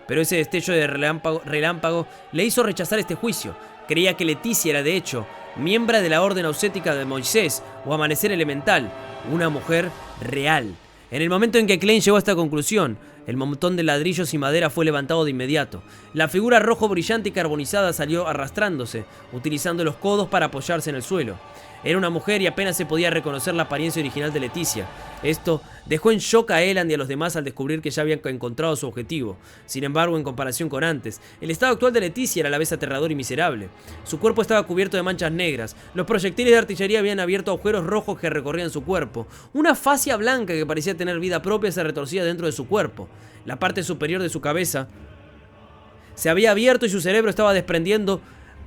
Pero ese destello de relámpago le hizo rechazar este juicio. Creía que Leticia era, de hecho, miembro de la Orden Ausética de Moisés o Amanecer Elemental, una mujer real. En el momento en que Klein llegó a esta conclusión, el montón de ladrillos y madera fue levantado de inmediato. La figura rojo brillante y carbonizada salió arrastrándose, utilizando los codos para apoyarse en el suelo. Era una mujer y apenas se podía reconocer la apariencia original de Leticia. Esto dejó en shock a Elan y a los demás al descubrir que ya habían encontrado su objetivo. Sin embargo, en comparación con antes, el estado actual de Leticia era a la vez aterrador y miserable. Su cuerpo estaba cubierto de manchas negras, los proyectiles de artillería habían abierto agujeros rojos que recorrían su cuerpo. Una fascia blanca que parecía tener vida propia se retorcía dentro de su cuerpo. La parte superior de su cabeza se había abierto y su cerebro estaba desprendiendo,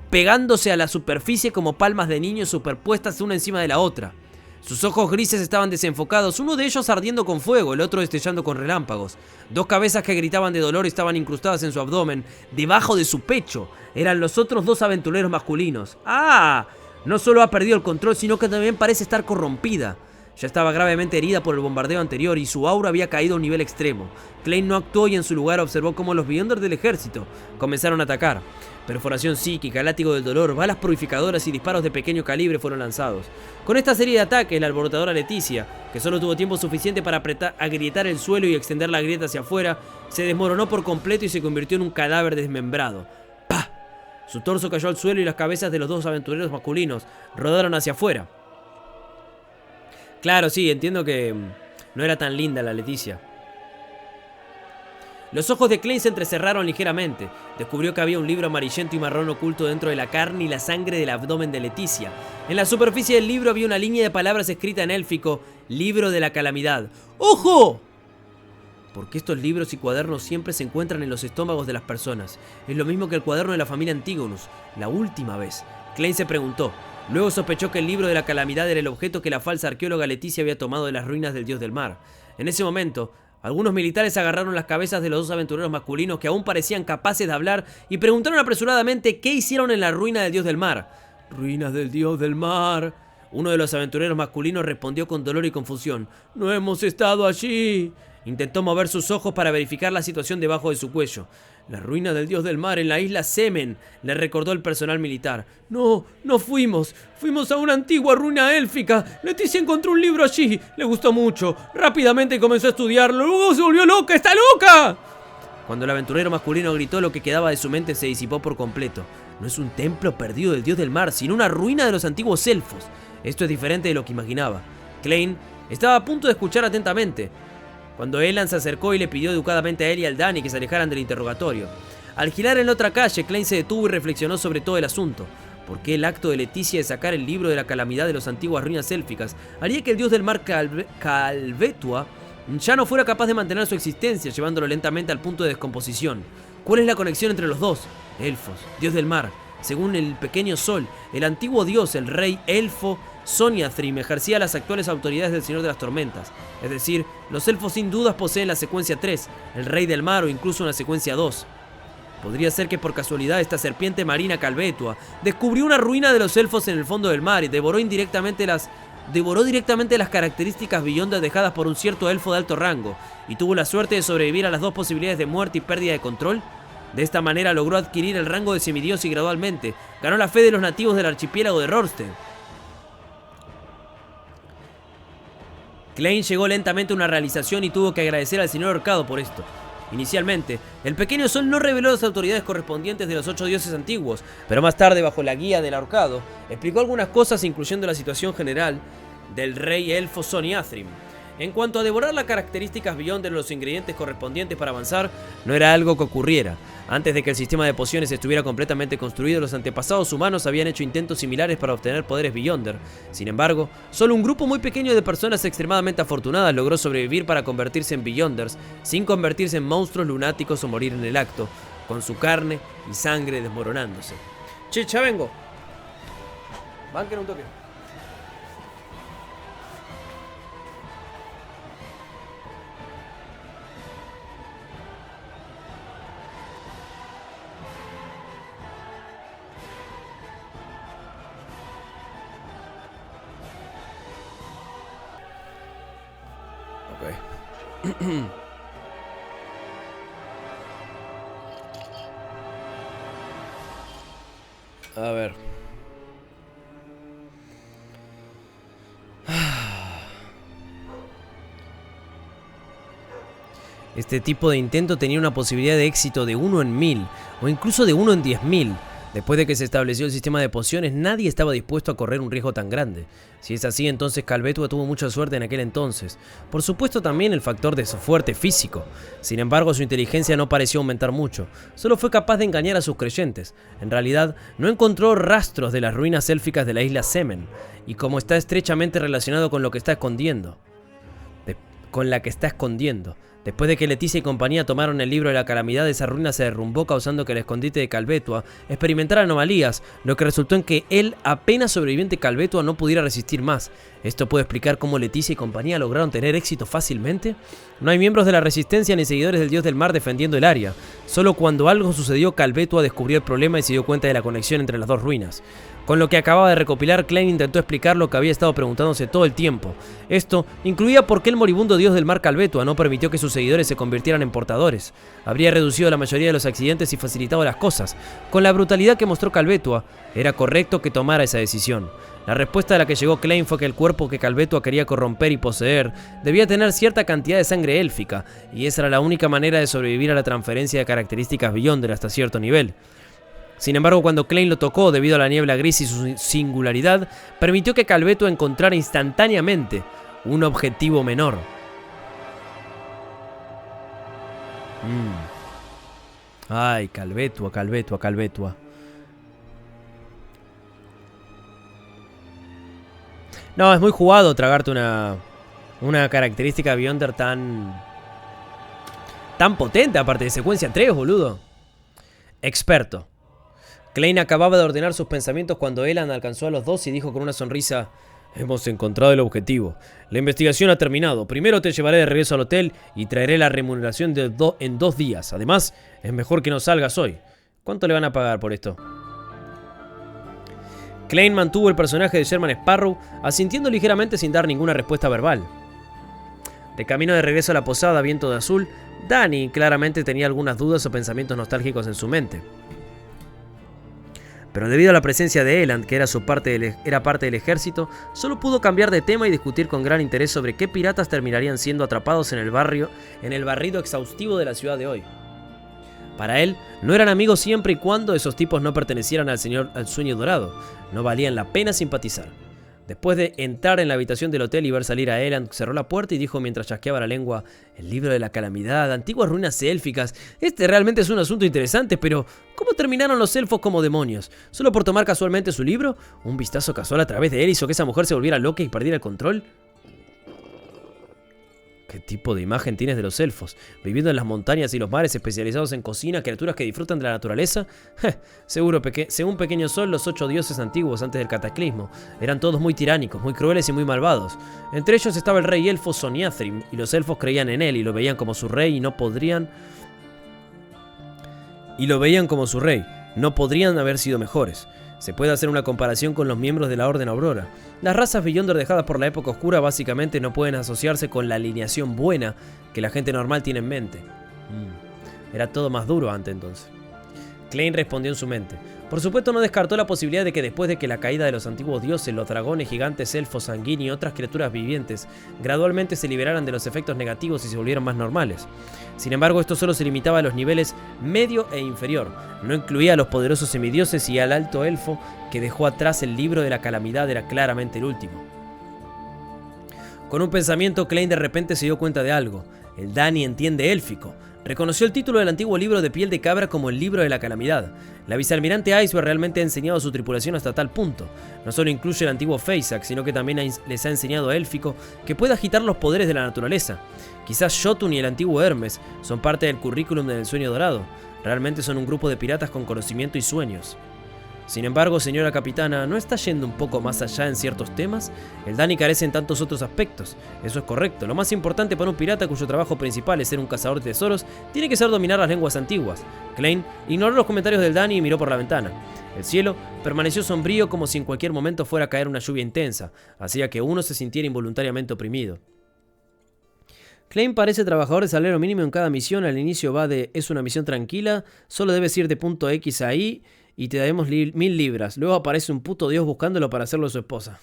pegándose a la superficie como palmas de niño superpuestas una encima de la otra. Sus ojos grises estaban desenfocados, uno de ellos ardiendo con fuego, el otro destellando con relámpagos. 2 cabezas que gritaban de dolor estaban incrustadas en su abdomen, debajo de su pecho. Eran los otros 2 aventureros masculinos. ¡Ah! No solo ha perdido el control, sino que también parece estar corrompida. Ya estaba gravemente herida por el bombardeo anterior y su aura había caído a un nivel extremo. Klein no actuó y en su lugar observó cómo los Beyonders del ejército comenzaron a atacar. Perforación psíquica, látigo del dolor, balas purificadoras y disparos de pequeño calibre fueron lanzados. Con esta serie de ataques, la alborotadora Leticia, que solo tuvo tiempo suficiente para agrietar el suelo y extender la grieta hacia afuera, se desmoronó por completo y se convirtió en un cadáver desmembrado. ¡Pah! Su torso cayó al suelo y las cabezas de los 2 aventureros masculinos rodaron hacia afuera. Claro, sí, entiendo que no era tan linda la Leticia. Los ojos de Klein se entrecerraron ligeramente. Descubrió que había un libro amarillento y marrón oculto dentro de la carne y la sangre del abdomen de Leticia. En la superficie del libro había una línea de palabras escrita en élfico: Libro de la Calamidad. ¡Ojo! Porque estos libros y cuadernos siempre se encuentran en los estómagos de las personas. Es lo mismo que el cuaderno de la familia Antígonus. La última vez. Klein se preguntó. Luego sospechó que el libro de la calamidad era el objeto que la falsa arqueóloga Leticia había tomado de las ruinas del dios del mar. En ese momento, algunos militares agarraron las cabezas de los 2 aventureros masculinos que aún parecían capaces de hablar y preguntaron apresuradamente qué hicieron en la ruina del dios del mar. «Ruinas del dios del mar». Uno de los aventureros masculinos respondió con dolor y confusión. «No hemos estado allí». Intentó mover sus ojos para verificar la situación debajo de su cuello. La ruina del dios del mar en la isla Semen, le recordó el personal militar. No fuimos. Fuimos a una antigua ruina élfica. Leticia encontró un libro allí. Le gustó mucho. Rápidamente comenzó a estudiarlo. Luego se volvió loca. ¡Está loca! Cuando el aventurero masculino gritó, lo que quedaba de su mente se disipó por completo. No es un templo perdido del dios del mar, sino una ruina de los antiguos elfos. Esto es diferente de lo que imaginaba. Klein estaba a punto de escuchar atentamente cuando Elan se acercó y le pidió educadamente a él y al Dani que se alejaran del interrogatorio. Al girar en la otra calle, Klein se detuvo y reflexionó sobre todo el asunto. ¿Por qué el acto de Leticia de sacar el libro de la calamidad de las antiguas ruinas élficas haría que el dios del mar Calvetua ya no fuera capaz de mantener su existencia, llevándolo lentamente al punto de descomposición? ¿Cuál es la conexión entre los dos? Elfos, dios del mar. Según el pequeño sol, el antiguo dios, el rey elfo Soniathrim, ejercía las actuales autoridades del Señor de las Tormentas. Es decir, los elfos sin dudas poseen la secuencia 3, el rey del mar o incluso una secuencia 2. Podría ser que por casualidad esta serpiente marina Calvetua descubrió una ruina de los elfos en el fondo del mar y devoró directamente las características Beyonder dejadas por un cierto elfo de alto rango, y tuvo la suerte de sobrevivir a las dos posibilidades de muerte y pérdida de control. De esta manera logró adquirir el rango de semidios y gradualmente ganó la fe de los nativos del archipiélago de Rorsten. Klein llegó lentamente a una realización y tuvo que agradecer al señor ahorcado por esto. Inicialmente, el pequeño sol no reveló las autoridades correspondientes de los 8 dioses antiguos, pero más tarde, bajo la guía del ahorcado, explicó algunas cosas, incluyendo la situación general del rey elfo Soniathrim. En cuanto a devorar las características Beyonder de los ingredientes correspondientes para avanzar, no era algo que ocurriera. Antes de que el sistema de pociones estuviera completamente construido, los antepasados humanos habían hecho intentos similares para obtener poderes Beyonder. Sin embargo, solo un grupo muy pequeño de personas extremadamente afortunadas logró sobrevivir para convertirse en Beyonders, sin convertirse en monstruos lunáticos o morir en el acto, con su carne y sangre desmoronándose. Che, ya vengo. Banquen un toque. A ver. Este tipo de intento tenía una posibilidad de éxito de 1 en 1000 o incluso de 1 en 10.000. Después de que se estableció el sistema de pociones, nadie estaba dispuesto a correr un riesgo tan grande. Si es así, entonces Calvetua tuvo mucha suerte en aquel entonces. Por supuesto, también el factor de su fuerte físico. Sin embargo, su inteligencia no pareció aumentar mucho. Solo fue capaz de engañar a sus creyentes. En realidad, no encontró rastros de las ruinas élficas de la isla Semen, y como está estrechamente relacionado con lo que está escondiendo. Después de que Leticia y compañía tomaron el libro de la calamidad, esa ruina se derrumbó, causando que el escondite de Calvetua experimentara anomalías, lo que resultó en que el apenas sobreviviente Calvetua no pudiera resistir más. ¿Esto puede explicar cómo Leticia y compañía lograron tener éxito fácilmente? No hay miembros de la resistencia ni seguidores del dios del mar defendiendo el área. Solo cuando algo sucedió, Calvetua descubrió el problema y se dio cuenta de la conexión entre las dos ruinas. Con lo que acababa de recopilar, Klein intentó explicar lo que había estado preguntándose todo el tiempo. Esto incluía por qué el moribundo dios del mar Calvetua no permitió que sus seguidores se convirtieran en portadores. Habría reducido la mayoría de los accidentes y facilitado las cosas. Con la brutalidad que mostró Calvetua, era correcto que tomara esa decisión. La respuesta a la que llegó Klein fue que el cuerpo que Calvetua quería corromper y poseer debía tener cierta cantidad de sangre élfica, y esa era la única manera de sobrevivir a la transferencia de características Beyonder hasta cierto nivel. Sin embargo, cuando Klein lo tocó, debido a la niebla gris y su singularidad, permitió que Calvetua encontrara instantáneamente un objetivo menor. Ay, Calvetua. No, es muy jugado tragarte una característica Beyonder tan potente, aparte de secuencia 3, boludo. Experto. Klein acababa de ordenar sus pensamientos cuando Elan alcanzó a los dos y dijo con una sonrisa: hemos encontrado el objetivo. La investigación ha terminado. Primero te llevaré de regreso al hotel y traeré la remuneración en 2 días. Además, es mejor que no salgas hoy. ¿Cuánto le van a pagar por esto? Klein mantuvo el personaje de Sherman Sparrow, asintiendo ligeramente sin dar ninguna respuesta verbal. De camino de regreso a la posada Viento de Azul, Dani claramente tenía algunas dudas o pensamientos nostálgicos en su mente. Pero debido a la presencia de Eland, que era parte del ejército, solo pudo cambiar de tema y discutir con gran interés sobre qué piratas terminarían siendo atrapados en el barrido exhaustivo de la ciudad de hoy. Para él, no eran amigos siempre y cuando esos tipos no pertenecieran al sueño dorado. No valían la pena simpatizar. Después de entrar en la habitación del hotel y ver salir a Eland, cerró la puerta y dijo mientras chasqueaba la lengua: el libro de la calamidad, antiguas ruinas élficas. Este realmente es un asunto interesante, pero ¿cómo terminaron los elfos como demonios? ¿Solo por tomar casualmente su libro? ¿Un vistazo casual a través de él hizo que esa mujer se volviera loca y perdiera el control? ¿Qué tipo de imagen tienes de los elfos? ¿Viviendo en las montañas y los mares, especializados en cocina, criaturas que disfrutan de la naturaleza? Seguro que, según Pequeño Sol, los 8 dioses antiguos antes del cataclismo eran todos muy tiránicos, muy crueles y muy malvados. Entre ellos estaba el rey elfo Soniathrim, y los elfos creían en él y lo veían como su rey no podrían haber sido mejores. Se puede hacer una comparación con los miembros de la Orden Aurora. Las razas Beyonder dejadas por la época oscura básicamente no pueden asociarse con la alineación buena que la gente normal tiene en mente. Era todo más duro antes entonces. Klein respondió en su mente. Por supuesto no descartó la posibilidad de que después de que la caída de los antiguos dioses, los dragones, gigantes, elfos, sanguíneos y otras criaturas vivientes gradualmente se liberaran de los efectos negativos y se volvieran más normales. Sin embargo, esto solo se limitaba a los niveles medio e inferior. No incluía a los poderosos semidioses y al alto elfo que dejó atrás el libro de la calamidad era claramente el último. Con un pensamiento, Klein de repente se dio cuenta de algo. El Dani entiende élfico. Reconoció el título del antiguo libro de piel de cabra como el libro de la calamidad. La vicealmirante Iceberg realmente ha enseñado a su tripulación hasta tal punto. No solo incluye el antiguo Feysack, sino que también les ha enseñado a élfico que puede agitar los poderes de la naturaleza. Quizás Jotun y el antiguo Hermes son parte del currículum del sueño dorado. Realmente son un grupo de piratas con conocimiento y sueños. Sin embargo, señora capitana, ¿no está yendo un poco más allá en ciertos temas? El Dani carece en tantos otros aspectos. Eso es correcto. Lo más importante para un pirata cuyo trabajo principal es ser un cazador de tesoros, tiene que ser dominar las lenguas antiguas. Klein ignoró los comentarios del Dani y miró por la ventana. El cielo permaneció sombrío como si en cualquier momento fuera a caer una lluvia intensa. Hacía que uno se sintiera involuntariamente oprimido. Klein parece trabajador de salario mínimo en cada misión. Al inicio va de: es una misión tranquila, solo debes ir de punto X a Y y te daremos 1000 libras. Luego aparece un puto dios buscándolo para hacerlo su esposa.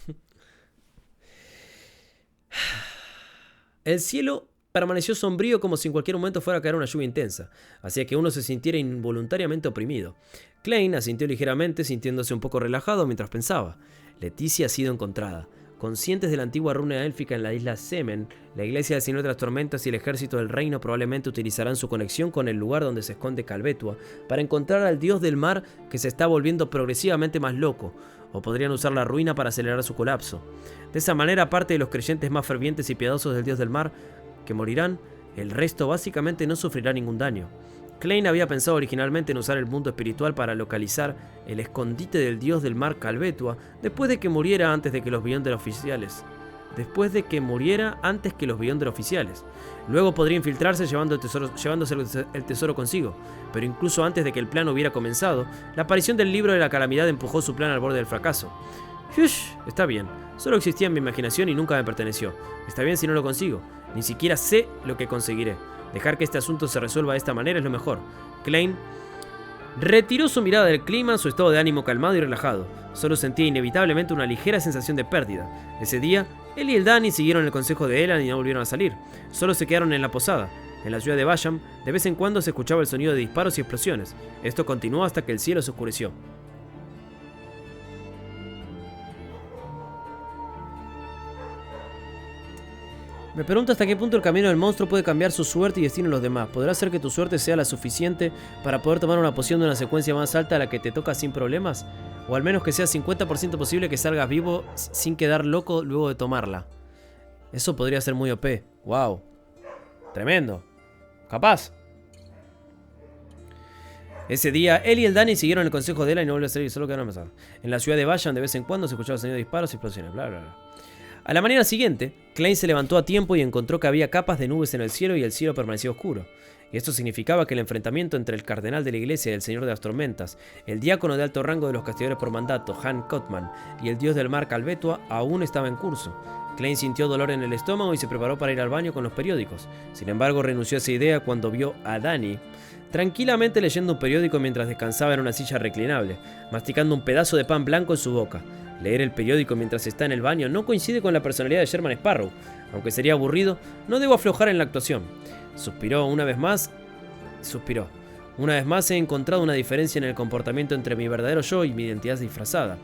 El cielo permaneció sombrío como si en cualquier momento fuera a caer una lluvia intensa. Hacía que uno se sintiera involuntariamente oprimido. Klein asintió ligeramente, sintiéndose un poco relajado mientras pensaba. Leticia ha sido encontrada. Conscientes de la antigua runa élfica en la isla Semen, la iglesia del Señor de las Tormentas y el ejército del reino probablemente utilizarán su conexión con el lugar donde se esconde Calvetua para encontrar al dios del mar que se está volviendo progresivamente más loco, o podrían usar la ruina para acelerar su colapso. De esa manera, aparte de los creyentes más fervientes y piadosos del dios del mar que morirán, el resto básicamente no sufrirá ningún daño. Klein había pensado originalmente en usar el mundo espiritual para localizar el escondite del dios del mar Calvetua después de que muriera antes que los Beyonder oficiales. Luego podría infiltrarse llevándose el tesoro consigo, pero incluso antes de que el plan hubiera comenzado, la aparición del libro de la calamidad empujó su plan al borde del fracaso. Está bien, solo existía en mi imaginación y nunca me perteneció. Está bien si no lo consigo, ni siquiera sé lo que conseguiré. Dejar que este asunto se resuelva de esta manera es lo mejor. Klein retiró su mirada del clima, su estado de ánimo calmado y relajado. Solo sentía inevitablemente una ligera sensación de pérdida. Ese día, él y el Dani siguieron el consejo de Elan y no volvieron a salir. Solo se quedaron en la posada. En la ciudad de Bayam, de vez en cuando se escuchaba el sonido de disparos y explosiones. Esto continuó hasta que el cielo se oscureció. Me pregunto hasta qué punto el camino del monstruo puede cambiar su suerte y destino en los demás. ¿Podrá ser que tu suerte sea la suficiente para poder tomar una poción de una secuencia más alta a la que te toca sin problemas? O al menos que sea 50% posible que salgas vivo sin quedar loco luego de tomarla. Eso podría ser muy OP. Wow. Tremendo. Capaz. Ese día, él y el Dani siguieron el consejo de Ela y no volvió a salir, solo quedaron a pasar. En la ciudad de Bayam, de vez en cuando se escuchaba el sonido de disparos y explosiones, bla bla bla. A la mañana siguiente, Klein se levantó a tiempo y encontró que había capas de nubes en el cielo y el cielo permaneció oscuro. y esto significaba que el enfrentamiento entre el cardenal de la iglesia y el señor de las tormentas, el diácono de alto rango de los castigadores por mandato, Han Cotman, y el dios del mar Calvetua aún estaba en curso. Klein sintió dolor en el estómago y se preparó para ir al baño con los periódicos. Sin embargo, renunció a esa idea cuando vio a Danny tranquilamente leyendo un periódico mientras descansaba en una silla reclinable, masticando un pedazo de pan blanco en su boca. Leer el periódico mientras está en el baño no coincide con la personalidad de Sherman Sparrow. Aunque sería aburrido, no debo aflojar en la actuación. Suspiró. Una vez más he encontrado una diferencia en el comportamiento entre mi verdadero yo y mi identidad disfrazada.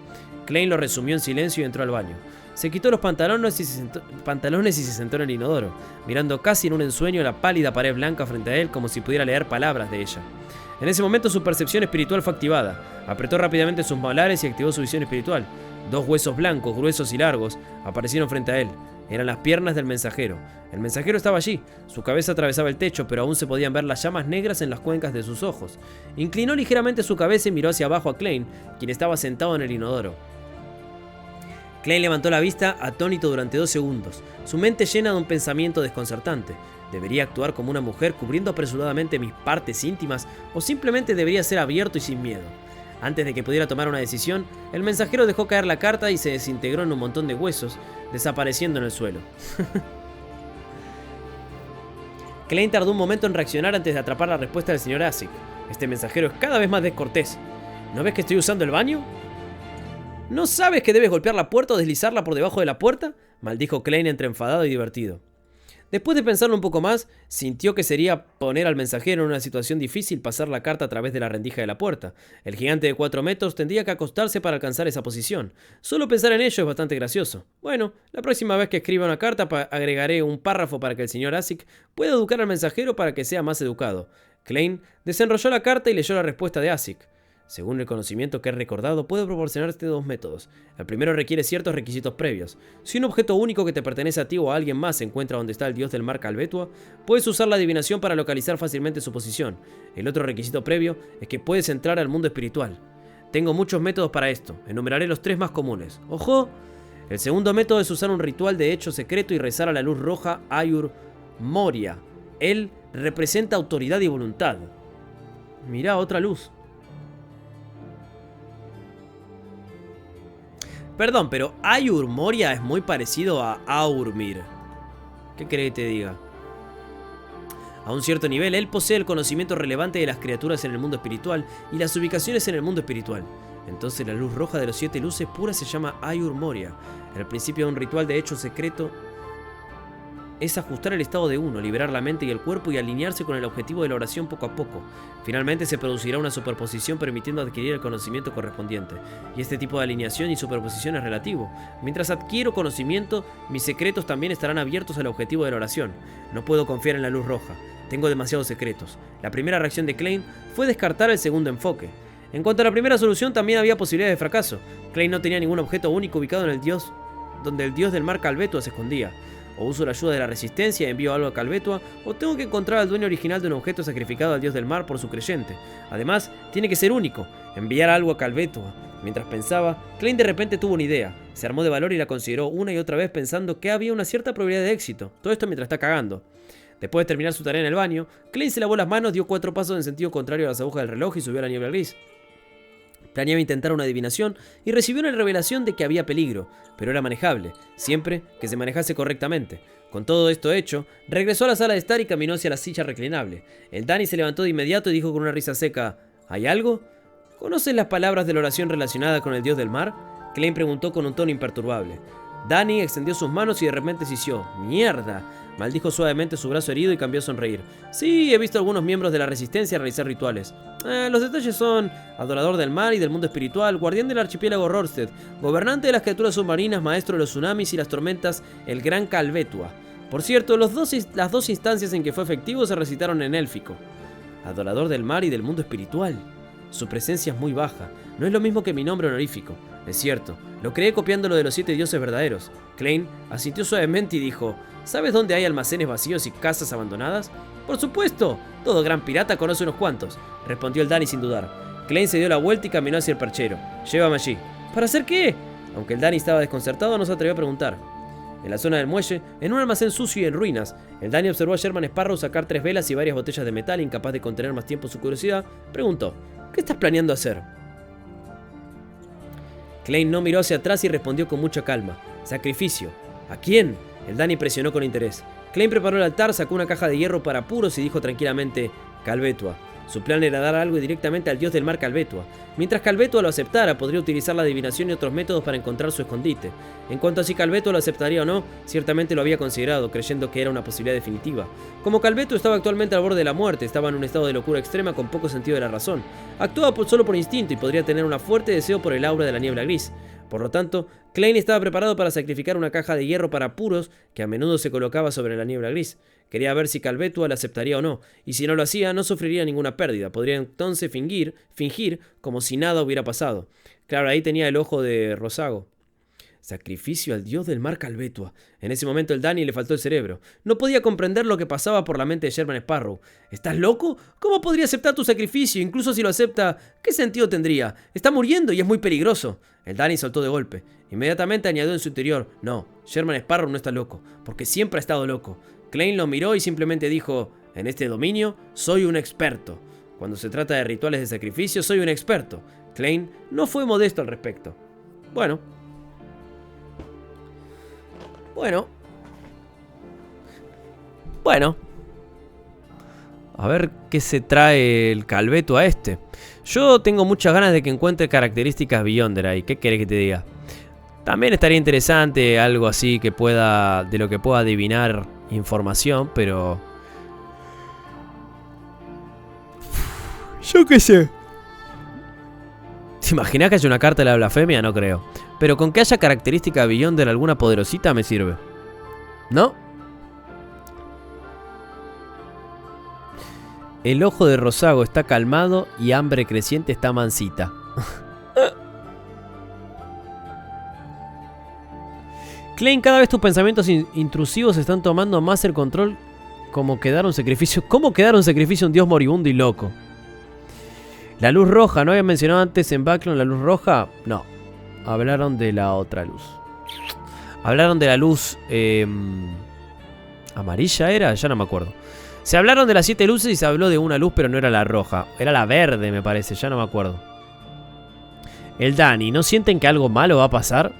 Klein lo resumió en silencio y entró al baño. Se quitó los pantalones y se sentó en el inodoro, mirando casi en un ensueño la pálida pared blanca frente a él como si pudiera leer palabras de ella. En ese momento su percepción espiritual fue activada. Apretó rápidamente sus molares y activó su visión espiritual. 2 huesos blancos, gruesos y largos, aparecieron frente a él. Eran las piernas del mensajero. El mensajero estaba allí. Su cabeza atravesaba el techo, pero aún se podían ver las llamas negras en las cuencas de sus ojos. Inclinó ligeramente su cabeza y miró hacia abajo a Klein, quien estaba sentado en el inodoro. Klein levantó la vista, atónito durante 2 segundos, su mente llena de un pensamiento desconcertante. ¿Debería actuar como una mujer cubriendo apresuradamente mis partes íntimas o simplemente debería ser abierto y sin miedo? Antes de que pudiera tomar una decisión, el mensajero dejó caer la carta y se desintegró en un montón de huesos, desapareciendo en el suelo. Klein tardó un momento en reaccionar antes de atrapar la respuesta del señor Asic. Este mensajero es cada vez más descortés. ¿No ves que estoy usando el baño? ¿No sabes que debes golpear la puerta o deslizarla por debajo de la puerta? Maldijo Klein entre enfadado y divertido. Después de pensarlo un poco más, sintió que sería poner al mensajero en una situación difícil pasar la carta a través de la rendija de la puerta. El gigante de 4 metros tendría que acostarse para alcanzar esa posición. Solo pensar en ello es bastante gracioso. Bueno, la próxima vez que escriba una carta agregaré un párrafo para que el señor Asic pueda educar al mensajero para que sea más educado. Klein desenrolló la carta y leyó la respuesta de Asic. Según el conocimiento que he recordado, puedo proporcionarte 2 métodos. El primero requiere ciertos requisitos previos. Si un objeto único que te pertenece a ti o a alguien más se encuentra donde está el dios del mar Calvetua, puedes usar la adivinación para localizar fácilmente su posición. El otro requisito previo es que puedes entrar al mundo espiritual. Tengo muchos métodos para esto. Enumeraré los 3 más comunes. ¡Ojo! El segundo método es usar un ritual de hecho secreto y rezar a la luz roja Ayur Moria. Él representa autoridad y voluntad. Mirá, otra luz. Perdón, pero Ayur Moria es muy parecido a Aurmir. ¿Qué querés que te diga? A un cierto nivel, él posee el conocimiento relevante de las criaturas en el mundo espiritual y las ubicaciones en el mundo espiritual. Entonces la luz roja de los 7 luces puras se llama Ayur Moria. El principio de un ritual de hecho secreto es ajustar el estado de uno, liberar la mente y el cuerpo y alinearse con el objetivo de la oración poco a poco. Finalmente se producirá una superposición permitiendo adquirir el conocimiento correspondiente. Y este tipo de alineación y superposición es relativo. Mientras adquiero conocimiento, mis secretos también estarán abiertos al objetivo de la oración. No puedo confiar en la luz roja. Tengo demasiados secretos. La primera reacción de Klein fue descartar el segundo enfoque. En cuanto a la primera solución, también había posibilidades de fracaso. Klein no tenía ningún objeto único ubicado en el dios, donde el dios del mar Calvetua se escondía. O uso la ayuda de la resistencia y envío algo a Calvetua, o tengo que encontrar al dueño original de un objeto sacrificado al dios del mar por su creyente. Además, tiene que ser único, enviar algo a Calvetua. Mientras pensaba, Klein de repente tuvo una idea. Se armó de valor y la consideró una y otra vez pensando que había una cierta probabilidad de éxito. Todo esto mientras está cagando. Después de terminar su tarea en el baño, Klein se lavó las manos, dio 4 pasos en sentido contrario a las agujas del reloj y subió a la niebla gris. Planeaba intentar una adivinación y recibió una revelación de que había peligro, pero era manejable, siempre que se manejase correctamente. Con todo esto hecho, regresó a la sala de estar y caminó hacia la silla reclinable. El Danny se levantó de inmediato y dijo con una risa seca: ¿hay algo? ¿Conoces las palabras de la oración relacionada con el dios del mar? Klein preguntó con un tono imperturbable. Danny extendió sus manos y de repente sisió. ¡Mierda! Maldijo suavemente su brazo herido y cambió a sonreír. Sí, he visto a algunos miembros de la resistencia realizar rituales. Los detalles son: adorador del mar y del mundo espiritual, guardián del archipiélago Rorsted, gobernante de las criaturas submarinas, maestro de los tsunamis y las tormentas, el gran Calvetua. Por cierto, las dos instancias en que fue efectivo se recitaron en élfico. Adorador del mar y del mundo espiritual. Su presencia es muy baja, no es lo mismo que mi nombre honorífico. Es cierto, lo creé copiando lo de los 7 dioses verdaderos. Klein asintió suavemente y dijo: ¿sabes dónde hay almacenes vacíos y casas abandonadas? Por supuesto, todo gran pirata conoce unos cuantos, respondió el Danny sin dudar. Klein se dio la vuelta y caminó hacia el perchero. Llévame allí. ¿Para hacer qué? Aunque el Danny estaba desconcertado, no se atrevió a preguntar. En la zona del muelle, en un almacén sucio y en ruinas, el Danny observó a Sherman Sparrow sacar 3 velas y varias botellas de metal. Incapaz de contener más tiempo su curiosidad, preguntó: ¿qué estás planeando hacer? Klein no miró hacia atrás y respondió con mucha calma: sacrificio. ¿A quién? El Danny presionó con interés. Klein preparó el altar, sacó una caja de hierro para apuros y dijo tranquilamente: Calvetua. Su plan era dar algo directamente al dios del mar Calvetua. Mientras Calvetua lo aceptara, podría utilizar la adivinación y otros métodos para encontrar su escondite. En cuanto a si Calvetua lo aceptaría o no, ciertamente lo había considerado, creyendo que era una posibilidad definitiva. Como Calvetua estaba actualmente al borde de la muerte, estaba en un estado de locura extrema con poco sentido de la razón. Actuaba solo por instinto y podría tener un fuerte deseo por el aura de la niebla gris. Por lo tanto, Klein estaba preparado para sacrificar una caja de hierro para apuros que a menudo se colocaba sobre la niebla gris. Quería ver si Calvetua la aceptaría o no, y si no lo hacía, no sufriría ninguna pérdida. Podría entonces fingir como si nada hubiera pasado. Claro, ahí tenía el ojo de Rosago. Sacrificio al dios del mar Calvetua. En ese momento el Danny le faltó el cerebro. No podía comprender lo que pasaba por la mente de Sherman Sparrow. ¿Estás loco? ¿Cómo podría aceptar tu sacrificio? Incluso si lo acepta, ¿qué sentido tendría? Está muriendo y es muy peligroso. El Danny saltó de golpe. Inmediatamente añadió en su interior: no, Sherman Sparrow no está loco, porque siempre ha estado loco. Klein lo miró y simplemente dijo: en este dominio soy un experto. Cuando se trata de rituales de sacrificio, soy un experto. Klein no fue modesto al respecto. Bueno. A ver qué se trae el Calvetua a este. Yo tengo muchas ganas de que encuentre características Beyonder ahí. ¿Qué querés que te diga? También estaría interesante algo así que pueda, de lo que pueda adivinar información, pero... yo qué sé. ¿Te imaginas que haya una carta de la blasfemia? No creo. Pero con que haya característica Beyonder alguna poderosita me sirve. ¿No? El ojo de Rosago está calmado y hambre creciente está mansita. Klein, cada vez tus pensamientos intrusivos están tomando más el control. ¿Cómo quedar un sacrificio a un dios moribundo y loco? La luz roja, ¿no habían mencionado antes en Backlund la luz roja? No. Hablaron de la otra luz. Hablaron de la luz... ¿amarilla era? Ya no me acuerdo. Se hablaron de las 7 luces y se habló de una luz, pero no era la roja. Era la verde, me parece. Ya no me acuerdo. El Danny, ¿no sienten que algo malo va a pasar?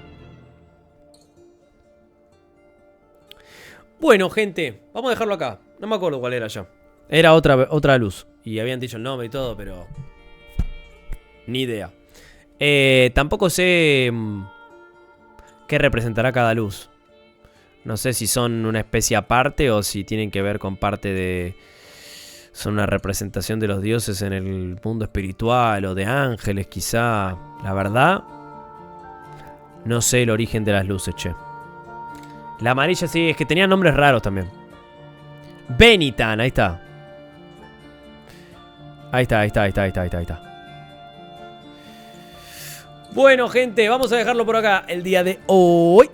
Bueno, gente. Vamos a dejarlo acá. No me acuerdo cuál era ya. Era otra luz. Y habían dicho el nombre y todo, pero... ni idea. Tampoco sé... qué representará cada luz. No sé si son una especie aparte o si tienen que ver con parte de... son una representación de los dioses en el mundo espiritual o de ángeles quizá. La verdad, no sé el origen de las luces, che. La amarilla sí, es que tenía nombres raros también. Benitan, ahí está. Ahí está. Bueno, gente, vamos a dejarlo por acá el día de hoy.